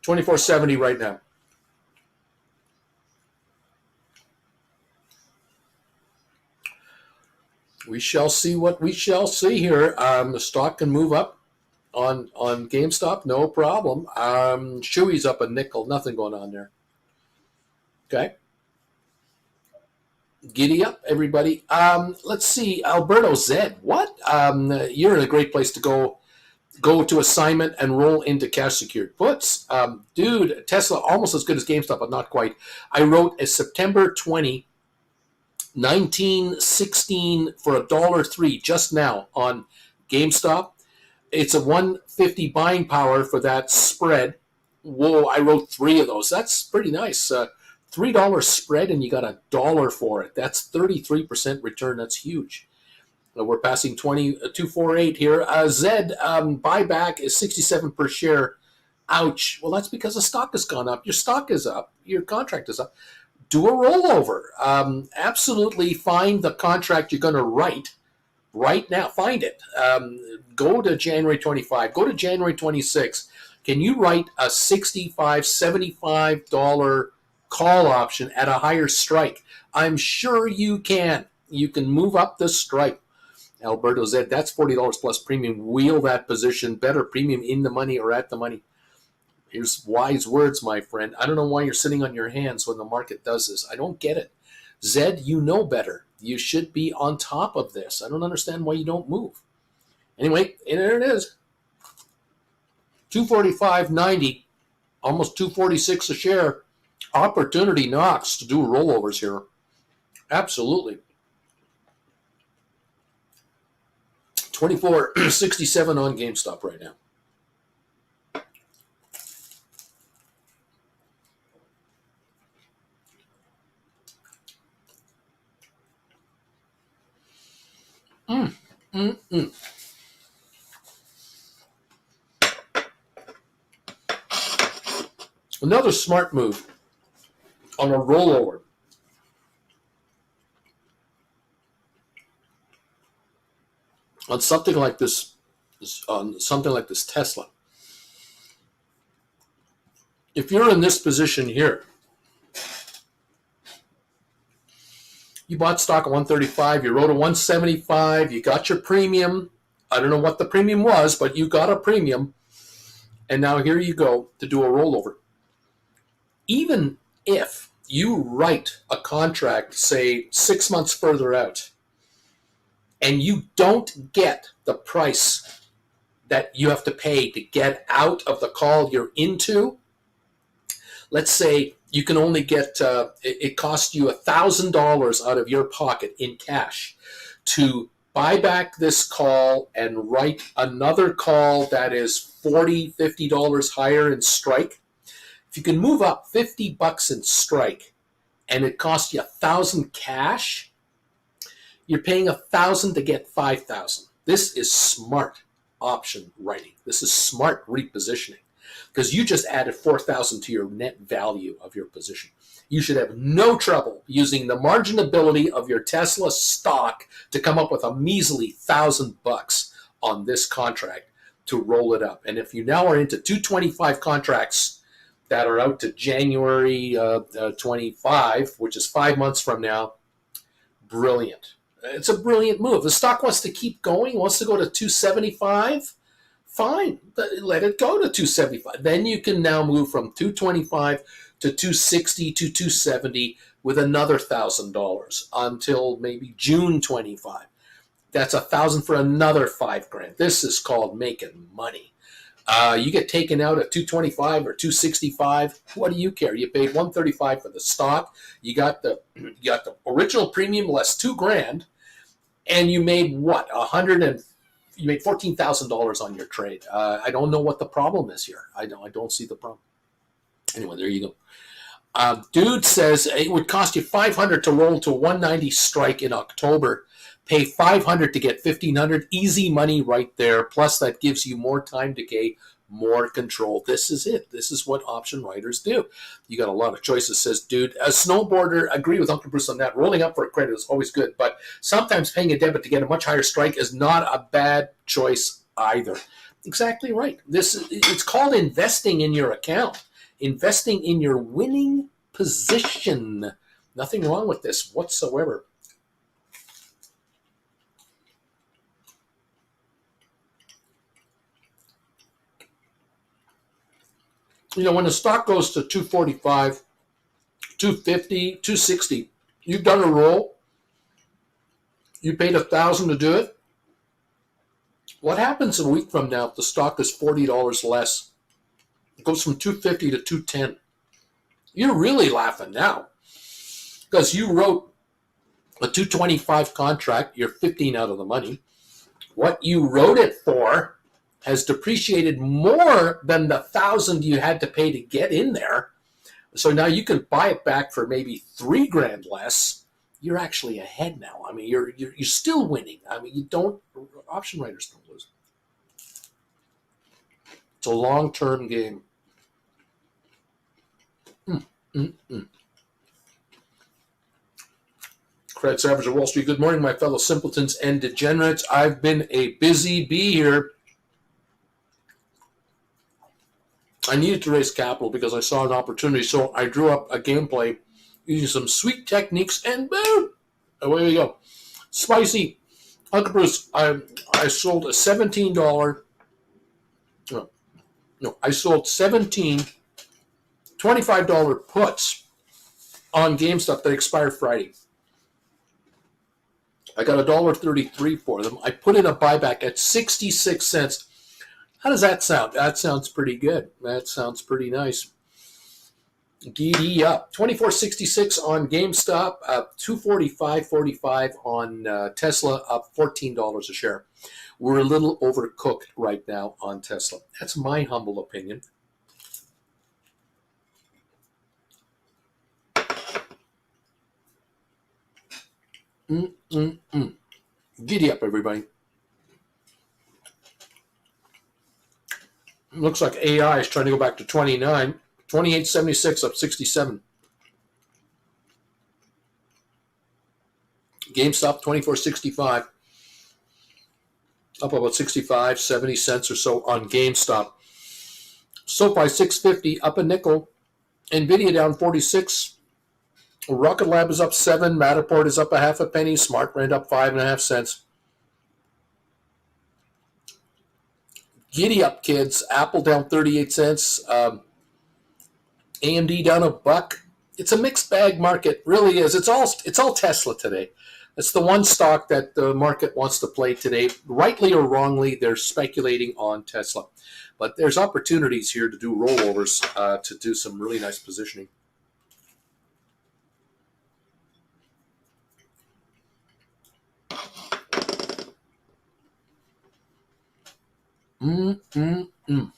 [SPEAKER 1] 2470 right now. We shall see what we shall see here. The stock can move up on GameStop, no problem. Chewy's up a nickel, nothing going on there. Okay. Giddy up, everybody. Let's see, Alberto Zed. What? You're in a great place to go to assignment and roll into cash secured puts. Dude, Tesla almost as good as GameStop, but not quite. I wrote a September 20, 1916 for $1.03 just now on GameStop. It's a 150 buying power for that spread. Whoa, I wrote 3 of those. That's pretty nice. $3 spread and you got $1 for it. That's 33% return. That's huge. We're passing 248 here. Zed, buyback is 67 per share. Ouch. Well, that's because the stock has gone up. Your stock is up. Your contract is up. Do a rollover. Absolutely find the contract you're going to write right now. Find it. Go to January 25. Go to January 26. Can you write a $65, $75 call option at a higher strike? I'm sure you can. You can move up the strike. Alberto Zed, that's $40 plus premium. Wheel that position. Better premium in the money or at the money. Here's wise words, my friend. I don't know why you're sitting on your hands when the market does this. I don't get it. Zed, you know better. You should be on top of this. I don't understand why you don't move. Anyway, there it is. 245.90, almost 246 a share. Opportunity knocks to do rollovers here. Absolutely. 24.67 on GameStop right now. Another smart move on a rollover. On something like this Tesla. if you're in this position here, you bought stock at 135, you wrote a 175, you got your premium. I don't know what the premium was, but you got a premium. And now here you go to do a rollover. Even if you write a contract, say 6 months further out, and you don't get the price that you have to pay to get out of the call you're into, let's say you can only get, it costs you $1,000 out of your pocket in cash to buy back this call and write another call that is $40, $50 higher in strike. If you can move up $50 in strike and it costs you $1,000 cash, you're paying $1,000 to get $5,000. This is smart option writing. This is smart repositioning, because you just added $4,000 to your net value of your position. You should have no trouble using the marginability of your Tesla stock to come up with a measly $1,000 on this contract to roll it up. And if you now are into 225 contracts that are out to January 25, which is 5 months from now, brilliant. It's a brilliant move. The stock wants to keep going, wants to go to 275. Fine, let it go to 275. Then you can now move from 225 to 260 to 270 with another $1,000 until maybe June 25. That's $1,000 for another $5,000. This is called making money. You get taken out at 225 or 265. What do you care? You paid 135 for the stock. You got the original premium less $2,000, and you made what, you made $14,000 on your trade. I don't know what the problem is here. I don't see the problem. Anyway, there you go. Dude says it would cost you $500 to roll to a 190 strike in October. Pay $500 to get $1,500. Easy money right there. Plus, that gives you more time decay, more control. This is it. This is what option writers do. You got a lot of choices, says dude. A snowboarder, agree with Uncle Bruce on that. Rolling up for a credit is always good, but sometimes paying a debit to get a much higher strike is not a bad choice either. Exactly right. It's called investing in your account, investing in your winning position. Nothing wrong with this whatsoever. You know, when the stock goes to 245, 250, 260, you've done a roll, you paid $1,000 to do it. What happens a week from now if the stock is $40 less? It goes from 250 to 210. You're really laughing now, because you wrote a 225 contract, you're 15 out of the money. What you wrote it for has depreciated more than the $1,000 you had to pay to get in there. So now you can buy it back for maybe $3,000 less. You're actually ahead now. I mean, you're still winning. I mean, option writers don't lose. It's a long-term game. Credit Savage of Wall Street. Good morning, my fellow simpletons and degenerates. I've been a busy bee here. I needed to raise capital because I saw an opportunity, so I drew up a gameplay using some sweet techniques, and boom, away we go. Spicy. Uncle Bruce, I sold a $17. I sold 17 $25 puts on GameStop that expired Friday. I got $1.33 for them. I put in a buyback at 66 cents. How does that sound? That sounds pretty good. That sounds pretty nice. Giddy up. 24.66 on GameStop, up 245.45 on Tesla, up $14 a share. We're a little overcooked right now on Tesla. That's my humble opinion. Giddy up, everybody. Looks like AI is trying to go back to 29. 28.76 up 67. GameStop 24.65. Up about 65, 70 cents or so on GameStop. SoFi 650 up a nickel. Nvidia down 46. Rocket Lab is up 7. Matterport is up a half a penny. Smart Rent up 5.5 cents. Giddy up, kids. Apple down 38 cents. AMD down a buck. It's a mixed bag market, really is. It's all Tesla today. It's the one stock that the market wants to play today. Rightly or wrongly, they're speculating on Tesla. But there's opportunities here to do rollovers, to do some really nice positioning. Mm-mm-mm.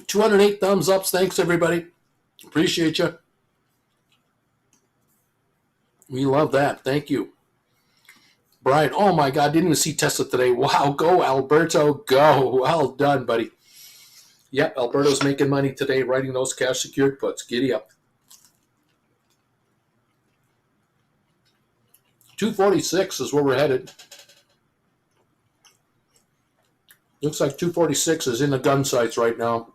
[SPEAKER 1] $208 thumbs ups. Thanks, everybody. Appreciate you. We love that. Thank you. Brian, oh my God, didn't even see Tesla today. Wow, go Alberto, go. Well done, buddy. Yep, Alberto's making money today writing those cash secured puts. Giddy up. 246 is where we're headed. Looks like 246 is in the gun sights right now.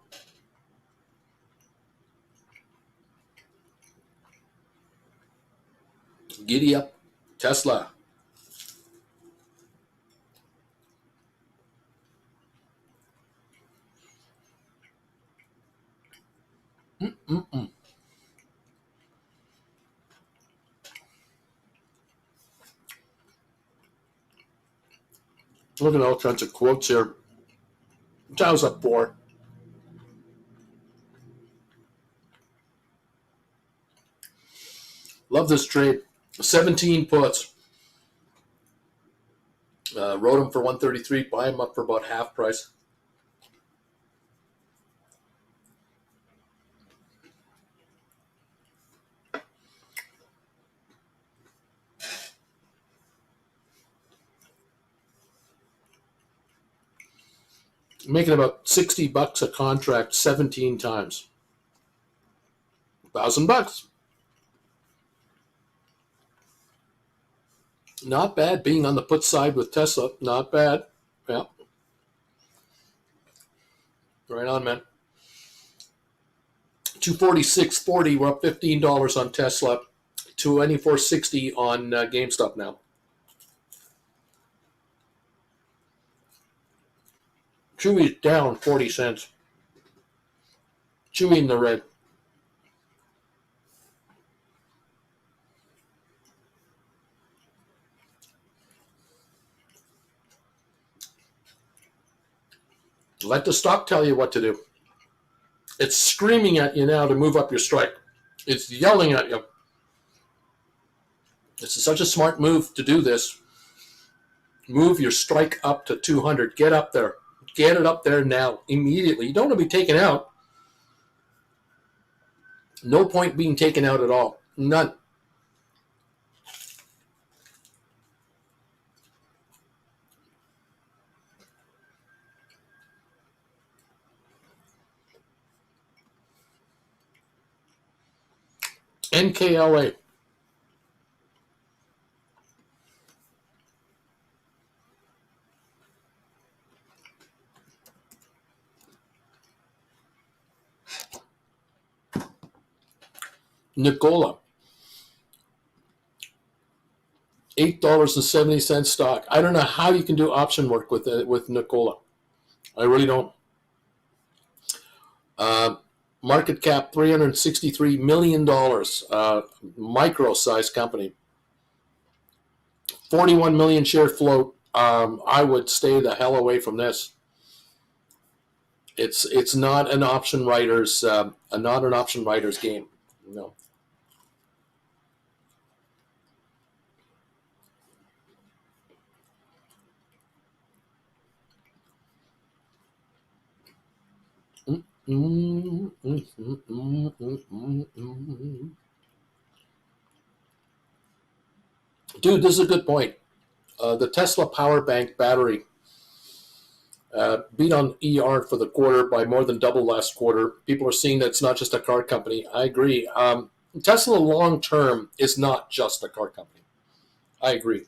[SPEAKER 1] Giddy up, Tesla. Mm-mm-mm. Look at all kinds of quotes here. Dow's up 4. Love this trade. 17 puts. Wrote them for 133. Buy them up for about half price. Making about $60 a contract 17 times. $1,000. Not bad being on the put side with Tesla. Not bad. Yeah. Right on, man. 246.40. We're up $15 on Tesla. 24.60 on GameStop now. Chewy's down 40 cents. Chewy in the red. Let the stock tell you what to do. It's screaming at you now to move up your strike. It's yelling at you. This is such a smart move to do this. Move your strike up to 200. Get up there. Get it up there now, immediately. You don't want to be taken out. No point being taken out at all. None. NKLA. Nikola. $8.70 stock. I don't know how you can do option work with Nikola. I really don't. Market cap $363 million. Micro-sized company. 41 million share float. I would stay the hell away from this. It's not an option writer's game. No. Dude, this is a good point. The Tesla power bank battery beat on ER for the quarter by more than double last quarter. People are seeing that it's not just a car company. I agree. Tesla long term is not just a car company. I agree.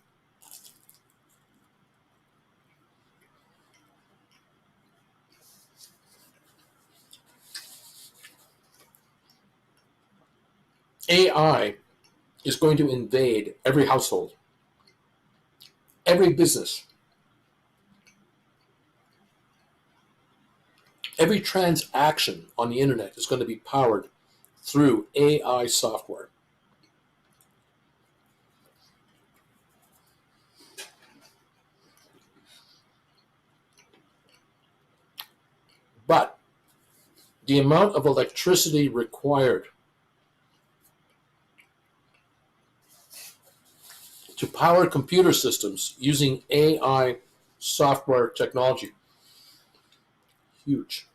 [SPEAKER 1] AI is going to invade every household, every business, every transaction on the internet is going to be powered through AI software. But the amount of electricity required to power computer systems using AI software technology, huge.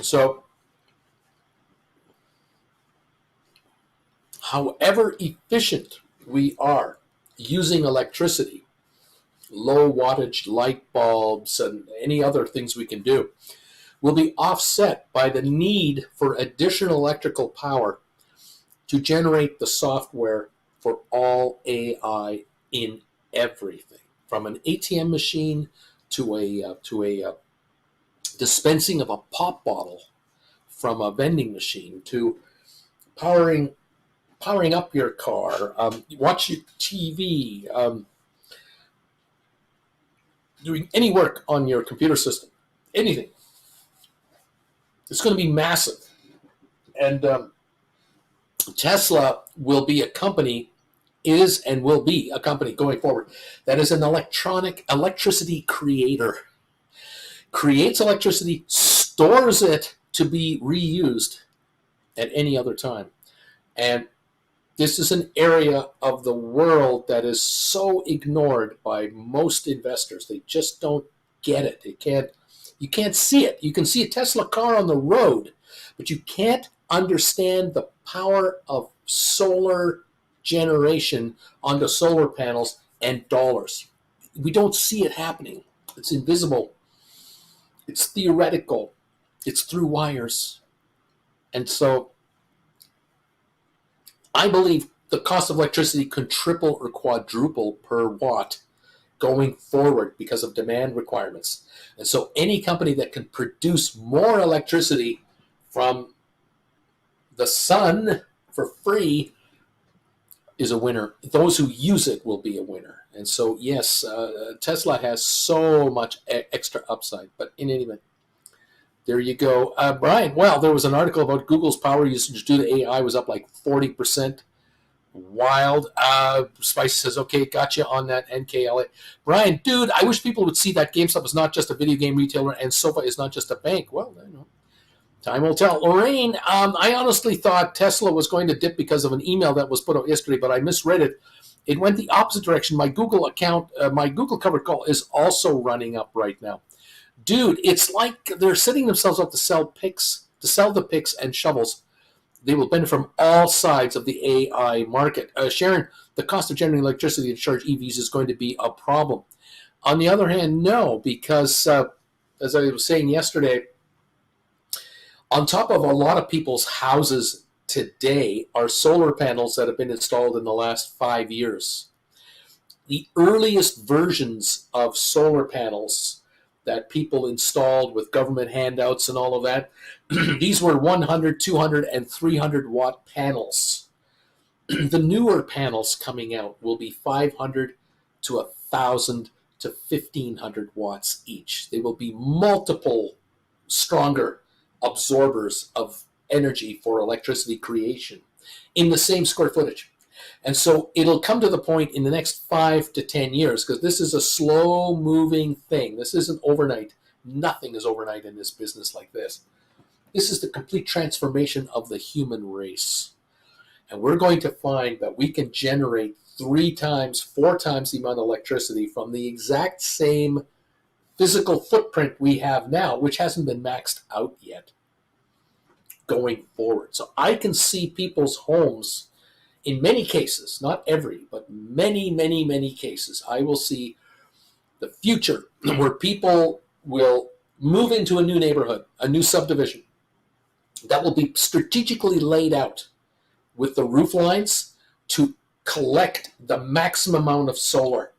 [SPEAKER 1] So, however efficient we are using electricity, low wattage light bulbs and any other things we can do, will be offset by the need for additional electrical power to generate the software for all AI in everything, from an ATM machine to a dispensing of a pop bottle from a vending machine to powering up your car, watch your TV, doing any work on your computer system, anything. It's going to be massive. And Tesla will be a company, is and will be a company going forward that is an electricity creator. Creates electricity, stores it to be reused at any other time. And this is an area of the world that is so ignored by most investors. They just don't get it. You can't see it. You can see a Tesla car on the road, but you can't understand the power of solar generation onto solar panels and dollars. We don't see it happening. It's invisible. It's theoretical. It's through wires. And so I believe the cost of electricity could triple or quadruple per watt going forward because of demand requirements. And so any company that can produce more electricity from the sun for free is a winner. Those who use it will be a winner. And so, yes, Tesla has so much extra upside. But in any event, there you go. Brian, well, there was an article about Google's power usage due to AI was up like 40%. Wild. Spice says, okay, gotcha on that NKLA. Brian, dude, I wish people would see that GameStop is not just a video game retailer and SoFa is not just a bank. Well, I know. Time will tell. Lorraine, I honestly thought Tesla was going to dip because of an email that was put out yesterday, but I misread it. It went the opposite direction. My Google account, my Google covered call is also running up right now. Dude, it's like they're setting themselves up to sell the picks and shovels. They will benefit from all sides of the AI market. Sharon, the cost of generating electricity to charge EVs is going to be a problem. On the other hand, no, because as I was saying yesterday, on top of a lot of people's houses today are solar panels that have been installed in the last 5 years. The earliest versions of solar panels that people installed with government handouts and all of that, these were 100, 200, and 300 watt panels. The newer panels coming out will be 500 to 1,000 to 1,500 watts each. They will be multiple stronger absorbers of energy for electricity creation in the same square footage. And so it'll come to the point in the next 5 to 10 years, because this is a slow moving thing. This isn't overnight. Nothing is overnight in this business like this. This is the complete transformation of the human race. And we're going to find that we can generate 3 times, 4 times the amount of electricity from the exact same physical footprint we have now, which hasn't been maxed out yet, going forward. So I can see people's homes, in many cases, not every, but many, many, many cases, I will see the future where people will move into a new neighborhood, a new subdivision that will be strategically laid out with the roof lines to collect the maximum amount of solar.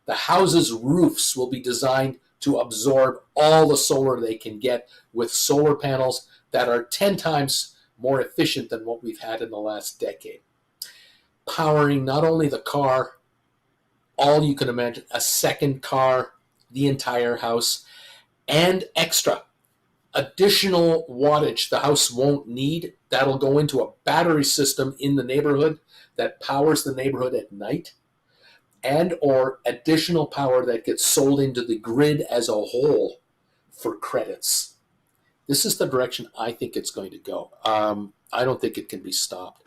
[SPEAKER 1] The house's roofs will be designed to absorb all the solar they can get with solar panels that are 10 times more efficient than what we've had in the last decade. Powering not only the car, all you can imagine, a second car, the entire house, and extra additional wattage the house won't need. That'll go into a battery system in the neighborhood that powers the neighborhood at night, and or additional power that gets sold into the grid as a whole for credits. This is the direction I think it's going to go. I don't think it can be stopped.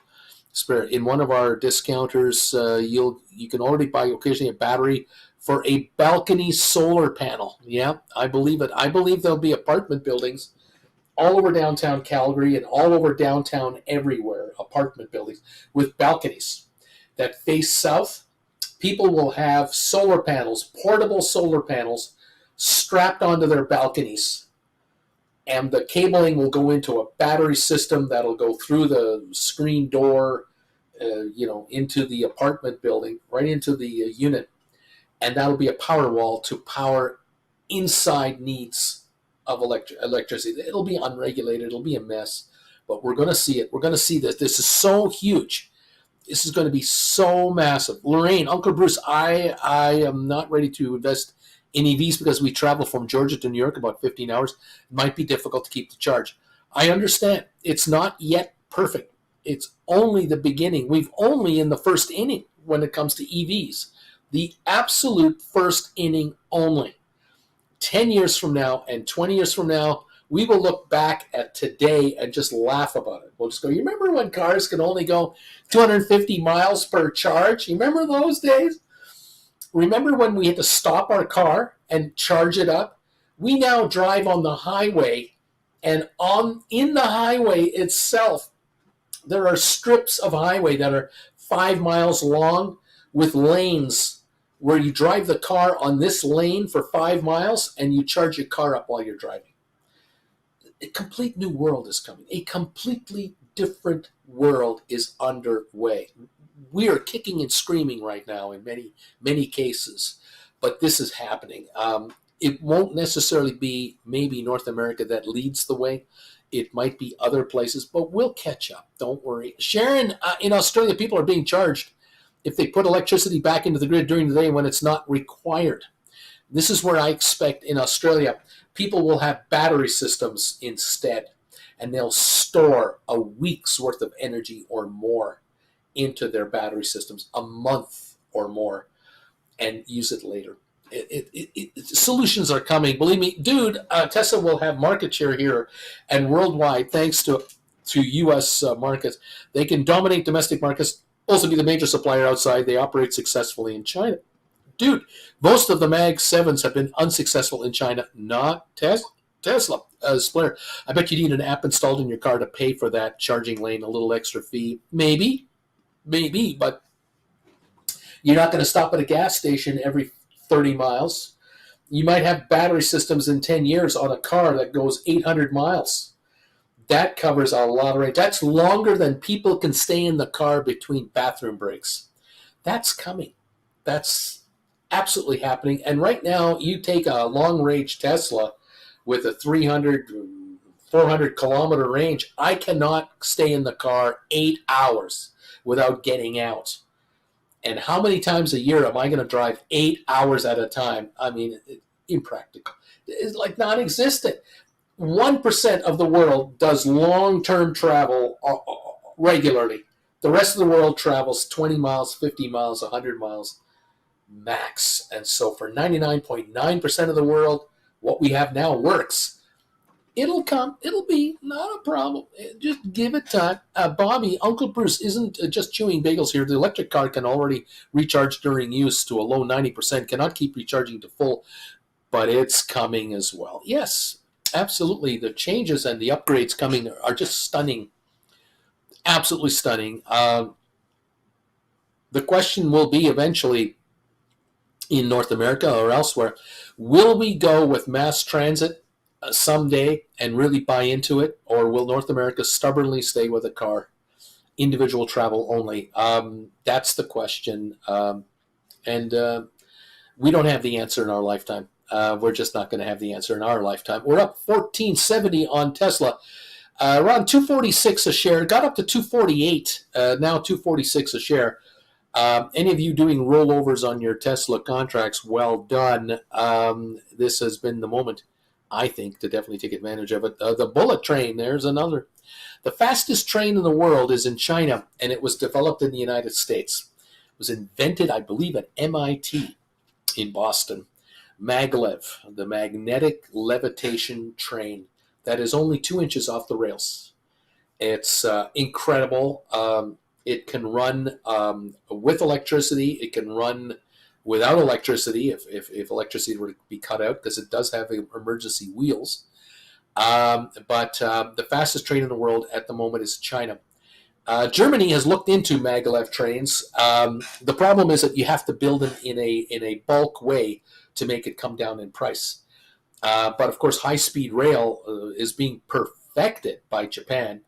[SPEAKER 1] In one of our discounters, you can already buy occasionally a battery for a balcony solar panel. Yeah, I believe it. I believe there'll be apartment buildings all over downtown Calgary and all over downtown everywhere, apartment buildings with balconies that face south. People will have solar panels, portable solar panels, strapped onto their balconies. And the cabling will go into a battery system that'll go through the screen door, into the apartment building, right into the unit. And that'll be a power wall to power inside needs of electricity. It'll be unregulated. It'll be a mess. But we're going to see it. We're going to see this. This is so huge. This is going to be so massive. Lorraine, Uncle Bruce, I am not ready to invest in EVs because we travel from Georgia to New York about 15 hours. It might be difficult to keep the charge. I understand. It's not yet perfect. It's only the beginning. We've only in the first inning when it comes to EVs. The absolute first inning only. 10 years from now and 20 years from now, we will look back at today and just laugh about it. We'll just go, you remember when cars could only go 250 miles per charge? You remember those days? Remember when we had to stop our car and charge it up? We now drive on the highway, and in the highway itself, there are strips of highway that are 5 miles long with lanes where you drive the car on this lane for 5 miles and you charge your car up while you're driving. A complete new world is coming. A completely different world is underway. We are kicking and screaming right now in many, many cases, but this is happening. It won't necessarily be maybe North America that leads the way. It might be other places, but we'll catch up. Don't worry. Sharon, in Australia, people are being charged if they put electricity back into the grid during the day when it's not required. This is where I expect in Australia, people will have battery systems instead, and they'll store a week's worth of energy or more into their battery systems, a month or more, and use it later. Solutions are coming. Believe me, dude, Tesla will have market share here and worldwide thanks to U.S. markets. They can dominate domestic markets, also be the major supplier outside. They operate successfully in China. Dude, most of the Mag 7s have been unsuccessful in China, not Tesla. Blair, I bet you need an app installed in your car to pay for that charging lane, a little extra fee. Maybe, but you're not going to stop at a gas station every 30 miles. You might have battery systems in 10 years on a car that goes 800 miles. That covers a lot of range. That's longer than people can stay in the car between bathroom breaks. That's coming. That's absolutely happening. And right now, you take a long-range Tesla with a 300, 400-kilometer range. I cannot stay in the car 8 hours without getting out. And how many times a year am I going to drive 8 hours at a time? I mean, impractical. It's like non-existent. 1% of the world does long-term travel regularly. The rest of the world travels 20 miles, 50 miles, 100 miles max. And so for 99.9% of the world, what we have now works. It'll come. It'll be not a problem. Just give it time. Bobby, Uncle Bruce isn't just chewing bagels here. The electric car can already recharge during use to a low 90%, cannot keep recharging to full, but it's coming as well. Yes, absolutely. The changes and the upgrades coming are just stunning. Absolutely stunning. The question will be eventually in North America or elsewhere, will we go with mass transit someday and really buy into it, or will North America stubbornly stay with a car? individual travel only? That's the question. And we don't have the answer in our lifetime. We're just not going to have the answer in our lifetime. We're up 1470 on Tesla. Around 246 a share. Got up to 248. Now 246 a share. Any of you doing rollovers on your Tesla contracts, well done. This has been the moment, I think, to definitely take advantage of it. The bullet train, there's another. The fastest train in the world is in China, and it was developed in the United States. It was invented, I believe, at MIT in Boston. Maglev, the magnetic levitation train that is only 2 inches off the rails. It's incredible. It can run with electricity. It can run without electricity if electricity were to be cut out, because it does have emergency wheels. But the fastest train in the world at the moment is China. Germany has looked into maglev trains. The problem is that you have to build them in a bulk way to make it come down in price. But of course, high-speed rail is being perfected by Japan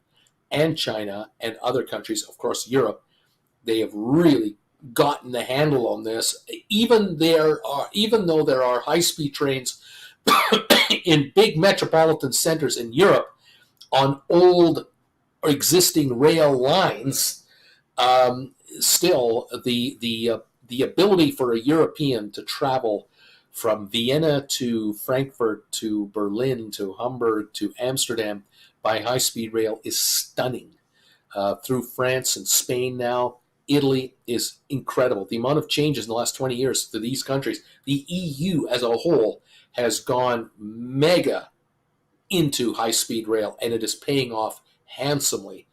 [SPEAKER 1] and China and other countries. Of course, Europe. They have really gotten the handle on this. Even though there are high-speed trains in big metropolitan centers in Europe on old existing rail lines, still the ability for a European to travel from Vienna to Frankfurt to Berlin to Hamburg to Amsterdam by high-speed rail is stunning. Through France and Spain now, Italy is incredible. The amount of changes in the last 20 years to these countries, the EU as a whole has gone mega into high-speed rail, and it is paying off handsomely.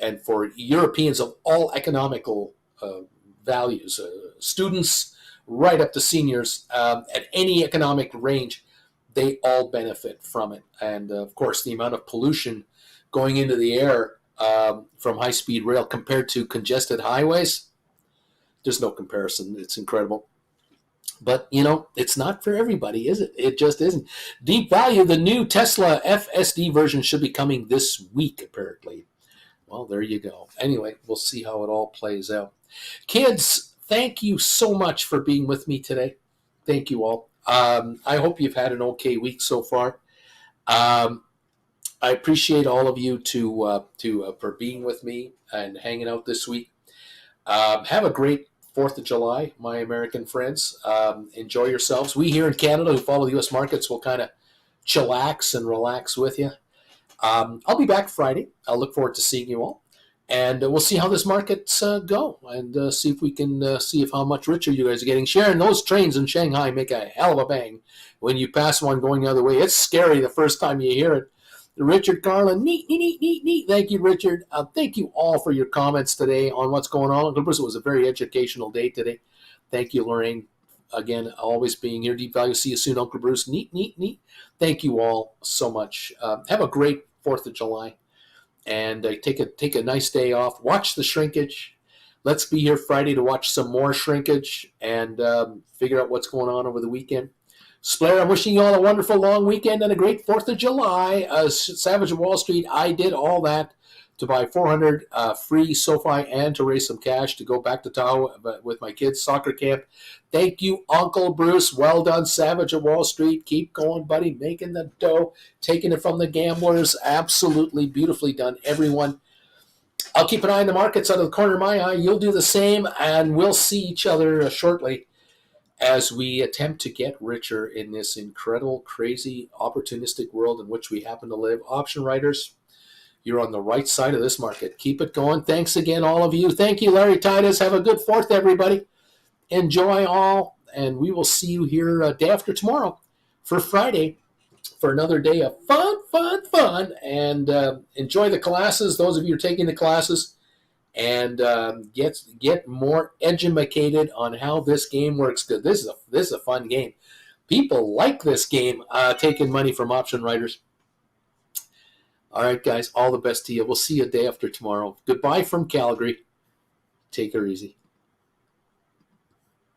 [SPEAKER 1] And for Europeans of all economical values, students right up to seniors, at any economic range, they all benefit from it. And of course, the amount of pollution going into the air from high-speed rail compared to congested highways, there's no comparison. It's incredible. But, it's not for everybody, is it? It just isn't. Deep Value, the new Tesla FSD version should be coming this week, apparently. Well, there you go. Anyway, we'll see how it all plays out. Kids, thank you so much for being with me today. Thank you all. I hope you've had an okay week so far. I appreciate all of you for being with me and hanging out this week. Have a great 4th of July, my American friends. Enjoy yourselves. We here in Canada who follow the U.S. markets will kind of chillax and relax with you. I'll be back Friday. I'll look forward to seeing you all. And we'll see how this markets go, and see if we can see if how much richer you guys are getting. Sharon, those trains in Shanghai make a hell of a bang when you pass one going the other way. It's scary the first time you hear it. Richard Carlin, neat. Thank you, Richard. Thank you all for your comments today on what's going on. Uncle Bruce, it was a very educational day today. Thank you, Lorraine. Again, always being here. Deep Value. See you soon, Uncle Bruce. Neat. Thank you all so much. Have a great 4th of July. And take a nice day off. Watch the shrinkage. Let's be here Friday to watch some more shrinkage and figure out what's going on over the weekend. Splair, I'm wishing you all a wonderful long weekend and a great 4th of July. Savage of Wall Street, I did all that to buy 400 free SoFi and to raise some cash to go back to Tahoe with my kids' soccer camp. Thank you, Uncle Bruce. Well done, Savage of Wall Street. Keep going, buddy. Making the dough, taking it from the gamblers. Absolutely beautifully done, everyone. I'll keep an eye on the markets out of the corner of my eye. You'll do the same, and we'll see each other shortly as we attempt to get richer in this incredible, crazy, opportunistic world in which we happen to live. Option writers, you're on the right side of this market. Keep it going. Thanks again, all of you. Thank you, Larry Titus. Have a good 4th, everybody. Enjoy all, and we will see you here day after tomorrow for Friday for another day of fun, and enjoy the classes, those of you who are taking the classes, and get more educated on how this game works. This is a fun game. People like this game, taking money from option writers. All right, guys, all the best to you. We'll see you a day after tomorrow. Goodbye from Calgary. Take her easy.